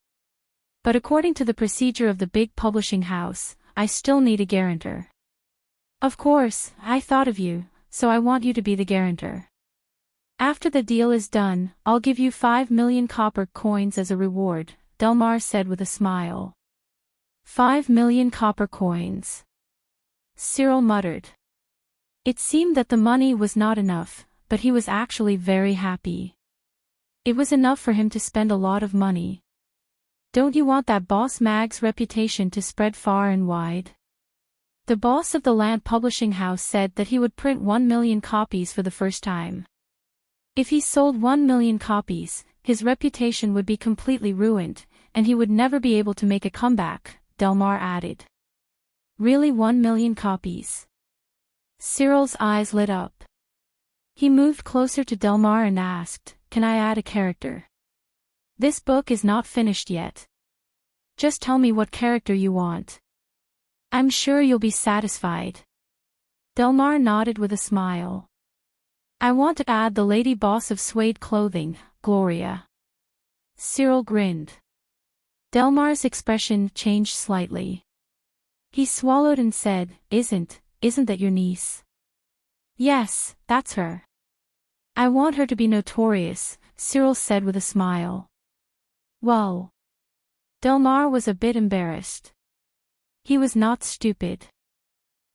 But according to the procedure of the big publishing house, I still need a guarantor. Of course, I thought of you, so I want you to be the guarantor. After the deal is done, I'll give you 5 million copper coins as a reward, Delmar said with a smile. 5 million copper coins. Cyril muttered. It seemed that the money was not enough, but he was actually very happy. It was enough for him to spend a lot of money. Don't you want that Boss Mag's reputation to spread far and wide? The boss of the land publishing house said that he would print 1 million copies for the first time. If he sold 1 million copies, his reputation would be completely ruined, and he would never be able to make a comeback, Delmar added. Really 1 million copies? Cyril's eyes lit up. He moved closer to Delmar and asked, "Can I add a character? This book is not finished yet. Just tell me what character you want. I'm sure you'll be satisfied." Delmar nodded with a smile. "I want to add the lady boss of suede clothing, Gloria." Cyril grinned. Delmar's expression changed slightly. He swallowed and said, "Isn't isn't that your niece?" "Yes, that's her. I want her to be notorious," Cyril said with a smile. "Well." Delmar was a bit embarrassed. He was not stupid.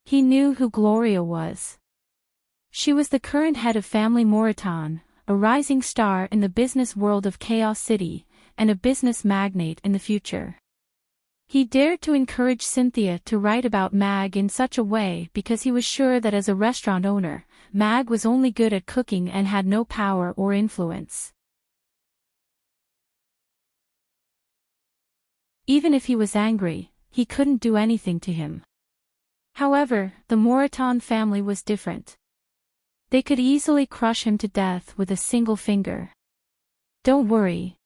He knew who Gloria was. She was the current head of Family Moreton, a rising star in the business world of Chaos City, and a business magnate in the future. He dared to encourage Cynthia to write about Mag in such a way because he was sure that as a restaurant owner, Mag was only good at cooking and had no power or influence. Even if he was angry, he couldn't do anything to him. However, the Moreton family was different. They could easily crush him to death with a single finger. "Don't worry.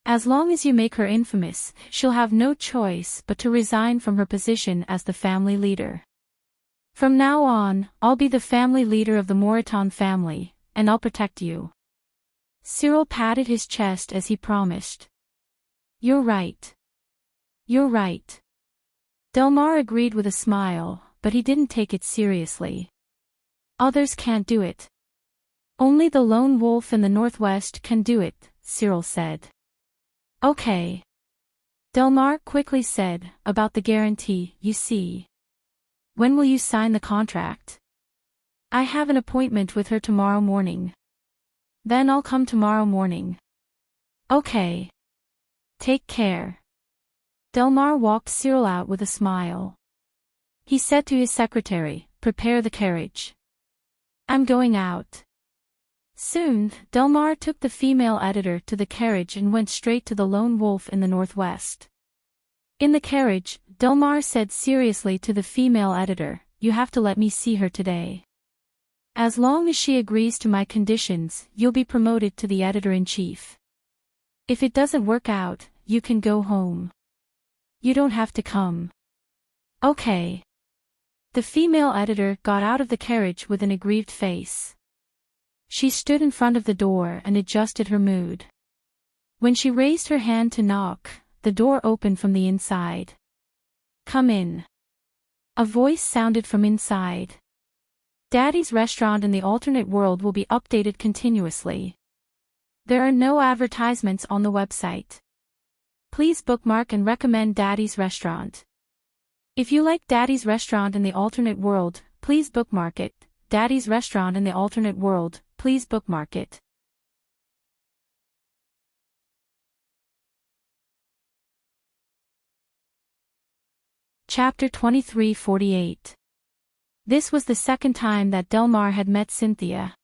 As long as you make her infamous, she'll have no choice but to resign from her position as the family leader. From now on, I'll be the family leader of the Moreton family, and I'll protect you." Cyril patted his chest as he promised. "You're right. You're right." Delmar agreed with a smile, but he didn't take it seriously. "Others can't do it. Only the lone wolf in the Northwest can do it," Cyril said. "Okay." Delmar quickly said, "About the guarantee, you see. When will you sign the contract?" "I have an appointment with her tomorrow morning." "Then I'll come tomorrow morning." "Okay. Take care." Delmar walked Cyril out with a smile. He said to his secretary, "Prepare the carriage. I'm going out." Soon, Delmar took the female editor to the carriage and went straight to the lone wolf in the Northwest. In the carriage, Delmar said seriously to the female editor, "You have to let me see her today. As long as she agrees to my conditions, you'll be promoted to the editor-in-chief. If it doesn't work out, you can go home. You don't have to come." "Okay." The female editor got out of the carriage with an aggrieved face. She stood in front of the door and adjusted her mood. When she raised her hand to knock, the door opened from the inside. "Come in." A voice sounded from inside. "Daddy's restaurant in the alternate world will be updated continuously. There are no advertisements on the website. Please bookmark and recommend Daddy's restaurant. If you like Daddy's restaurant in the alternate world, please bookmark it. Daddy's restaurant in the alternate world, please bookmark it." Chapter 23:48. This was the second time that Delmar had met Cynthia.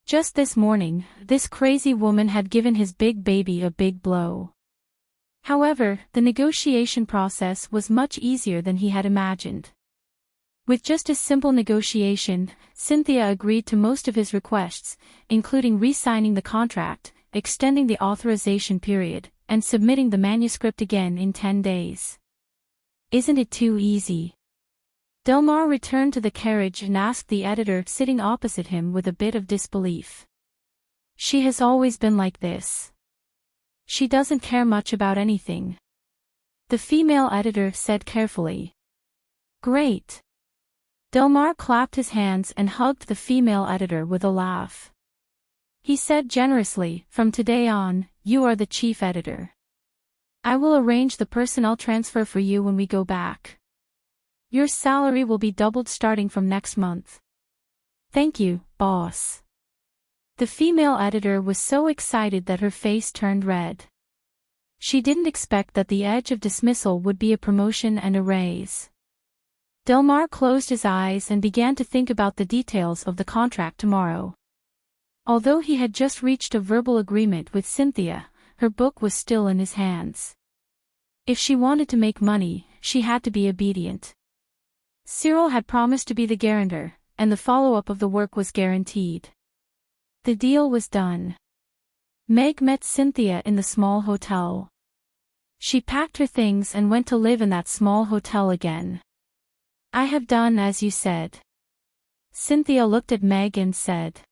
Just this morning, this crazy woman had given his big baby a big blow. However, the negotiation process was much easier than he had imagined. With just a simple negotiation, Cynthia agreed to most of his requests, including re-signing the contract, extending the authorization period, and submitting the manuscript again in 10 days. "Isn't it too easy?" Delmar returned to the carriage and asked the editor sitting opposite him with a bit of disbelief. "She has always been like this. She doesn't care much about anything." The female editor said carefully. "Great." Delmar clapped his hands and hugged the female editor with a laugh. He said generously, "From today on, you are the chief editor. I will arrange the personnel transfer for you when we go back. Your salary will be doubled starting from next month." "Thank you, boss." The female editor was so excited that her face turned red. She didn't expect that the edge of dismissal would be a promotion and a raise. Delmar closed his eyes and began to think about the details of the contract tomorrow. Although he had just reached a verbal agreement with Cynthia, her book was still in his hands. If she wanted to make money, she had to be obedient. Cyril had promised to be the guarantor, and the follow-up of the work was guaranteed. The deal was done. Meg met Cynthia in the small hotel. She packed her things and went to live in that small hotel again. "I have done as you said." Cynthia looked at Meg and said.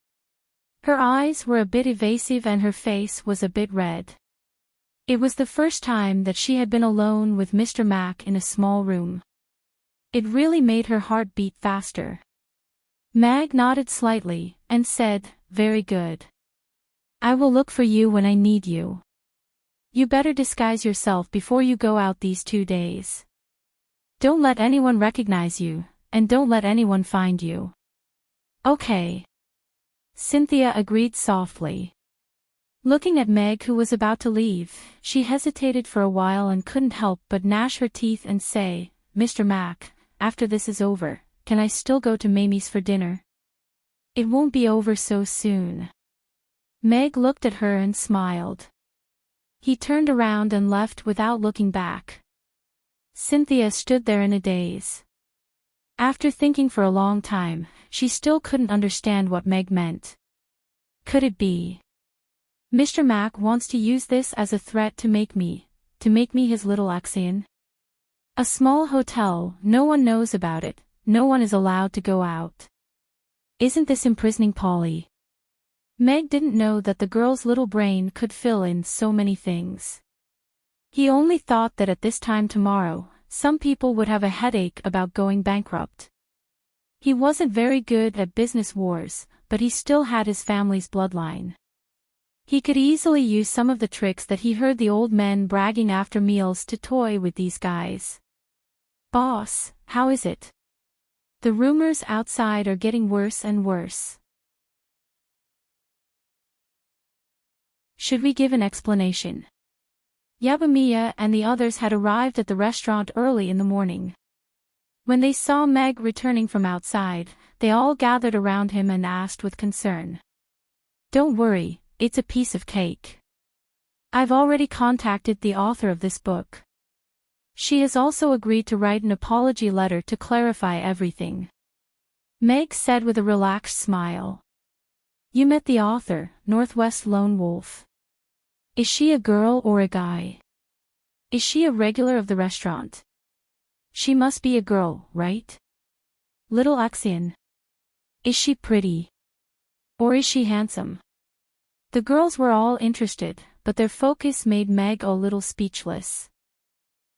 Her eyes were a bit evasive and her face was a bit red. It was the first time that she had been alone with Mr. Mack in a small room. It really made her heart beat faster. Meg nodded slightly, and said, "Very good. I will look for you when I need you. You better disguise yourself before you go out these 2 days. Don't let anyone recognize you, and don't let anyone find you." "Okay." Cynthia agreed softly. Looking at Meg, who was about to leave, she hesitated for a while and couldn't help but gnash her teeth and say, "Mr. Mac, after this is over, can I still go to Mamie's for dinner?" "It won't be over so soon." Meg looked at her and smiled. He turned around and left without looking back. Cynthia stood there in a daze. After thinking for a long time, she still couldn't understand what Meg meant. Could it be? Mr. Mac wants to use this as a threat to make me his little Axion? A small hotel, no one knows about it, no one is allowed to go out. Isn't this imprisoning Polly? Meg didn't know that the girl's little brain could fill in so many things. He only thought that at this time tomorrow, some people would have a headache about going bankrupt. He wasn't very good at business wars, but he still had his family's bloodline. He could easily use some of the tricks that he heard the old men bragging after meals to toy with these guys. "Boss, how is it? The rumors outside are getting worse and worse. Should we give an explanation?" Yabamiya and the others had arrived at the restaurant early in the morning. When they saw Meg returning from outside, they all gathered around him and asked with concern. "Don't worry, it's a piece of cake. I've already contacted the author of this book. She has also agreed to write an apology letter to clarify everything," Meg said with a relaxed smile. "You met the author, Northwest Lone Wolf. Is she a girl or a guy? Is she a regular of the restaurant? She must be a girl, right? Little Axion. Is she pretty? Or is she handsome?" The girls were all interested, but their focus made Meg a little speechless.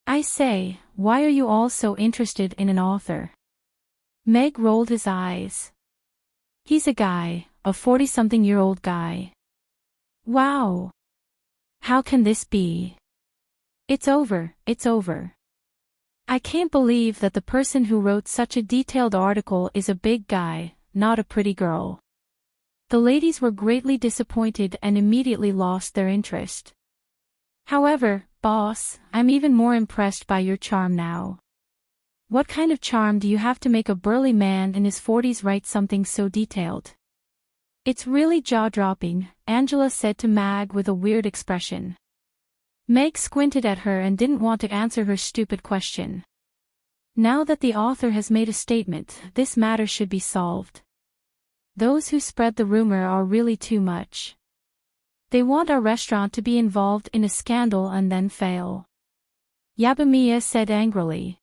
"I say, why are you all so interested in an author?" Meg rolled his eyes. "He's a guy, a 40-something-year-old guy." "Wow. How can this be? It's over, it's over. I can't believe that the person who wrote such a detailed article is a big guy, not a pretty girl." The ladies were greatly disappointed and immediately lost their interest. "However, boss, I'm even more impressed by your charm now. What kind of charm do you have to make a burly man in his 40s write something so detailed?" "It's really jaw-dropping," Angela said to Mag with a weird expression. Meg squinted at her and didn't want to answer her stupid question. Now that the author has made a statement, this matter should be solved. Those who spread the rumor are really too much. They want our restaurant to be involved in a scandal and then fail. Yabamiya said angrily.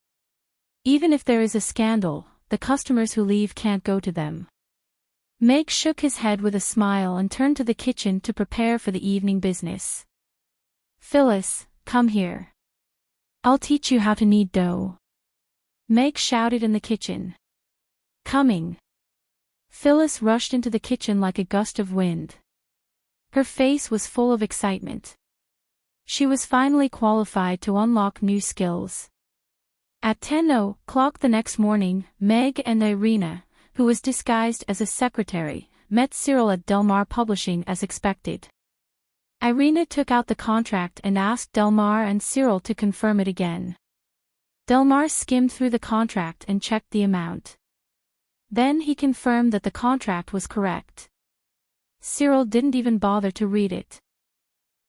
"Even if there is a scandal, the customers who leave can't go to them." Meg shook his head with a smile and turned to the kitchen to prepare for the evening business. "Phyllis, come here. I'll teach you how to knead dough." Meg shouted in the kitchen. "Coming." Phyllis rushed into the kitchen like a gust of wind. Her face was full of excitement. She was finally qualified to unlock new skills. At 10:00 the next morning, Meg and Irina, who was disguised as a secretary, met Cyril at Delmar Publishing as expected. Irina took out the contract and asked Delmar and Cyril to confirm it again. Delmar skimmed through the contract and checked the amount. Then he confirmed that the contract was correct. Cyril didn't even bother to read it.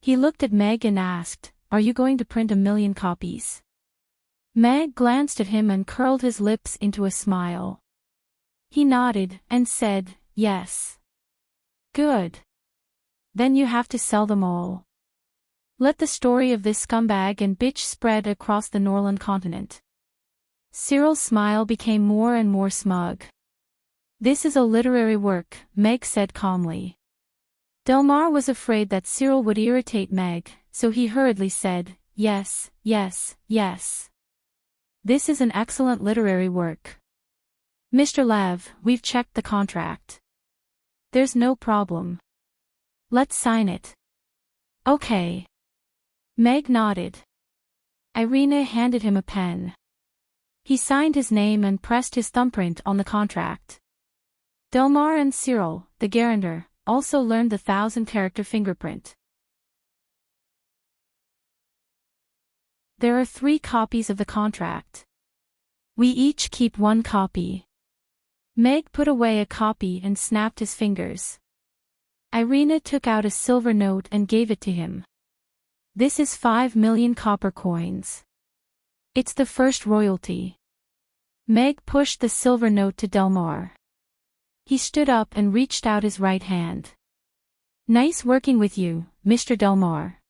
He looked at Meg and asked, "Are you going to print 1,000,000 copies?" Meg glanced at him and curled his lips into a smile. He nodded and said, "Yes." "Good. Then you have to sell them all. Let the story of this scumbag and bitch spread across the Norland continent." Cyril's smile became more and more smug. "This is a literary work," Meg said calmly. Delmar was afraid that Cyril would irritate Meg, so he hurriedly said, "Yes, yes, yes." This is an excellent literary work. Mr. Lev, we've checked the contract. There's no problem. Let's sign it. Okay. Meg nodded. Irina handed him a pen. He signed his name and pressed his thumbprint on the contract. Delmar and Cyril, the guarantor, also learned the 1,000-character fingerprint. There are 3 copies of the contract. We each keep 1 copy. Meg put away a copy and snapped his fingers. Irina took out a silver note and gave it to him. This is 5 million copper coins. It's the first royalty. Meg pushed the silver note to Delmar. He stood up and reached out his right hand. Nice working with you, Mr. Delmar.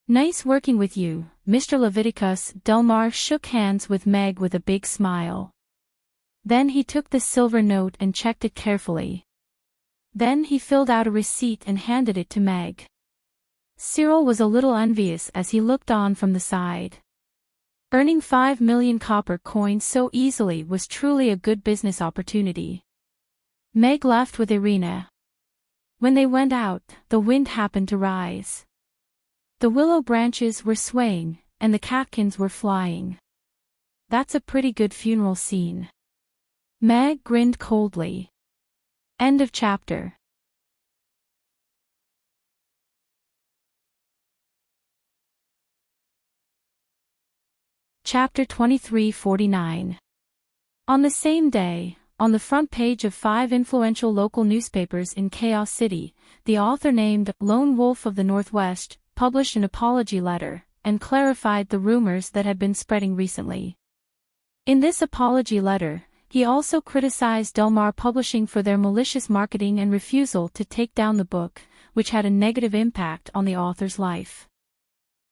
Nice working with you, Mr. Leviticus. Delmar shook hands with Meg with a big smile. Then he took the silver note and checked it carefully. Then he filled out a receipt and handed it to Meg. Cyril was a little envious as he looked on from the side. Earning 5 million copper coins so easily was truly a good business opportunity. Meg left with Irina. When they went out, the wind happened to rise. The willow branches were swaying, and the catkins were flying. That's a pretty good funeral scene. Meg grinned coldly. End of chapter. Chapter 2349. On the same day, on the front page of 5 influential local newspapers in Chaos City, the author named Lone Wolf of the Northwest published an apology letter and clarified the rumors that had been spreading recently. In this apology letter, he also criticized Delmar Publishing for their malicious marketing and refusal to take down the book, which had a negative impact on the author's life.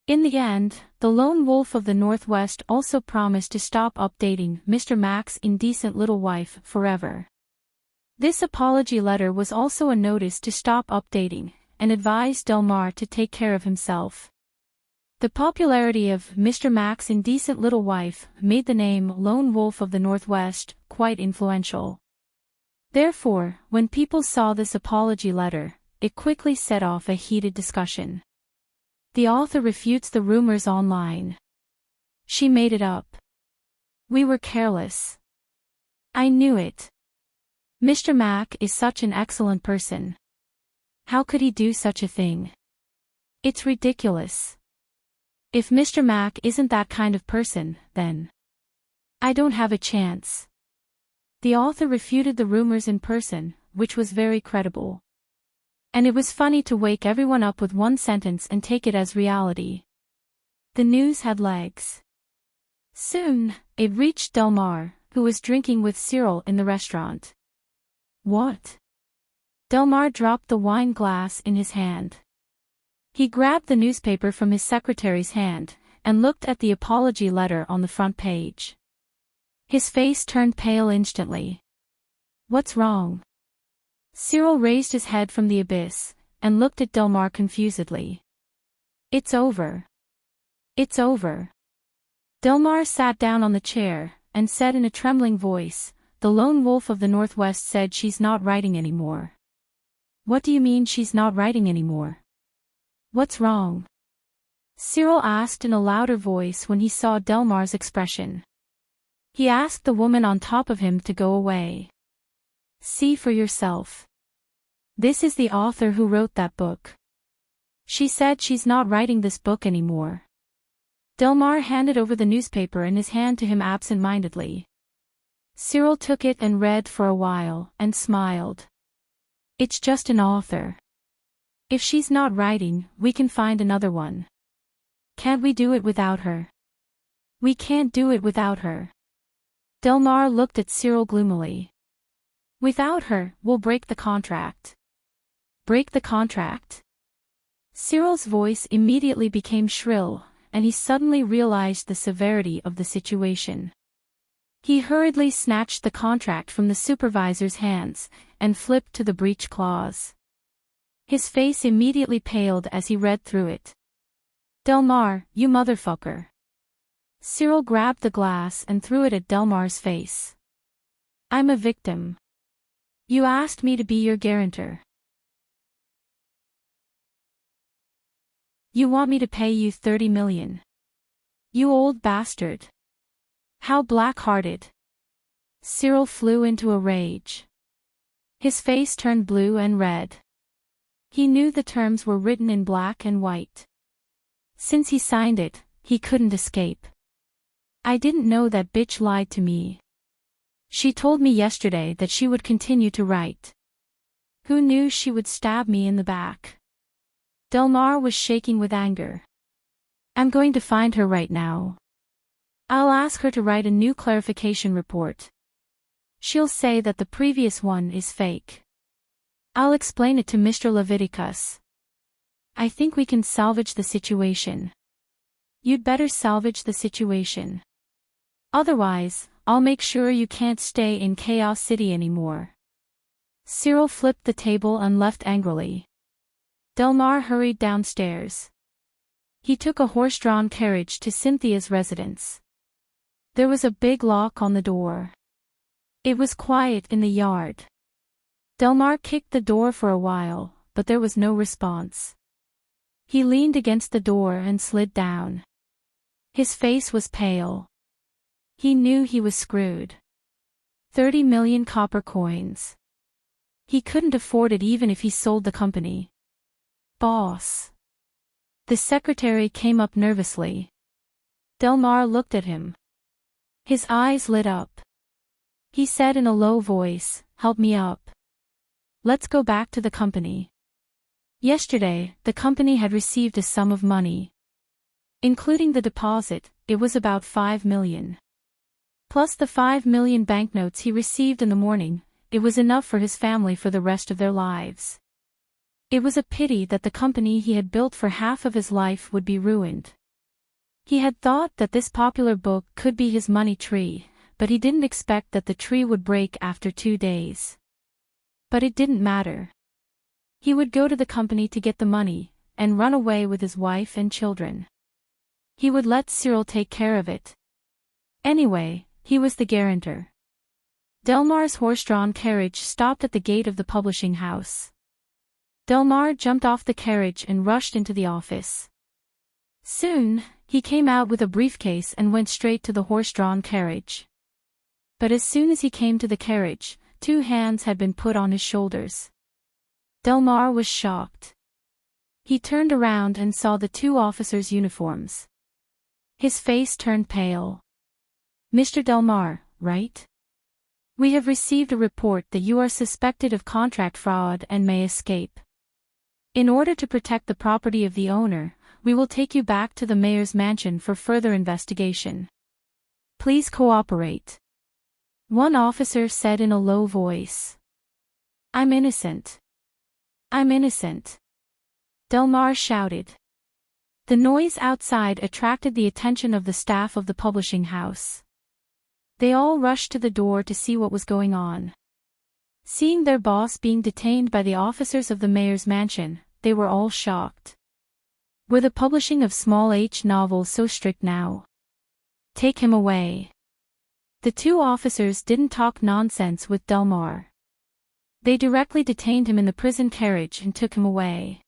In the end, the Lone Wolf of the Northwest also promised to stop updating Mr. Mac's indecent little wife forever. This apology letter was also a notice to stop updating, and advised Delmar to take care of himself. The popularity of Mr. Mac's indecent little wife made the name Lone Wolf of the Northwest quite influential. Therefore, when people saw this apology letter, it quickly set off a heated discussion. The author refutes the rumors online. She made it up. We were careless. I knew it. Mr. Mac is such an excellent person. How could he do such a thing? It's ridiculous. If Mr. Mac isn't that kind of person, then I don't have a chance. The author refuted the rumors in person, which was very credible. And it was funny to wake everyone up with one sentence and take it as reality. The news had legs. Soon, it reached Delmar, who was drinking with Cyril in the restaurant. What? Delmar dropped the wine glass in his hand. He grabbed the newspaper from his secretary's hand, and looked at the apology letter on the front page. His face turned pale instantly. What's wrong? Cyril raised his head from the abyss, and looked at Delmar confusedly. It's over. It's over. Delmar sat down on the chair, and said in a trembling voice, The Lone Wolf of the Northwest said she's not writing anymore. What do you mean she's not writing anymore? What's wrong? Cyril asked in a louder voice when he saw Delmar's expression. He asked the woman on top of him to go away. See for yourself. This is the author who wrote that book. She said she's not writing this book anymore. Delmar handed over the newspaper in his hand to him absent-mindedly. Cyril took it and read for a while, and smiled. It's just an author. If she's not writing, we can find another one. Can't we do it without her? We can't do it without her. Delmar looked at Cyril gloomily. Without her, we'll break the contract. Break the contract? Cyril's voice immediately became shrill, and he suddenly realized the severity of the situation. He hurriedly snatched the contract from the supervisor's hands, and flipped to the breach clause. His face immediately paled as he read through it. Delmar, you motherfucker. Cyril grabbed the glass and threw it at Delmar's face. I'm a victim. You asked me to be your guarantor. You want me to pay you 30 million. You old bastard. How black-hearted. Cyril flew into a rage. His face turned blue and red. He knew the terms were written in black and white. Since he signed it, he couldn't escape. I didn't know that bitch lied to me. She told me yesterday that she would continue to write. Who knew she would stab me in the back? Delmar was shaking with anger. I'm going to find her right now. I'll ask her to write a new clarification report. She'll say that the previous one is fake. I'll explain it to Mr. Leviticus. I think we can salvage the situation. You'd better salvage the situation. Otherwise, I'll make sure you can't stay in Chaos City anymore. Cyril flipped the table and left angrily. Delmar hurried downstairs. He took a horse-drawn carriage to Cynthia's residence. There was a big lock on the door. It was quiet in the yard. Delmar kicked the door for a while, but there was no response. He leaned against the door and slid down. His face was pale. He knew he was screwed. 30 million copper coins. He couldn't afford it even if he sold the company. Boss. The secretary came up nervously. Delmar looked at him. His eyes lit up. He said in a low voice, "Help me up. Let's go back to the company." Yesterday, the company had received a sum of money. Including the deposit, it was about 5 million. Plus the 5 million banknotes he received in the morning, it was enough for his family for the rest of their lives. It was a pity that the company he had built for half of his life would be ruined. He had thought that this popular book could be his money tree, but he didn't expect that the tree would break after 2 days. But it didn't matter. He would go to the company to get the money, and run away with his wife and children. He would let Cyril take care of it. Anyway, he was the guarantor. Delmar's horse-drawn carriage stopped at the gate of the publishing house. Delmar jumped off the carriage and rushed into the office. Soon, he came out with a briefcase and went straight to the horse-drawn carriage. But as soon as he came to the carriage, 2 hands had been put on his shoulders. Delmar was shocked. He turned around and saw the 2 officers' uniforms. His face turned pale. Mr. Delmar, right? We have received a report that you are suspected of contract fraud and may escape. In order to protect the property of the owner, we will take you back to the mayor's mansion for further investigation. Please cooperate. One officer said in a low voice. I'm innocent. I'm innocent. Delmar shouted. The noise outside attracted the attention of the staff of the publishing house. They all rushed to the door to see what was going on. Seeing their boss being detained by the officers of the mayor's mansion, they were all shocked. Were the publishing of small H novels so strict now? Take him away. The 2 officers didn't talk nonsense with Delmar. They directly detained him in the prison carriage and took him away.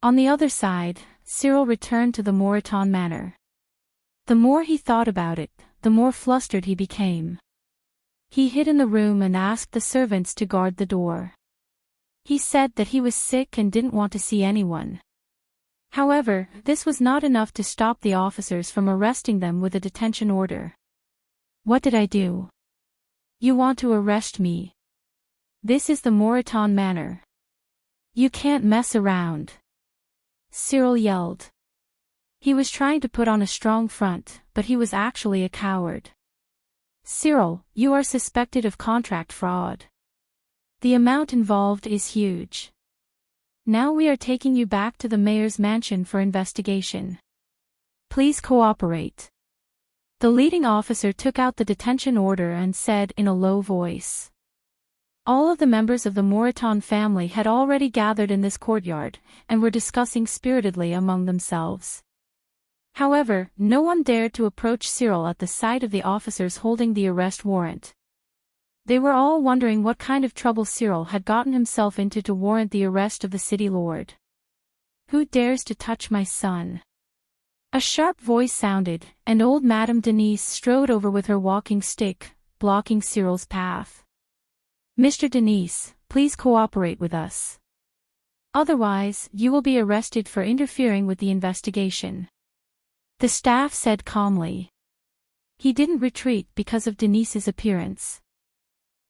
On the other side, Cyril returned to the Moreton Manor. The more he thought about it, the more flustered he became. He hid in the room and asked the servants to guard the door. He said that he was sick and didn't want to see anyone. However, this was not enough to stop the officers from arresting them with a detention order. What did I do? You want to arrest me? This is the Moreton Manor. You can't mess around. Cyril yelled. He was trying to put on a strong front, but he was actually a coward. Cyril, you are suspected of contract fraud. The amount involved is huge. Now we are taking you back to the mayor's mansion for investigation. Please cooperate. The leading officer took out the detention order and said in a low voice. All of the members of the Moreton family had already gathered in this courtyard, and were discussing spiritedly among themselves. However, no one dared to approach Cyril at the sight of the officers holding the arrest warrant. They were all wondering what kind of trouble Cyril had gotten himself into to warrant the arrest of the city lord. "Who dares to touch my son?" A sharp voice sounded, and old Madame Denise strode over with her walking stick, blocking Cyril's path. "Mr. Denise, please cooperate with us. Otherwise, you will be arrested for interfering with the investigation," the staff said calmly. He didn't retreat because of Denise's appearance.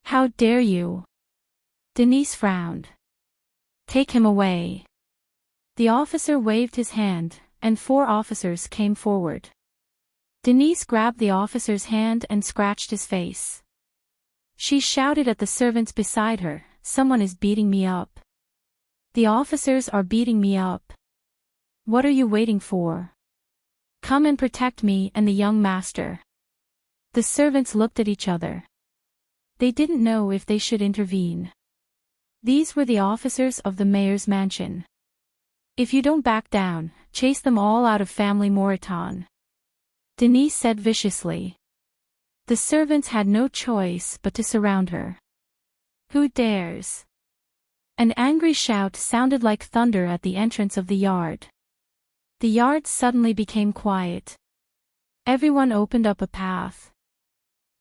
"How dare you?" Denise frowned. "Take him away." The officer waved his hand, and 4 officers came forward. Denise grabbed the officer's hand and scratched his face. She shouted at the servants beside her, "Someone is beating me up. The officers are beating me up. What are you waiting for? Come and protect me and the young master." The servants looked at each other. They didn't know if they should intervene. These were the officers of the mayor's mansion. "If you don't back down, chase them all out of family Moreton," Denise said viciously. The servants had no choice but to surround her. "Who dares?" An angry shout sounded like thunder at the entrance of the yard. The yard suddenly became quiet. Everyone opened up a path.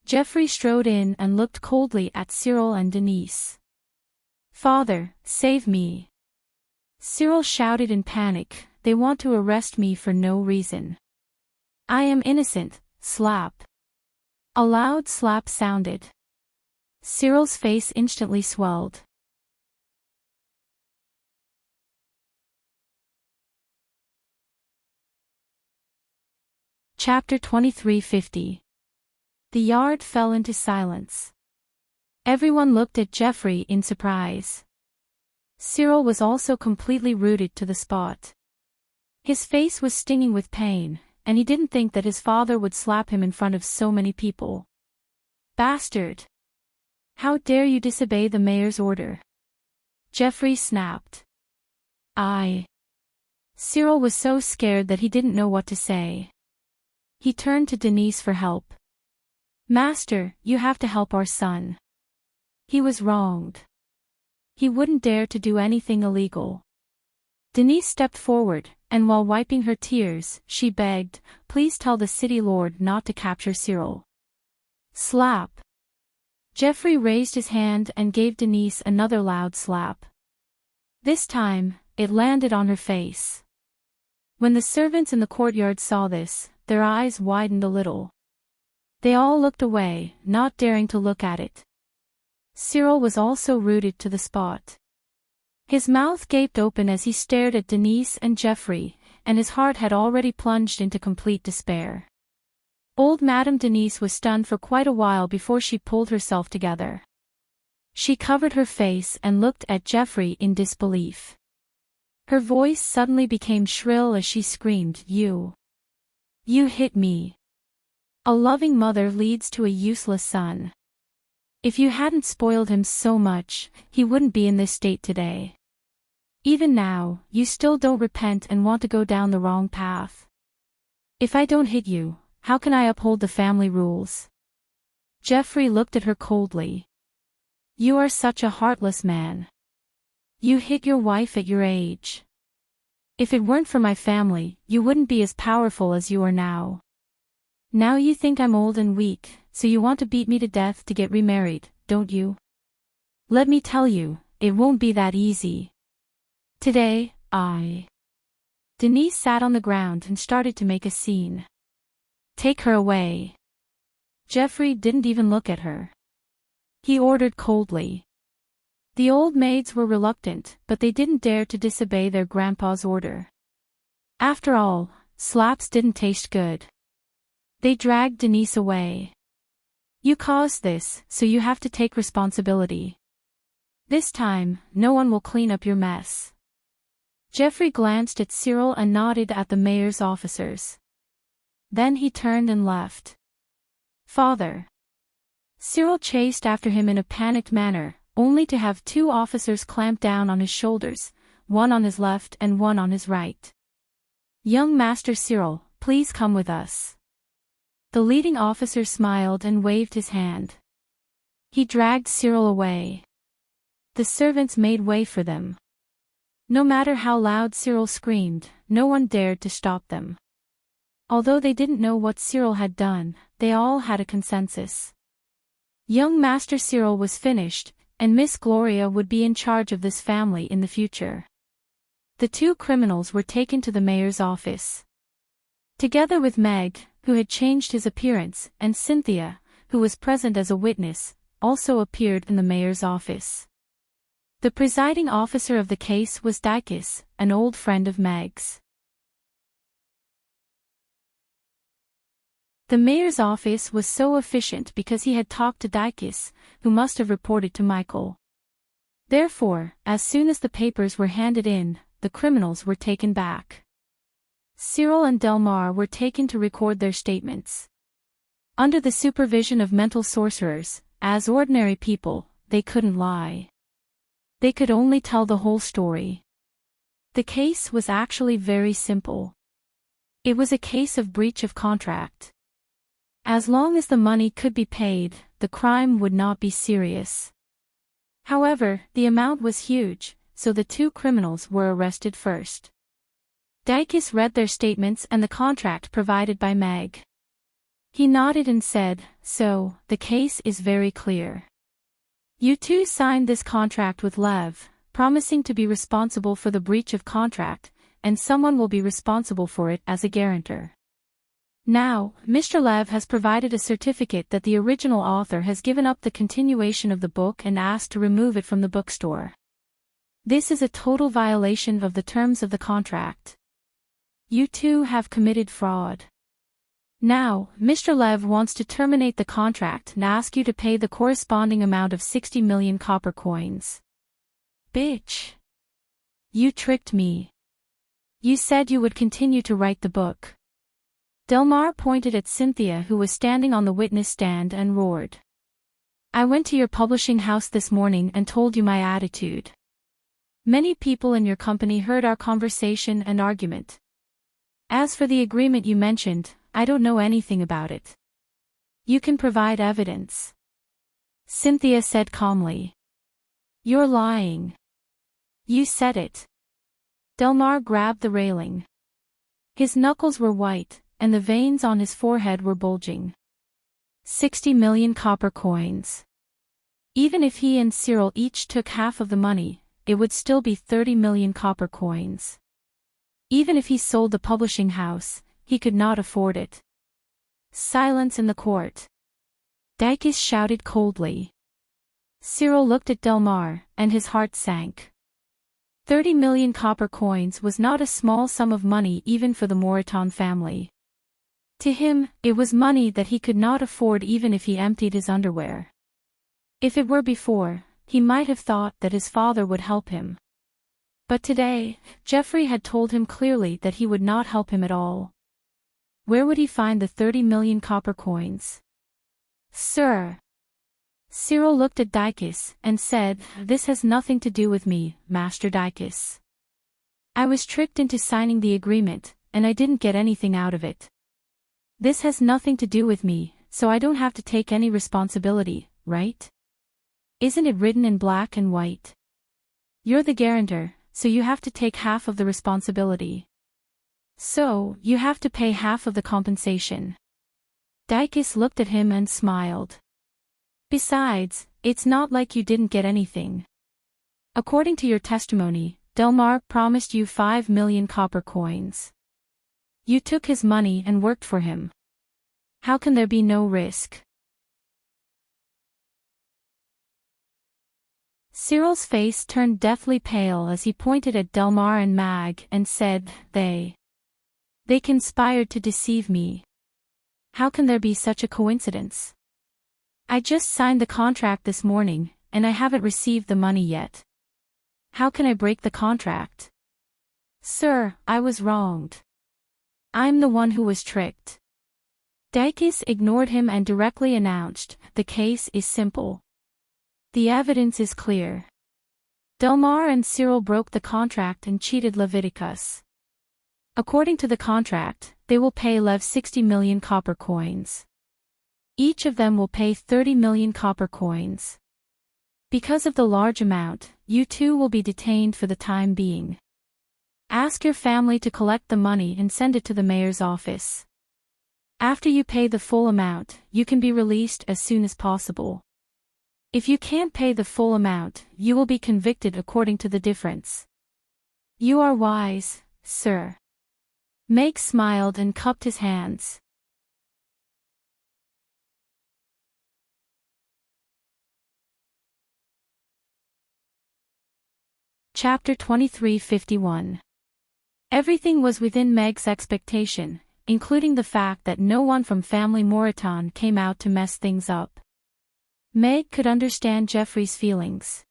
Geoffrey strode in and looked coldly at Cyril and Denise. "Father, save me!" Cyril shouted in panic, "They want to arrest me for no reason. I am innocent." Slap. A loud slap sounded. Cyril's face instantly swelled. Chapter 23:50. The yard fell into silence. Everyone looked at Geoffrey in surprise. Cyril was also completely rooted to the spot. His face was stinging with pain, and he didn't think that his father would slap him in front of so many people. "Bastard! How dare you disobey the mayor's order?" Geoffrey snapped. Cyril was so scared that he didn't know what to say. He turned to Denise for help. "Master, you have to help our son. He was wronged. He wouldn't dare to do anything illegal." Denise stepped forward, and while wiping her tears, she begged, "Please tell the city lord not to capture Cyril." Slap. Geoffrey raised his hand and gave Denise another loud slap. This time, it landed on her face. When the servants in the courtyard saw this, their eyes widened a little. They all looked away, not daring to look at it. Cyril was also rooted to the spot. His mouth gaped open as he stared at Denise and Geoffrey, and his heart had already plunged into complete despair. Old Madame Denise was stunned for quite a while before she pulled herself together. She covered her face and looked at Geoffrey in disbelief. Her voice suddenly became shrill as she screamed, You hit me. A loving mother leads to a useless son. If you hadn't spoiled him so much, he wouldn't be in this state today. Even now, you still don't repent and want to go down the wrong path. If I don't hit you, how can I uphold the family rules?" Geoffrey looked at her coldly. "You are such a heartless man. You hit your wife at your age. If it weren't for my family, you wouldn't be as powerful as you are now. Now you think I'm old and weak, so you want to beat me to death to get remarried, don't you? Let me tell you, it won't be that easy. Today, Denise sat on the ground and started to make a scene. "Take her away." Geoffrey didn't even look at her. He ordered coldly. The old maids were reluctant, but they didn't dare to disobey their grandpa's order. After all, slaps didn't taste good. They dragged Denise away. "You caused this, so you have to take responsibility. This time, no one will clean up your mess." Geoffrey glanced at Cyril and nodded at the mayor's officers. Then he turned and left. "Father." Cyril chased after him in a panicked manner, only to have two officers clamp down on his shoulders, one on his left and one on his right. "Young Master Cyril, please come with us." The leading officer smiled and waved his hand. He dragged Cyril away. The servants made way for them. No matter how loud Cyril screamed, no one dared to stop them. Although they didn't know what Cyril had done, they all had a consensus. Young Master Cyril was finished, and Miss Gloria would be in charge of this family in the future. The two criminals were taken to the mayor's office. Together with Meg, who had changed his appearance, and Cynthia, who was present as a witness, also appeared in the mayor's office. The presiding officer of the case was Dicus, an old friend of Meg's. The mayor's office was so efficient because he had talked to Dicus, who must have reported to Michael. Therefore, as soon as the papers were handed in, the criminals were taken back. Cyril and Delmar were taken to record their statements. Under the supervision of mental sorcerers, as ordinary people, they couldn't lie. They could only tell the whole story. The case was actually very simple. It was a case of breach of contract. As long as the money could be paid, the crime would not be serious. However, the amount was huge, so the two criminals were arrested first. Dicus read their statements and the contract provided by Meg. He nodded and said, "So, the case is very clear. You two signed this contract with Lev, promising to be responsible for the breach of contract, and someone will be responsible for it as a guarantor. Now, Mr. Lev has provided a certificate that the original author has given up the continuation of the book and asked to remove it from the bookstore. This is a total violation of the terms of the contract. You two have committed fraud. Now, Mr. Lev wants to terminate the contract and ask you to pay the corresponding amount of 60 million copper coins. Bitch. You tricked me. You said you would continue to write the book." Delmar pointed at Cynthia, who was standing on the witness stand, and roared. "I went to your publishing house this morning and told you my attitude. Many people in your company heard our conversation and argument. As for the agreement you mentioned, I don't know anything about it. You can provide evidence." Cynthia said calmly. "You're lying. You said it." Delmar grabbed the railing. His knuckles were white, and the veins on his forehead were bulging. 60 million copper coins. Even if he and Cyril each took half of the money, it would still be 30 million copper coins. Even if he sold the publishing house, he could not afford it. Silence in the court. Dicus shouted coldly. Cyril looked at Delmar, and his heart sank. 30 million copper coins was not a small sum of money even for the Moreton family. To him, it was money that he could not afford even if he emptied his underwear. If it were before, he might have thought that his father would help him. But today, Geoffrey had told him clearly that he would not help him at all. Where would he find the 30 million copper coins? "Sir." Cyril looked at Dicus and said, "This has nothing to do with me, Master Dicus. I was tricked into signing the agreement, and I didn't get anything out of it. This has nothing to do with me, so I don't have to take any responsibility, right? Isn't it written in black and white? You're the guarantor, so you have to take half of the responsibility. So, you have to pay half of the compensation." Dicus looked at him and smiled. "Besides, it's not like you didn't get anything. According to your testimony, Delmar promised you 5 million copper coins. You took his money and worked for him. How can there be no risk?" Cyril's face turned deathly pale as he pointed at Delmar and Mag and said, They conspired to deceive me. How can there be such a coincidence? I just signed the contract this morning, and I haven't received the money yet. How can I break the contract? Sir, I was wronged. I'm the one who was tricked." Dicus ignored him and directly announced, "The case is simple. The evidence is clear. Delmar and Cyril broke the contract and cheated Leviticus. According to the contract, they will pay Lev 60 million copper coins. Each of them will pay 30 million copper coins. Because of the large amount, you two will be detained for the time being. Ask your family to collect the money and send it to the mayor's office. After you pay the full amount, you can be released as soon as possible. If you can't pay the full amount, you will be convicted according to the difference. You are wise, sir. Meg smiled and cupped his hands. Chapter 23:51. Everything was within Meg's expectation, including the fact that no one from family Moreton came out to mess things up. Meg could understand Jeffrey's feelings.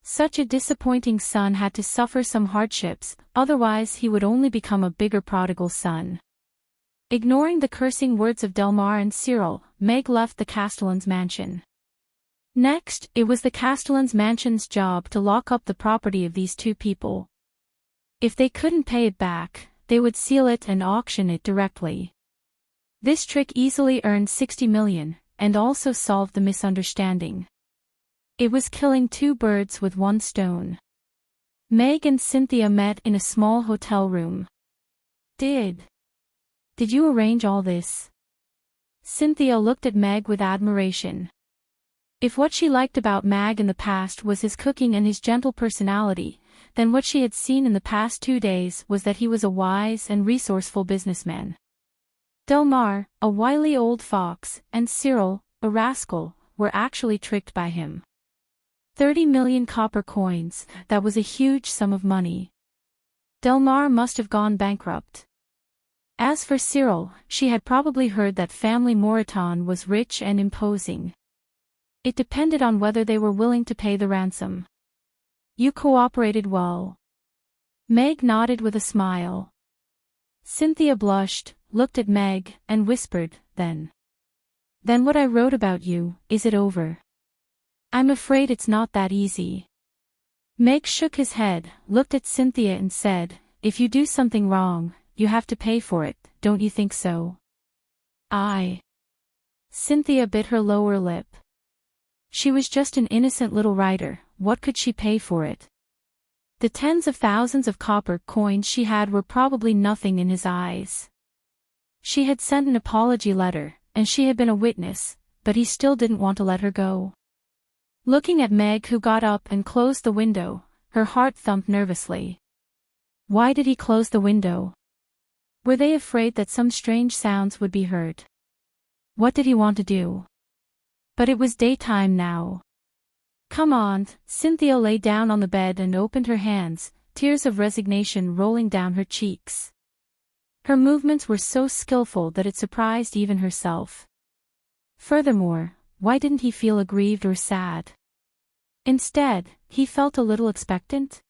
Such a disappointing son had to suffer some hardships, otherwise he would only become a bigger prodigal son. Ignoring the cursing words of Delmar and Cyril, Meg left the Castellans' mansion. Next, it was the Castellans' mansion's job to lock up the property of these two people. If they couldn't pay it back, they would seal it and auction it directly. This trick easily earned 60 million, and also solved the misunderstanding. It was killing two birds with one stone. Meg and Cynthia met in a small hotel room. Did you arrange all this? Cynthia looked at Meg with admiration. If what she liked about Meg in the past was his cooking and his gentle personality, then what she had seen in the past 2 days was that he was a wise and resourceful businessman. Delmar, a wily old fox, and Cyril, a rascal, were actually tricked by him. 30 million copper coins, that was a huge sum of money. Delmar must have gone bankrupt. As for Cyril, she had probably heard that family Moreton was rich and imposing. It depended on whether they were willing to pay the ransom. You cooperated well. Meg nodded with a smile. Cynthia blushed, looked at Meg, and whispered, Then what I wrote about you, is it over? I'm afraid it's not that easy. Meg shook his head, looked at Cynthia and said, If you do something wrong, you have to pay for it, don't you think so? Cynthia bit her lower lip. She was just an innocent little writer, what could she pay for it? The tens of thousands of copper coins she had were probably nothing in his eyes. She had sent an apology letter, and she had been a witness, but he still didn't want to let her go. Looking at Meg, who got up and closed the window, her heart thumped nervously. Why did he close the window? Were they afraid that some strange sounds would be heard? What did he want to do? But it was daytime now. Come on, Cynthia lay down on the bed and opened her hands, tears of resignation rolling down her cheeks. Her movements were so skillful that it surprised even herself. Furthermore, why didn't he feel aggrieved or sad? Instead, he felt a little expectant.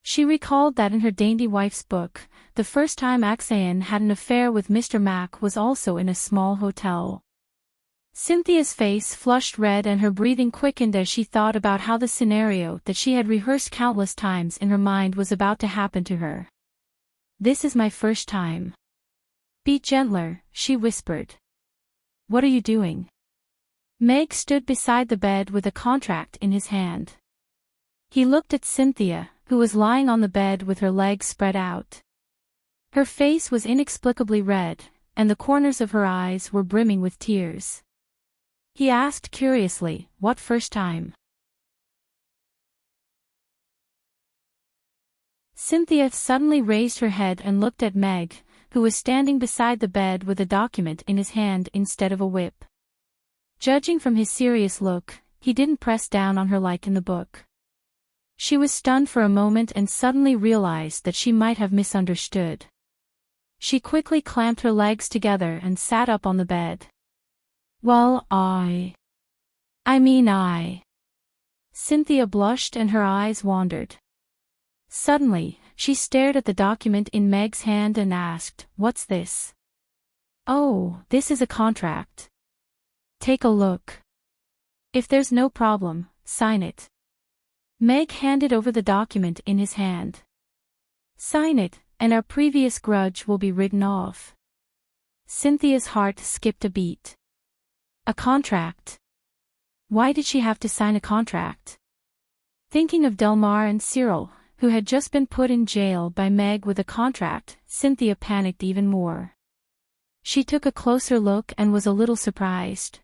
She recalled that in her dainty wife's book, the first time Axayan had an affair with Mr. Mack was also in a small hotel. Cynthia's face flushed red and her breathing quickened as she thought about how the scenario that she had rehearsed countless times in her mind was about to happen to her. This is my first time. Be gentler, she whispered. What are you doing? Meg stood beside the bed with a contract in his hand. He looked at Cynthia, who was lying on the bed with her legs spread out. Her face was inexplicably red, and the corners of her eyes were brimming with tears. He asked curiously, what first time? Cynthia suddenly raised her head and looked at Meg, who was standing beside the bed with a document in his hand instead of a whip. Judging from his serious look, he didn't press down on her like in the book. She was stunned for a moment and suddenly realized that she might have misunderstood. She quickly clamped her legs together and sat up on the bed. Well, I. Cynthia blushed and her eyes wandered. Suddenly, she stared at the document in Meg's hand and asked, What's this? Oh, this is a contract. Take a look. If there's no problem, sign it. Meg handed over the document in his hand. Sign it, and our previous grudge will be written off. Cynthia's heart skipped a beat. A contract. Why did she have to sign a contract? Thinking of Delmar and Cyril, who had just been put in jail by Meg with a contract, Cynthia panicked even more. She took a closer look and was a little surprised.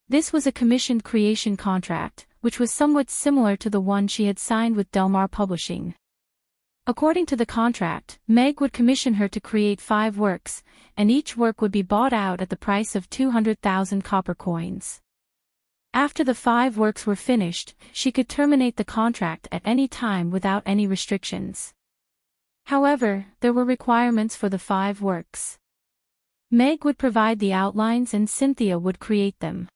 This was a commissioned creation contract, which was somewhat similar to the one she had signed with Delmar Publishing. According to the contract, Meg would commission her to create 5 works, and each work would be bought out at the price of 200,000 copper coins. After the 5 works were finished, she could terminate the contract at any time without any restrictions. However, there were requirements for the 5 works. Meg would provide the outlines and Cynthia would create them.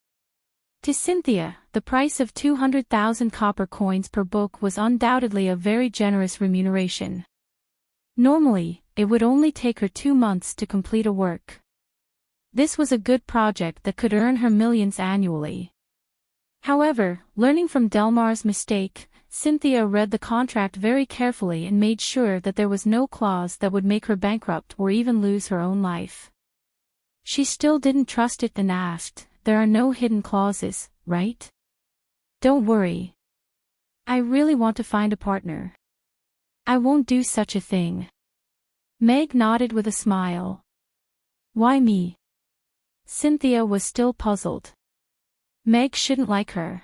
To Cynthia, the price of 200,000 copper coins per book was undoubtedly a very generous remuneration. Normally, it would only take her 2 months to complete a work. This was a good project that could earn her millions annually. However, learning from Delmar's mistake, Cynthia read the contract very carefully and made sure that there was no clause that would make her bankrupt or even lose her own life. She still didn't trust it and asked, "There are no hidden clauses, right?" "Don't worry. I really want to find a partner. I won't do such a thing." Meg nodded with a smile. "Why me?" Cynthia was still puzzled. Meg shouldn't like her.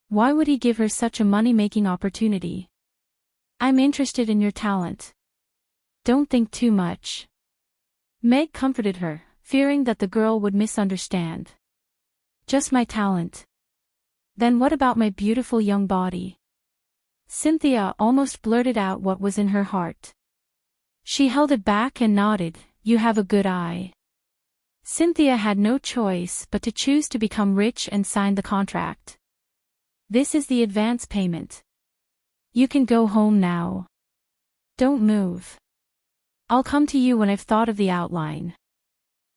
Why would he give her such a money-making opportunity? "I'm interested in your talent. Don't think too much." Meg comforted her, fearing that the girl would misunderstand. "Just my talent. Then what about my beautiful young body?" Cynthia almost blurted out what was in her heart. She held it back and nodded, "You have a good eye." Cynthia had no choice but to choose to become rich and sign the contract. "This is the advance payment. You can go home now. Don't move. I'll come to you when I've thought of the outline."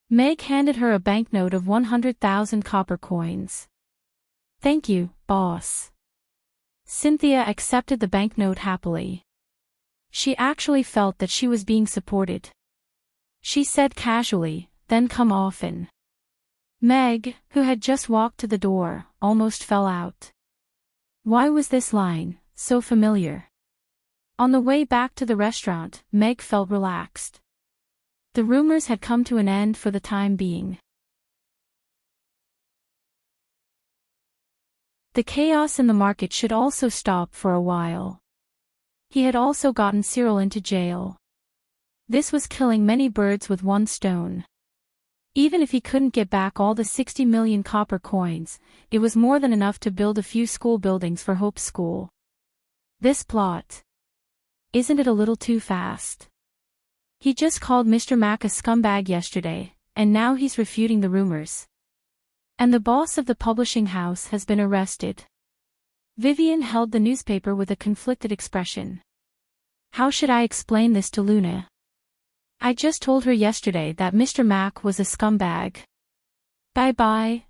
Meg handed her a banknote of 100,000 copper coins. "Thank you, boss." Cynthia accepted the banknote happily. She actually felt that she was being supported. She said casually, "Then come often." Meg, who had just walked to the door, almost fell out. Why was this line so familiar? On the way back to the restaurant, Meg felt relaxed. The rumors had come to an end for the time being. The chaos in the market should also stop for a while. He had also gotten Cyril into jail. This was killing many birds with one stone. Even if he couldn't get back all the 60 million copper coins, it was more than enough to build a few school buildings for Hope's school. This plot. Isn't it a little too fast? He just called Mr. Mack a scumbag yesterday, and now he's refuting the rumors. And the boss of the publishing house has been arrested. Vivian held the newspaper with a conflicted expression. How should I explain this to Luna? I just told her yesterday that Mr. Mack was a scumbag. Bye.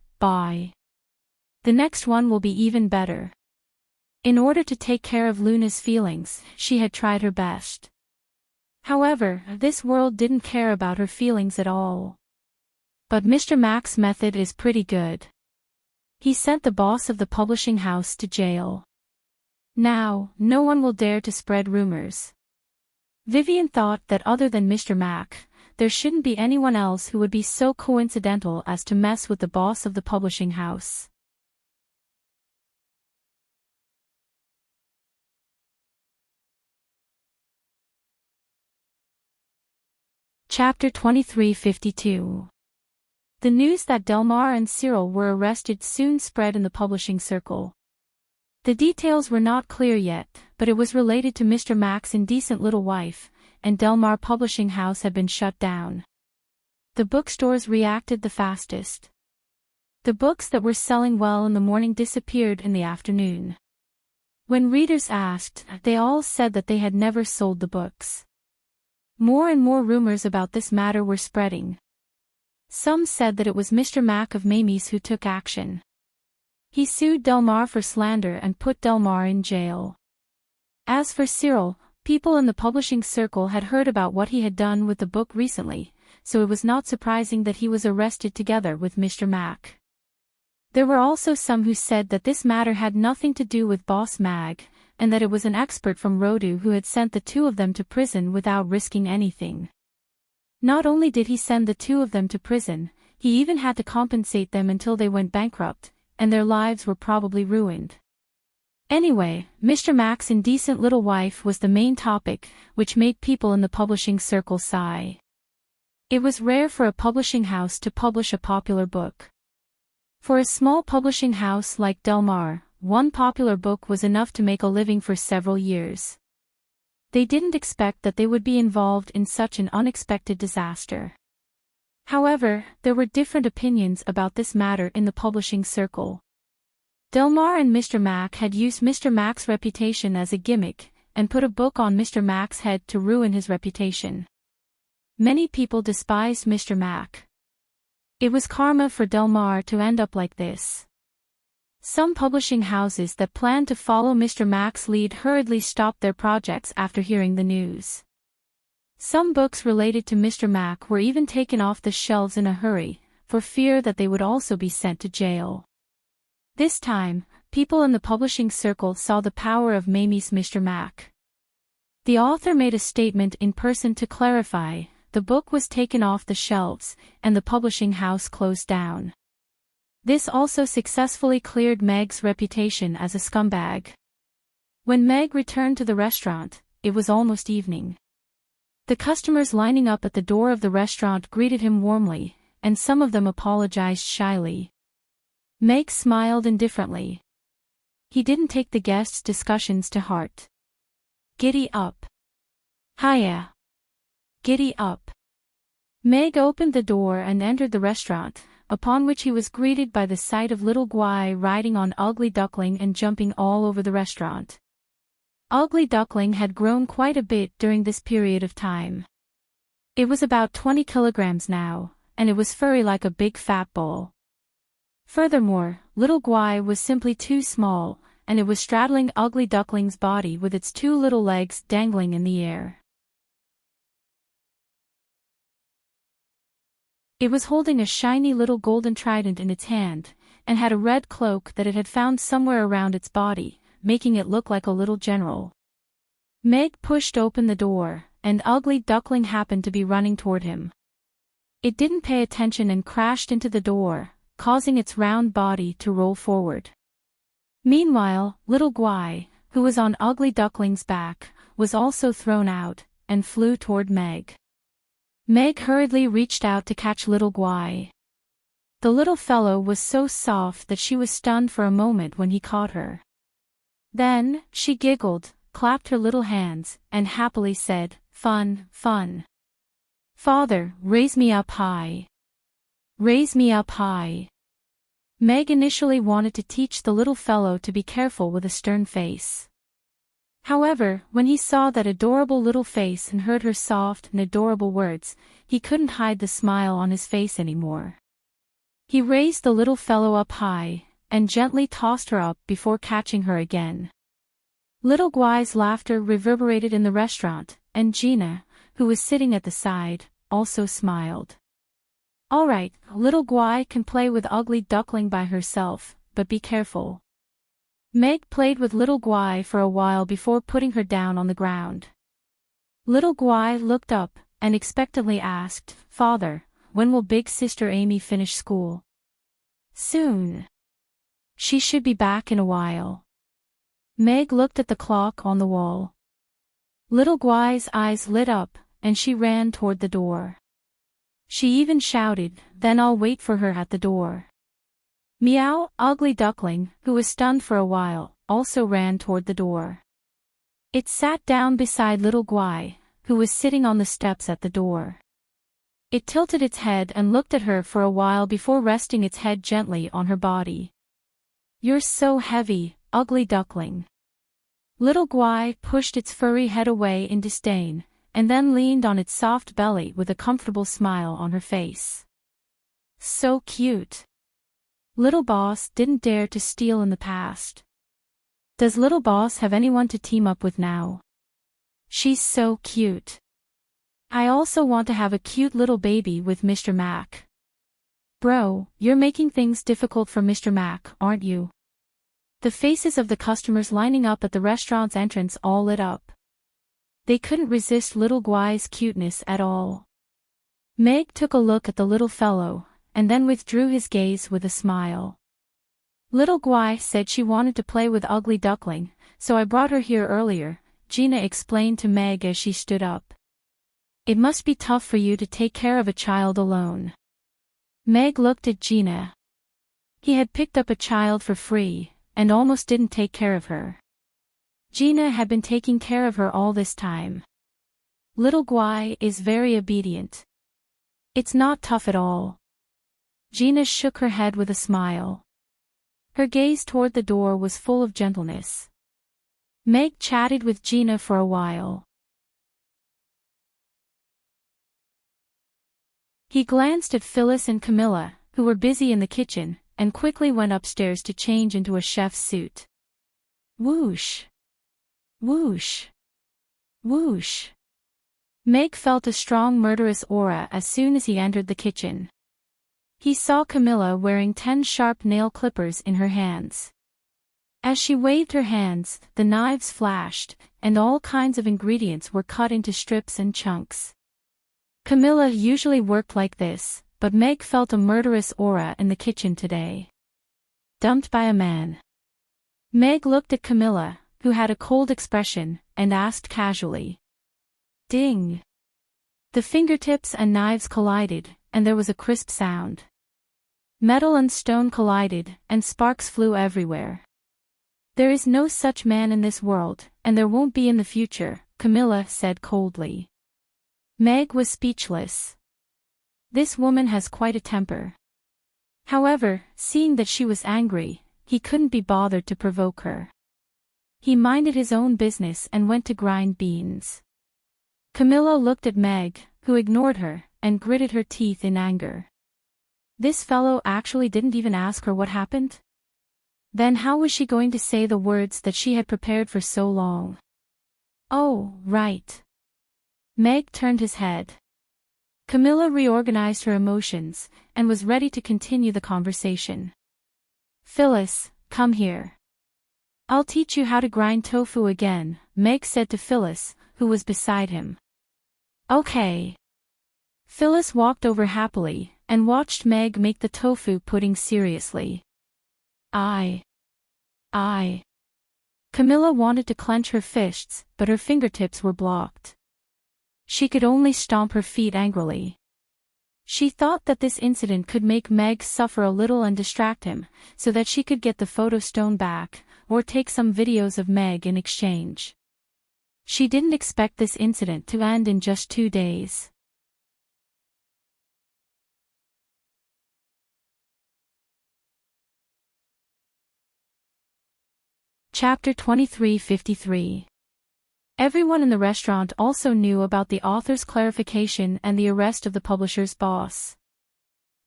The next one will be even better. In order to take care of Luna's feelings, she had tried her best. However, this world didn't care about her feelings at all. But Mr. Mack's method is pretty good. He sent the boss of the publishing house to jail. Now, no one will dare to spread rumors. Vivian thought that other than Mr. Mack, there shouldn't be anyone else who would be so coincidental as to mess with the boss of the publishing house. Chapter 2352. The news that Delmar and Cyril were arrested soon spread in the publishing circle. The details were not clear yet, but it was related to Mr. Mack's indecent little wife, and Delmar Publishing House had been shut down. The bookstores reacted the fastest. The books that were selling well in the morning disappeared in the afternoon. When readers asked, they all said that they had never sold the books. More and more rumors about this matter were spreading. Some said that it was Mr. Mack of Mamie's who took action. He sued Delmar for slander and put Delmar in jail. As for Cyril, people in the publishing circle had heard about what he had done with the book recently, so it was not surprising that he was arrested together with Mr. Mac. There were also some who said that this matter had nothing to do with Boss Mag, and that it was an expert from Rodu who had sent the two of them to prison without risking anything. Not only did he send the two of them to prison, he even had to compensate them until they went bankrupt, and their lives were probably ruined. Anyway, Mr. Mac's indecent little wife was the main topic, which made people in the publishing circle sigh. It was rare for a publishing house to publish a popular book. For a small publishing house like Delmar, one popular book was enough to make a living for several years. They didn't expect that they would be involved in such an unexpected disaster. However, there were different opinions about this matter in the publishing circle. Delmar and Mr. Mac had used Mr. Mac's reputation as a gimmick, and put a book on Mr. Mac's head to ruin his reputation. Many people despised Mr. Mac. It was karma for Delmar to end up like this. Some publishing houses that planned to follow Mr. Mac's lead hurriedly stopped their projects after hearing the news. Some books related to Mr. Mac were even taken off the shelves in a hurry, for fear that they would also be sent to jail. This time, people in the publishing circle saw the power of Mamie's Mr. Mac. The author made a statement in person to clarify. The book was taken off the shelves, and the publishing house closed down. This also successfully cleared Meg's reputation as a scumbag. When Meg returned to the restaurant, it was almost evening. The customers lining up at the door of the restaurant greeted him warmly, and some of them apologized shyly. Meg smiled indifferently. He didn't take the guests' discussions to heart. Giddy up. Hiya. Giddy up. Meg opened the door and entered the restaurant, upon which he was greeted by the sight of little Guy riding on Ugly Duckling and jumping all over the restaurant. Ugly Duckling had grown quite a bit during this period of time. It was about 20 kilograms now, and it was furry like a big fat bull. Furthermore, little Guy was simply too small, and it was straddling Ugly Duckling's body with its two little legs dangling in the air. It was holding a shiny little golden trident in its hand, and had a red cloak that it had found somewhere around its body, making it look like a little general. Meg pushed open the door, and Ugly Duckling happened to be running toward him. It didn't pay attention and crashed into the door, causing its round body to roll forward. Meanwhile, little Guy, who was on Ugly Duckling's back, was also thrown out, and flew toward Meg. Meg hurriedly reached out to catch little Guy. The little fellow was so soft that she was stunned for a moment when he caught her. Then, she giggled, clapped her little hands, and happily said, "Fun, fun. Father, raise me up high. Raise me up high." Meg initially wanted to teach the little fellow to be careful with a stern face. However, when he saw that adorable little face and heard her soft and adorable words, he couldn't hide the smile on his face anymore. He raised the little fellow up high, and gently tossed her up before catching her again. Little Guy's laughter reverberated in the restaurant, and Gina, who was sitting at the side, also smiled. "All right, little Guy can play with Ugly Duckling by herself, but be careful." Meg played with little Guy for a while before putting her down on the ground. Little Guy looked up, and expectantly asked, "Father, when will big sister Amy finish school?" "Soon. She should be back in a while." Meg looked at the clock on the wall. Little Guy's eyes lit up, and she ran toward the door. She even shouted, "Then I'll wait for her at the door." Meow, Ugly Duckling, who was stunned for a while, also ran toward the door. It sat down beside little Guy, who was sitting on the steps at the door. It tilted its head and looked at her for a while before resting its head gently on her body. "You're so heavy, Ugly Duckling." Little Guy pushed its furry head away in disdain, and then leaned on its soft belly with a comfortable smile on her face. "So cute. Little Boss didn't dare to steal in the past. Does Little Boss have anyone to team up with now? She's so cute. I also want to have a cute little baby with Mr. Mac. Bro, you're making things difficult for Mr. Mac, aren't you? The faces of the customers lining up at the restaurant's entrance all lit up. They couldn't resist little Guy's cuteness at all. Meg took a look at the little fellow, and then withdrew his gaze with a smile. Little Guy said she wanted to play with Ugly Duckling, so I brought her here earlier, Gina explained to Meg as she stood up. It must be tough for you to take care of a child alone. Meg looked at Gina. He had picked up a child for free, and almost didn't take care of her. Gina had been taking care of her all this time. Little Guy is very obedient. It's not tough at all. Gina shook her head with a smile. Her gaze toward the door was full of gentleness. Meg chatted with Gina for a while. He glanced at Phyllis and Camilla, who were busy in the kitchen, and quickly went upstairs to change into a chef's suit. Whoosh! Whoosh! Whoosh! Meg felt a strong murderous aura as soon as he entered the kitchen. He saw Camilla wearing 10 sharp nail clippers in her hands. As she waved her hands, the knives flashed, and all kinds of ingredients were cut into strips and chunks. Camilla usually worked like this, but Meg felt a murderous aura in the kitchen today. Dumped by a man. Meg looked at Camilla, who had a cold expression, and asked casually. Ding! The fingertips and knives collided, and there was a crisp sound. Metal and stone collided, and sparks flew everywhere. There is no such man in this world, and there won't be in the future, Camilla said coldly. Meg was speechless. This woman has quite a temper. However, seeing that she was angry, he couldn't be bothered to provoke her. He minded his own business and went to grind beans. Camilla looked at Meg, who ignored her, and gritted her teeth in anger. This fellow actually didn't even ask her what happened? Then how was she going to say the words that she had prepared for so long? Oh, right. Meg turned his head. Camilla reorganized her emotions, and was ready to continue the conversation. Phyllis, come here. I'll teach you how to grind tofu again, Meg said to Phyllis, who was beside him. Okay. Phyllis walked over happily, and watched Meg make the tofu pudding seriously. I. Camilla wanted to clench her fists, but her fingertips were blocked. She could only stomp her feet angrily. She thought that this incident could make Meg suffer a little and distract him, so that she could get the photo stone back, or take some videos of Meg in exchange. She didn't expect this incident to end in just 2 days. Chapter 2353. Everyone in the restaurant also knew about the author's clarification and the arrest of the publisher's boss.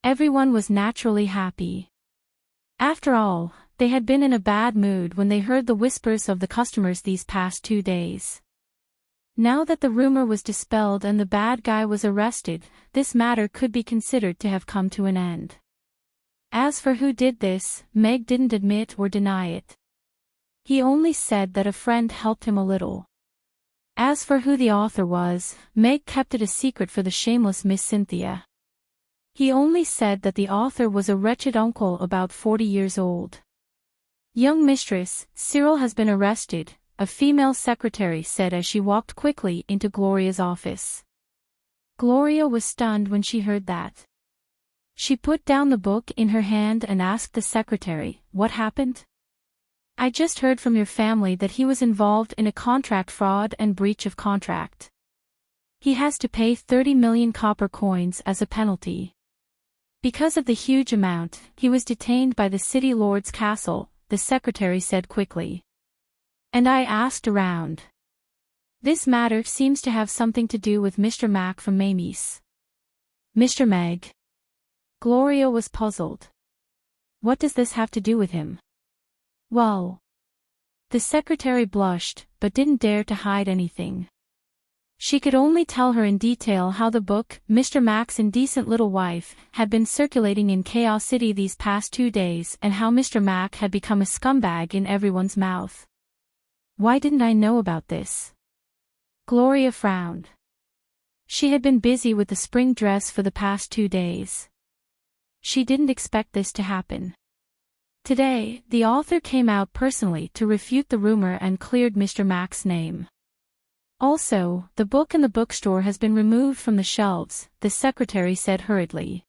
Everyone was naturally happy. After all, they had been in a bad mood when they heard the whispers of the customers these past 2 days. Now that the rumor was dispelled and the bad guy was arrested, this matter could be considered to have come to an end. As for who did this, Meg didn't admit or deny it. He only said that a friend helped him a little. As for who the author was, Meg kept it a secret for the shameless Miss Cynthia. He only said that the author was a wretched uncle about 40 years old. Young mistress, Cyril has been arrested, a female secretary said as she walked quickly into Gloria's office. Gloria was stunned when she heard that. She put down the book in her hand and asked the secretary, "What happened?" "I just heard from your family that he was involved in a contract fraud and breach of contract. He has to pay 30 million copper coins as a penalty. Because of the huge amount, he was detained by the city lord's castle," the secretary said quickly. "And I asked around. This matter seems to have something to do with Mr. Mac from Mamie's." "Mr. Meg?" Gloria was puzzled. What does this have to do with him? Well. The secretary blushed, but didn't dare to hide anything. She could only tell her in detail how the book, Mr. Mac's Indecent Little Wife, had been circulating in Chaos City these past 2 days and how Mr. Mac had become a scumbag in everyone's mouth. Why didn't I know about this? Gloria frowned. She had been busy with the spring dress for the past 2 days. She didn't expect this to happen. Today, the author came out personally to refute the rumor and cleared Mr. Mac's name. Also, the book in the bookstore has been removed from the shelves, the secretary said hurriedly.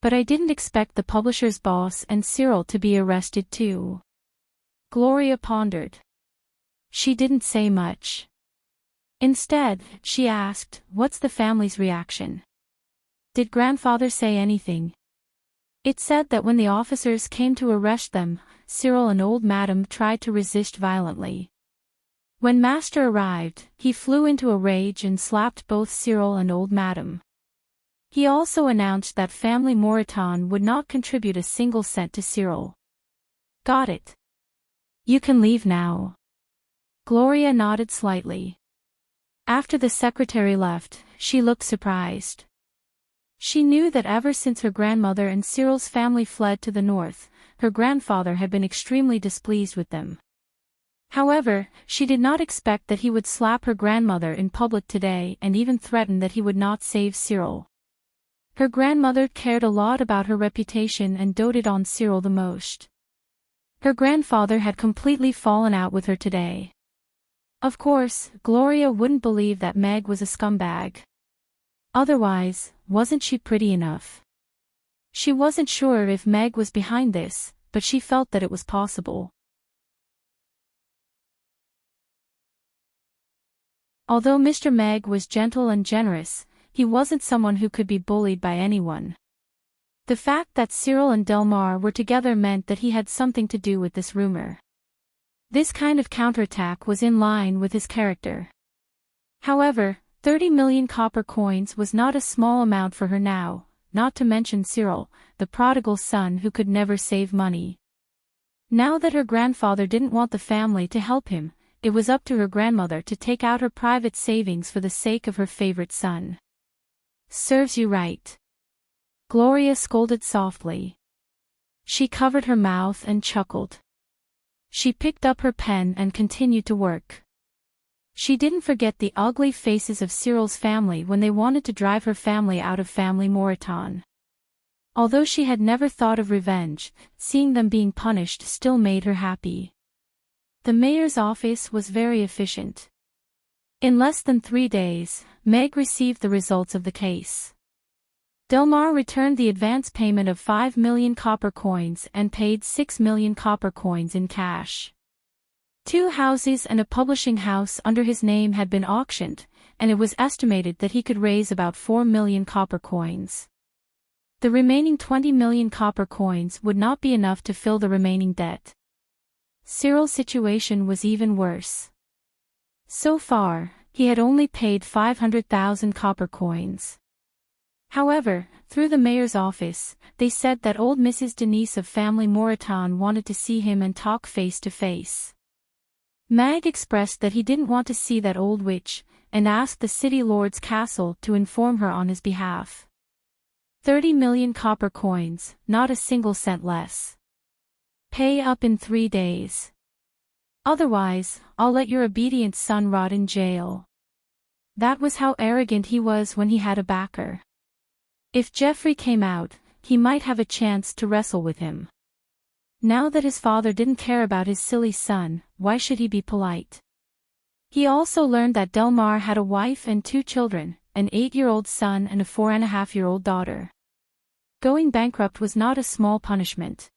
But I didn't expect the publisher's boss and Cyril to be arrested too. Gloria pondered. She didn't say much. Instead, she asked, what's the family's reaction? Did grandfather say anything? It said that when the officers came to arrest them, Cyril and old Madam tried to resist violently. When Master arrived, he flew into a rage and slapped both Cyril and old Madam. He also announced that family Moreton would not contribute a single cent to Cyril. Got it. You can leave now. Gloria nodded slightly. After the secretary left, she looked surprised. She knew that ever since her grandmother and Cyril's family fled to the north, her grandfather had been extremely displeased with them. However, she did not expect that he would slap her grandmother in public today and even threaten that he would not save Cyril. Her grandmother cared a lot about her reputation and doted on Cyril the most. Her grandfather had completely fallen out with her today. Of course, Gloria wouldn't believe that Meg was a scumbag. Otherwise, wasn't she pretty enough? She wasn't sure if Meg was behind this, but she felt that it was possible. Although Mr. Meg was gentle and generous, he wasn't someone who could be bullied by anyone. The fact that Cyril and Delmar were together meant that he had something to do with this rumor. This kind of counterattack was in line with his character. However, 30 million copper coins was not a small amount for her now, not to mention Cyril, the prodigal son who could never save money. Now that her grandfather didn't want the family to help him, it was up to her grandmother to take out her private savings for the sake of her favorite son. Serves you right. Gloria scolded softly. She covered her mouth and chuckled. She picked up her pen and continued to work. She didn't forget the ugly faces of Cyril's family when they wanted to drive her family out of family Moreton. Although she had never thought of revenge, seeing them being punished still made her happy. The mayor's office was very efficient. In less than 3 days, Meg received the results of the case. Delmar returned the advance payment of 5 million copper coins and paid 6 million copper coins in cash. 2 houses and a publishing house under his name had been auctioned, and it was estimated that he could raise about 4 million copper coins. The remaining 20 million copper coins would not be enough to fill the remaining debt. Cyril's situation was even worse. So far, he had only paid 500,000 copper coins. However, through the mayor's office, they said that old Mrs. Denise of family Moreton wanted to see him and talk face to face. Mag expressed that he didn't want to see that old witch, and asked the city lord's castle to inform her on his behalf. 30 million copper coins, not a single cent less. Pay up in 3 days. Otherwise, I'll let your obedient son rot in jail. That was how arrogant he was when he had a backer. If Geoffrey came out, he might have a chance to wrestle with him. Now that his father didn't care about his silly son, why should he be polite? He also learned that Delmar had a wife and 2 children, an 8-year-old son and a 4.5-year-old daughter. Going bankrupt was not a small punishment.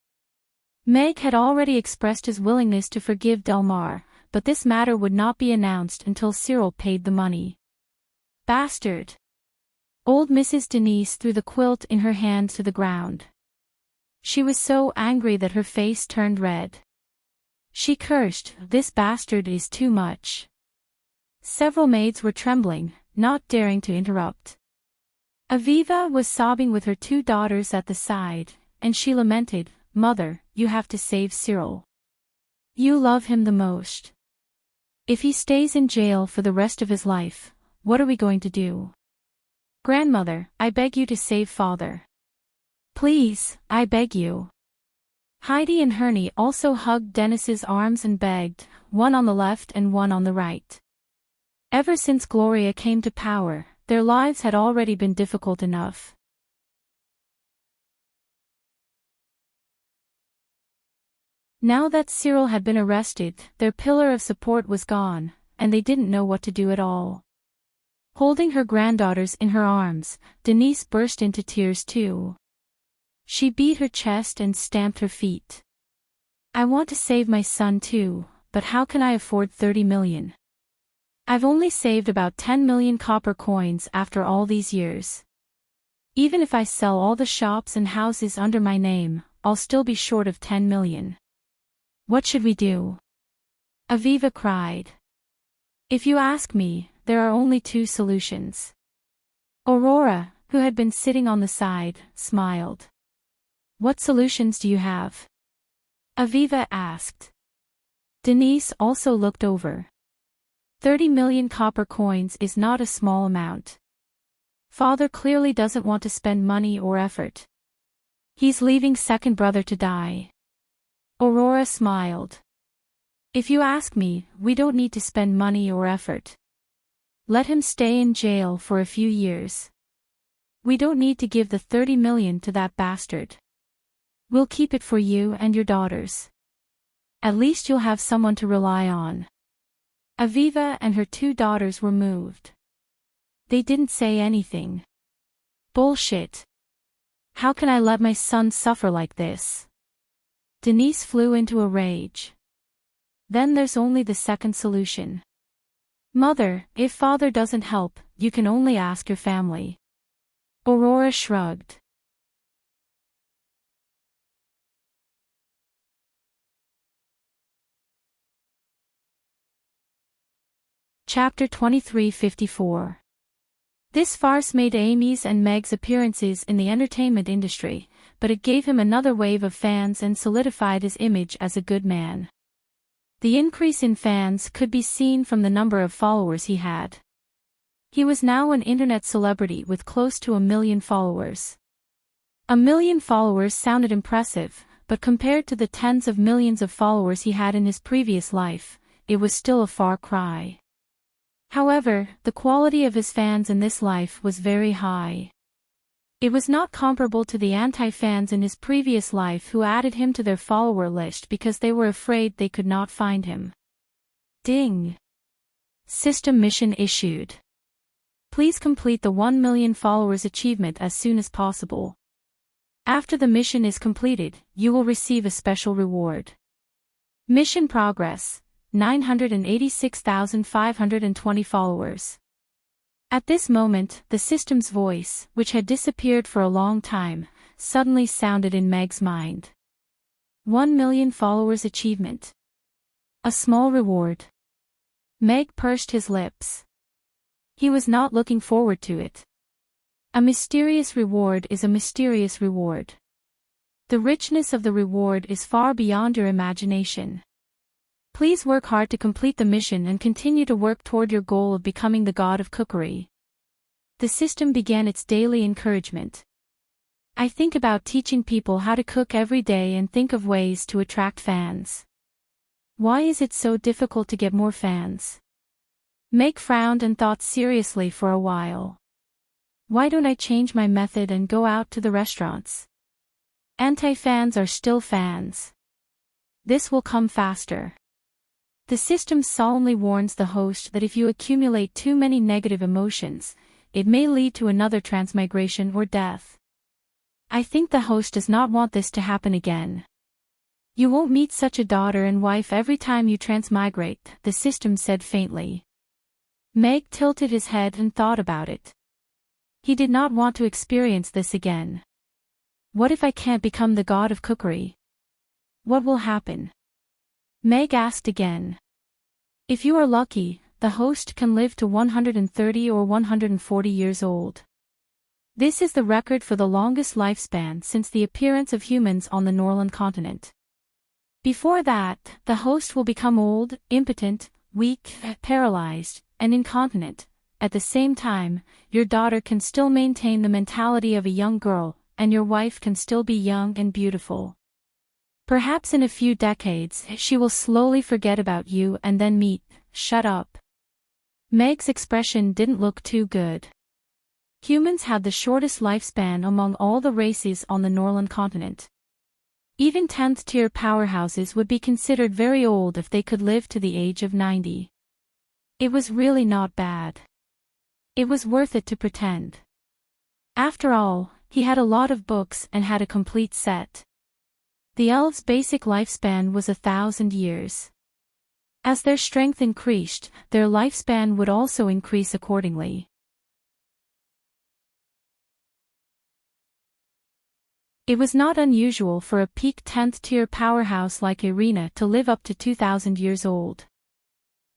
Meg had already expressed his willingness to forgive Delmar, but this matter would not be announced until Cyril paid the money. Bastard! Old Mrs. Denise threw the quilt in her hand to the ground. She was so angry that her face turned red. She cursed, "This bastard is too much." Several maids were trembling, not daring to interrupt. Aviva was sobbing with her 2 daughters at the side, and she lamented, "Mother, you have to save Cyril. You love him the most. If he stays in jail for the rest of his life, what are we going to do? Grandmother, I beg you to save father. Please, I beg you." Heidi and Hernie also hugged Dennis's arms and begged, one on the left and one on the right. Ever since Gloria came to power, their lives had already been difficult enough. Now that Cyril had been arrested, their pillar of support was gone, and they didn't know what to do at all. Holding her granddaughters in her arms, Denise burst into tears too. She beat her chest and stamped her feet. "I want to save my son too, but how can I afford 30 million? I've only saved about 10 million copper coins after all these years. Even if I sell all the shops and houses under my name, I'll still be short of 10 million. What should we do?" Aviva cried. "If you ask me, there are only two solutions." Aurora, who had been sitting on the side, smiled. "What solutions do you have?" Aviva asked. Denise also looked over. 30 million copper coins is not a small amount. Father clearly doesn't want to spend money or effort. He's leaving second brother to die. Aurora smiled. "If you ask me, we don't need to spend money or effort. Let him stay in jail for a few years. We don't need to give the 30 million to that bastard. We'll keep it for you and your daughters. At least you'll have someone to rely on." Aviva and her two daughters were moved. They didn't say anything. "Bullshit. How can I let my son suffer like this?" Denise flew into a rage. "Then there's only the second solution. Mother, if father doesn't help, you can only ask your family." Aurora shrugged. Chapter 2354. This farce made Amy's and Meg's appearances in the entertainment industry, but it gave him another wave of fans and solidified his image as a good man. The increase in fans could be seen from the number of followers he had. He was now an internet celebrity with close to 1 million followers. 1 million followers sounded impressive, but compared to the tens of millions of followers he had in his previous life, it was still a far cry. However, the quality of his fans in this life was very high. It was not comparable to the anti-fans in his previous life who added him to their follower list because they were afraid they could not find him. Ding! System mission issued. Please complete the 1 million followers achievement as soon as possible. After the mission is completed, you will receive a special reward. Mission progress. 986,520 followers. At this moment, the system's voice, which had disappeared for a long time, suddenly sounded in Meg's mind. 1 million followers achievement. A small reward. Meg pursed his lips. He was not looking forward to it. A mysterious reward is a mysterious reward. The richness of the reward is far beyond your imagination. Please work hard to complete the mission and continue to work toward your goal of becoming the god of cookery. The system began its daily encouragement. I think about teaching people how to cook every day and think of ways to attract fans. Why is it so difficult to get more fans? Meg frowned and thought seriously for a while. Why don't I change my method and go out to the restaurants? Anti-fans are still fans. This will come faster. The system solemnly warns the host that if you accumulate too many negative emotions, it may lead to another transmigration or death. I think the host does not want this to happen again. You won't meet such a daughter and wife every time you transmigrate, the system said faintly. Meg tilted his head and thought about it. He did not want to experience this again. What if I can't become the god of cookery? What will happen? Meg asked again. If you are lucky, the host can live to 130 or 140 years old. This is the record for the longest lifespan since the appearance of humans on the Norland continent. Before that, the host will become old, impotent, weak, paralyzed, and incontinent. At the same time, your daughter can still maintain the mentality of a young girl, and your wife can still be young and beautiful. Perhaps in a few decades she will slowly forget about you and then meet. Shut up. Meg's expression didn't look too good. Humans had the shortest lifespan among all the races on the Norland continent. Even 10th-tier powerhouses would be considered very old if they could live to the age of 90. It was really not bad. It was worth it to pretend. After all, he had a lot of books and had a complete set. The elves' basic lifespan was 1,000 years. As their strength increased, their lifespan would also increase accordingly. It was not unusual for a peak 10th-tier powerhouse like Irina to live up to 2,000 years old.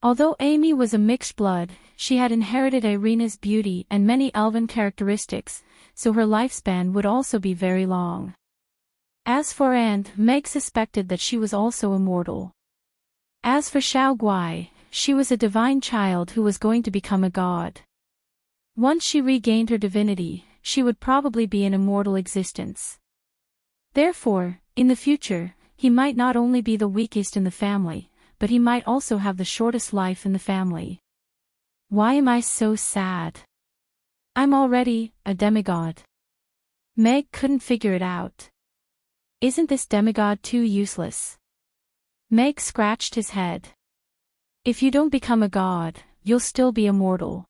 Although Amy was a mixed blood, she had inherited Irina's beauty and many elven characteristics, so her lifespan would also be very long. As for Anne, Meg suspected that she was also immortal. As for Xiao Guai, she was a divine child who was going to become a god. Once she regained her divinity, she would probably be an immortal existence. Therefore, in the future, he might not only be the weakest in the family, but he might also have the shortest life in the family. Why am I so sad? I'm already a demigod. Meg couldn't figure it out. Isn't this demigod too useless? Meg scratched his head. If you don't become a god, you'll still be immortal.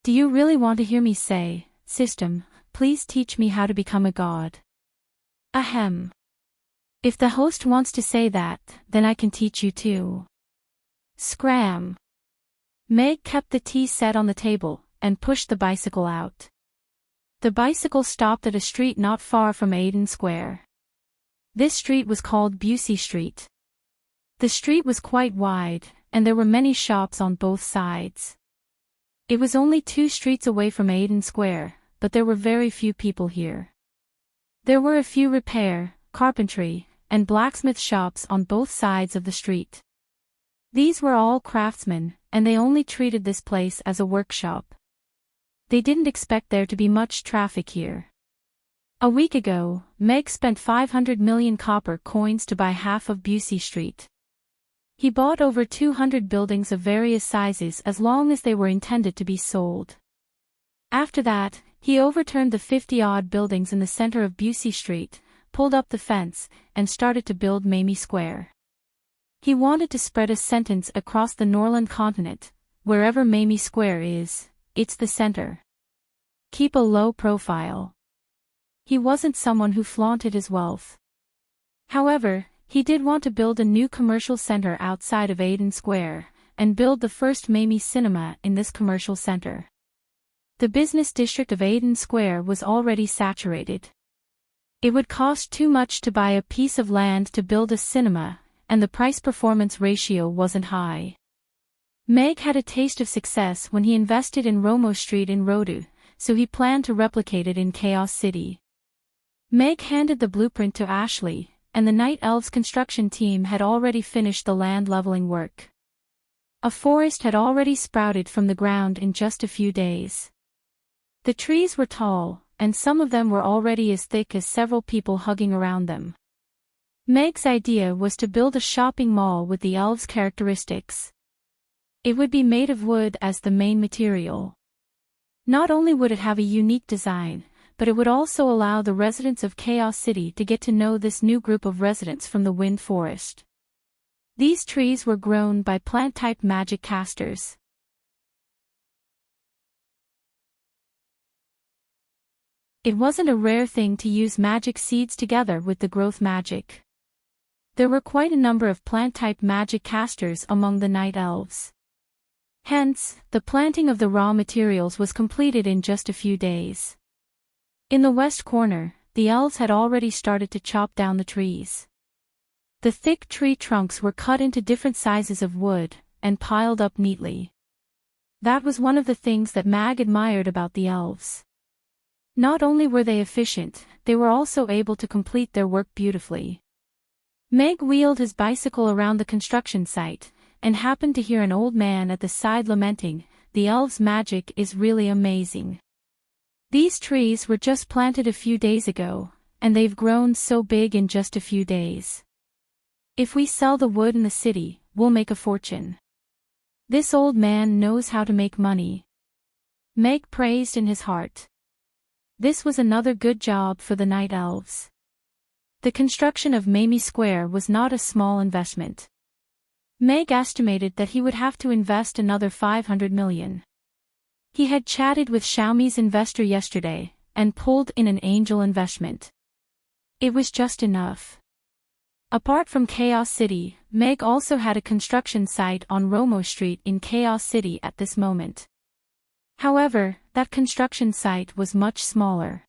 Do you really want to hear me say, System, please teach me how to become a god? Ahem. If the host wants to say that, then I can teach you too. Scram. Meg kept the tea set on the table, and pushed the bicycle out. The bicycle stopped at a street not far from Aiden Square. This street was called Busey Street. The street was quite wide, and there were many shops on both sides. It was only 2 streets away from Aiden Square, but there were very few people here. There were a few repair, carpentry, and blacksmith shops on both sides of the street. These were all craftsmen, and they only treated this place as a workshop. They didn't expect there to be much traffic here. A week ago, Meg spent 500 million copper coins to buy half of Busey Street. He bought over 200 buildings of various sizes as long as they were intended to be sold. After that, he overturned the 50-odd buildings in the center of Busey Street, pulled up the fence, and started to build Mamie Square. He wanted to spread a sentence across the Norland continent: wherever Mamie Square is, it's the center. Keep a low profile. He wasn't someone who flaunted his wealth. However, he did want to build a new commercial center outside of Aiden Square, and build the first Mamie Cinema in this commercial center. The business district of Aiden Square was already saturated. It would cost too much to buy a piece of land to build a cinema, and the price-performance ratio wasn't high. Meg had a taste of success when he invested in Romo Street in Rodu, so he planned to replicate it in Chaos City. Meg handed the blueprint to Ashley, and the Night Elves construction team had already finished the land leveling work. A forest had already sprouted from the ground in just a few days. The trees were tall, and some of them were already as thick as several people hugging around them. Meg's idea was to build a shopping mall with the elves' characteristics. It would be made of wood as the main material. Not only would it have a unique design, but it would also allow the residents of Chaos City to get to know this new group of residents from the Wind Forest. These trees were grown by plant-type magic casters. It wasn't a rare thing to use magic seeds together with the growth magic. There were quite a number of plant-type magic casters among the Night Elves. Hence, the planting of the raw materials was completed in just a few days. In the west corner, the elves had already started to chop down the trees. The thick tree trunks were cut into different sizes of wood, and piled up neatly. That was one of the things that Mag admired about the elves. Not only were they efficient, they were also able to complete their work beautifully. Meg wheeled his bicycle around the construction site, and happened to hear an old man at the side lamenting, "The elves' magic is really amazing. These trees were just planted a few days ago, and they've grown so big in just a few days. If we sell the wood in the city, we'll make a fortune. This old man knows how to make money." Meg praised in his heart. This was another good job for the night elves. The construction of Mamie Square was not a small investment. Meg estimated that he would have to invest another $500 million. He had chatted with Xiaomi's investor yesterday, and pulled in an angel investment. It was just enough. Apart from Chaos City, Meg also had a construction site on Romo Street in Chaos City at this moment. However, that construction site was much smaller.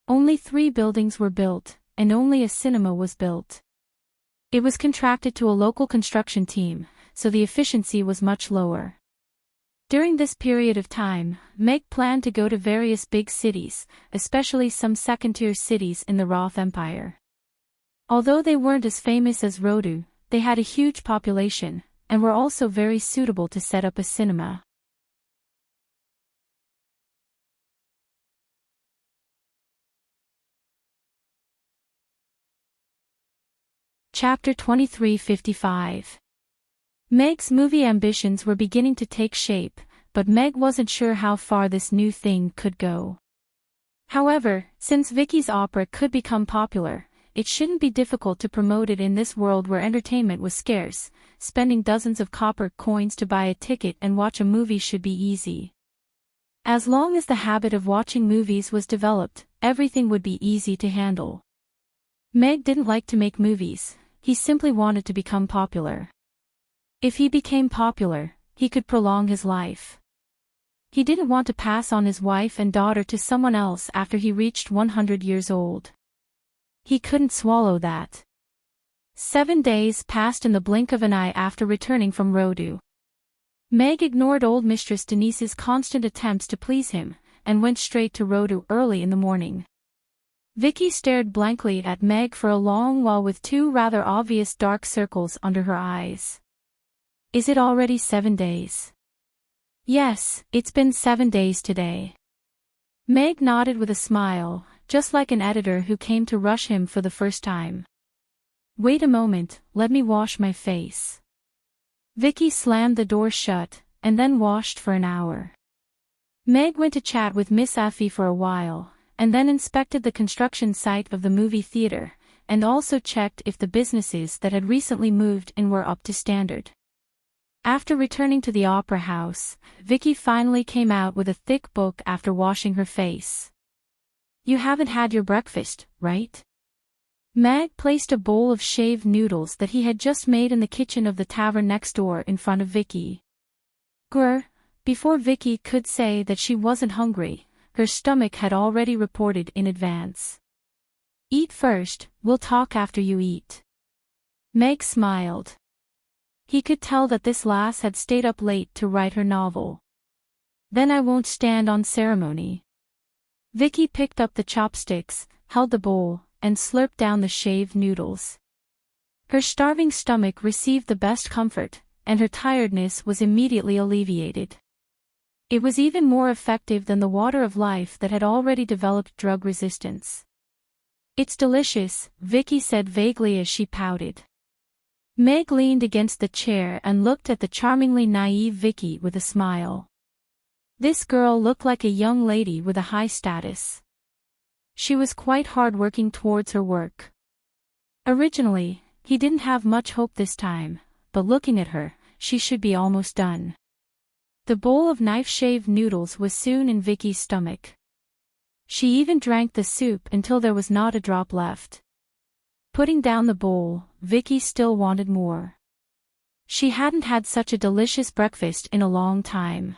Only 3 buildings were built, and only a cinema was built. It was contracted to a local construction team, so the efficiency was much lower. During this period of time, Meg planned to go to various big cities, especially some second-tier cities in the Roth Empire. Although they weren't as famous as Rodu, they had a huge population, and were also very suitable to set up a cinema. Chapter 2355. Meg's movie ambitions were beginning to take shape, but Meg wasn't sure how far this new thing could go. However, since Vicky's opera could become popular, it shouldn't be difficult to promote it in this world where entertainment was scarce. Spending dozens of copper coins to buy a ticket and watch a movie should be easy. As long as the habit of watching movies was developed, everything would be easy to handle. Meg didn't like to make movies, he simply wanted to become popular. If he became popular, he could prolong his life. He didn't want to pass on his wife and daughter to someone else after he reached 100 years old. He couldn't swallow that. 7 days passed in the blink of an eye after returning from Rodu. Meg ignored old Mistress Denise's constant attempts to please him, and went straight to Rodu early in the morning. Vicky stared blankly at Meg for a long while with 2 rather obvious dark circles under her eyes. "Is it already 7 days?" "Yes, it's been 7 days today." Meg nodded with a smile, just like an editor who came to rush him for the first time. "Wait a moment, let me wash my face." Vicky slammed the door shut, and then washed for an hour. Meg went to chat with Miss Effie for a while, and then inspected the construction site of the movie theater, and also checked if the businesses that had recently moved in were up to standard. After returning to the opera house, Vicky finally came out with a thick book after washing her face. "You haven't had your breakfast, right?" Meg placed a bowl of shaved noodles that he had just made in the kitchen of the tavern next door in front of Vicky. Grr. Before Vicky could say that she wasn't hungry, her stomach had already reported in advance. "Eat first, we'll talk after you eat." Meg smiled. He could tell that this lass had stayed up late to write her novel. "Then I won't stand on ceremony." Vicky picked up the chopsticks, held the bowl, and slurped down the shaved noodles. Her starving stomach received the best comfort, and her tiredness was immediately alleviated. It was even more effective than the water of life that had already developed drug resistance. "It's delicious," Vicky said vaguely as she pouted. Meg leaned against the chair and looked at the charmingly naive Vicky with a smile. This girl looked like a young lady with a high status. She was quite hard-working towards her work. Originally, he didn't have much hope this time, but looking at her, she should be almost done. The bowl of knife-shaved noodles was soon in Vicky's stomach. She even drank the soup until there was not a drop left. Putting down the bowl, Vicky still wanted more. She hadn't had such a delicious breakfast in a long time.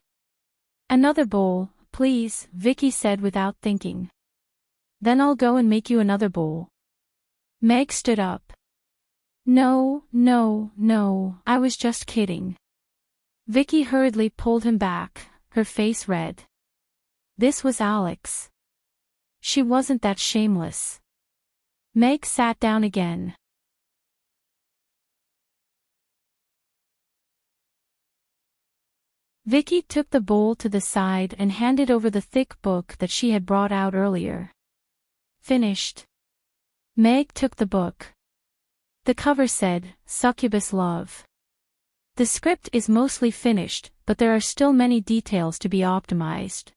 "Another bowl, please," Vicky said without thinking. "Then I'll go and make you another bowl." Meg stood up. No, I was just kidding." Vicky hurriedly pulled him back, her face red. This was Alex. She wasn't that shameless. Meg sat down again. Vicky took the bowl to the side and handed over the thick book that she had brought out earlier. Finished. Meg took the book. The cover said, Succubus Love. The script is mostly finished, but there are still many details to be optimized.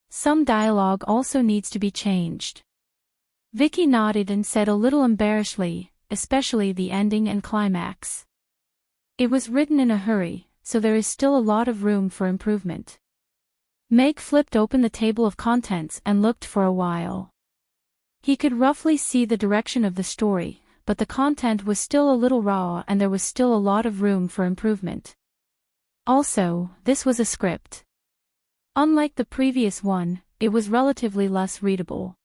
Some dialogue also needs to be changed. Vicky nodded and said a little embarrassedly, especially the ending and climax. It was written in a hurry, so there is still a lot of room for improvement. Meg flipped open the table of contents and looked for a while. He could roughly see the direction of the story, but the content was still a little raw and there was still a lot of room for improvement. Also, this was a script. Unlike the previous one, it was relatively less readable.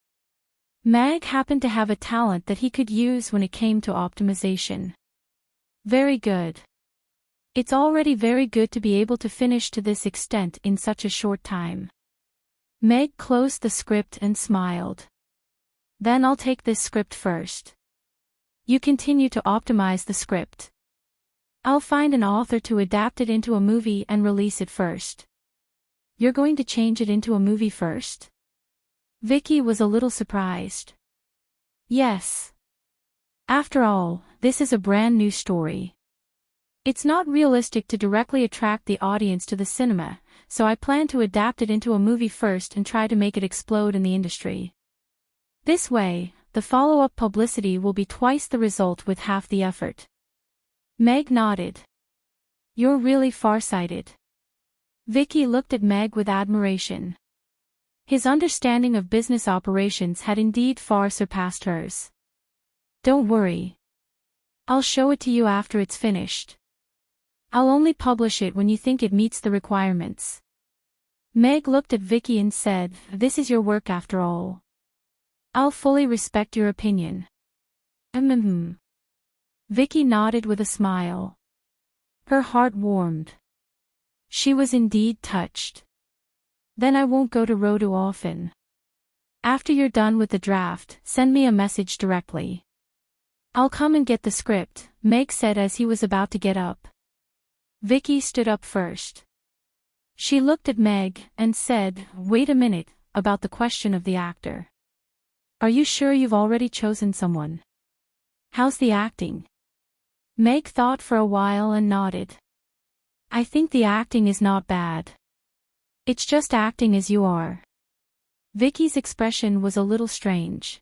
Meg happened to have a talent that he could use when it came to optimization. Very good. It's already very good to be able to finish to this extent in such a short time. Meg closed the script and smiled. Then I'll take this script first. You continue to optimize the script. I'll find an author to adapt it into a movie and release it first. You're going to change it into a movie first? Vicky was a little surprised. Yes. After all, this is a brand new story. It's not realistic to directly attract the audience to the cinema, so I plan to adapt it into a movie first and try to make it explode in the industry. This way, the follow-up publicity will be twice the result with half the effort. Meg nodded. You're really far-sighted. Vicky looked at Meg with admiration. His understanding of business operations had indeed far surpassed hers. Don't worry. I'll show it to you after it's finished. I'll only publish it when you think it meets the requirements. Meg looked at Vicky and said, This is your work after all. I'll fully respect your opinion. Vicky nodded with a smile. Her heart warmed. She was indeed touched. Then I won't go to Rodu often. After you're done with the draft, send me a message directly. I'll come and get the script, Meg said as he was about to get up. Vicky stood up first. She looked at Meg and said, Wait a minute, about the question of the actor. Are you sure you've already chosen someone? How's the acting? Meg thought for a while and nodded. I think the acting is not bad. It's just acting as you are. Vicky's expression was a little strange.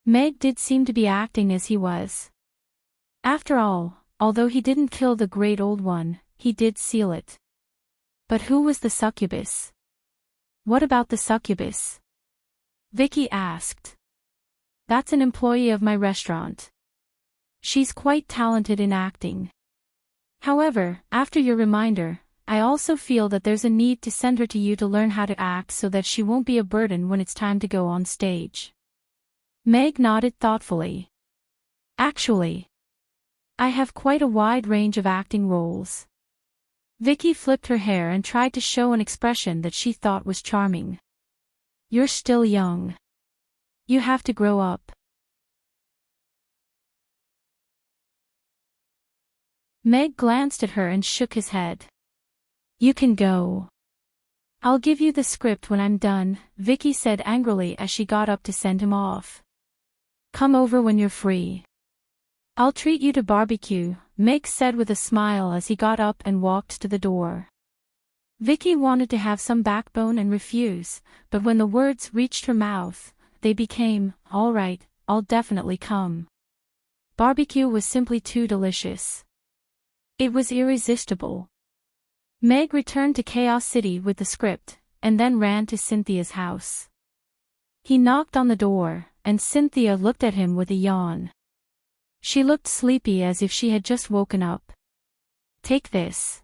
Meg did seem to be acting as he was. After all, although he didn't kill the great old one, he did seal it. But who was the succubus? What about the succubus? Vicky asked. That's an employee of my restaurant. She's quite talented in acting. However, after your reminder, I also feel that there's a need to send her to you to learn how to act so that she won't be a burden when it's time to go on stage. Meg nodded thoughtfully. Actually, I have quite a wide range of acting roles. Vicky flipped her hair and tried to show an expression that she thought was charming. You're still young. You have to grow up. Meg glanced at her and shook his head. You can go. I'll give you the script when I'm done, Vicky said angrily as she got up to send him off. Come over when you're free. I'll treat you to barbecue, Meg said with a smile as he got up and walked to the door. Vicky wanted to have some backbone and refuse, but when the words reached her mouth, they became, all right, I'll definitely come. Barbecue was simply too delicious. It was irresistible. Meg returned to Chaos City with the script, and then ran to Cynthia's house. He knocked on the door, and Cynthia looked at him with a yawn. She looked sleepy as if she had just woken up. Take this.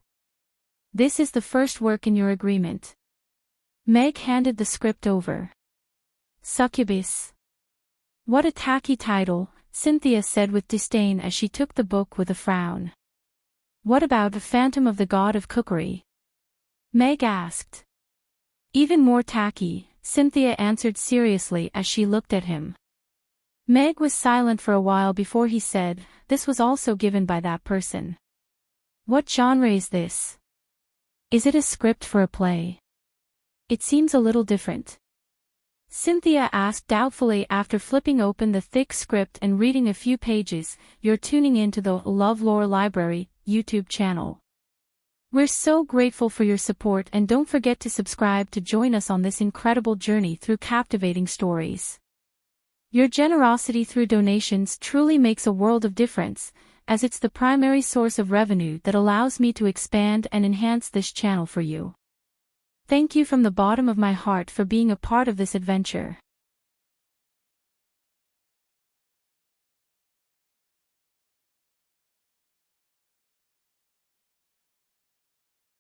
This is the first work in your agreement. Meg handed the script over. Succubus. What a tacky title, Cynthia said with disdain as she took the book with a frown. What about the Phantom of the God of Cookery? Meg asked. Even more tacky, Cynthia answered seriously as she looked at him. Meg was silent for a while before he said, "This was also given by that person." "What genre is this? Is it a script for a play? It seems a little different." Cynthia asked doubtfully after flipping open the thick script and reading a few pages. "You're tuning in to the LoveLore Library YouTube channel. We're so grateful for your support, and don't forget to subscribe to join us on this incredible journey through captivating stories. Your generosity through donations truly makes a world of difference, as it's the primary source of revenue that allows me to expand and enhance this channel for you. Thank you from the bottom of my heart for being a part of this adventure."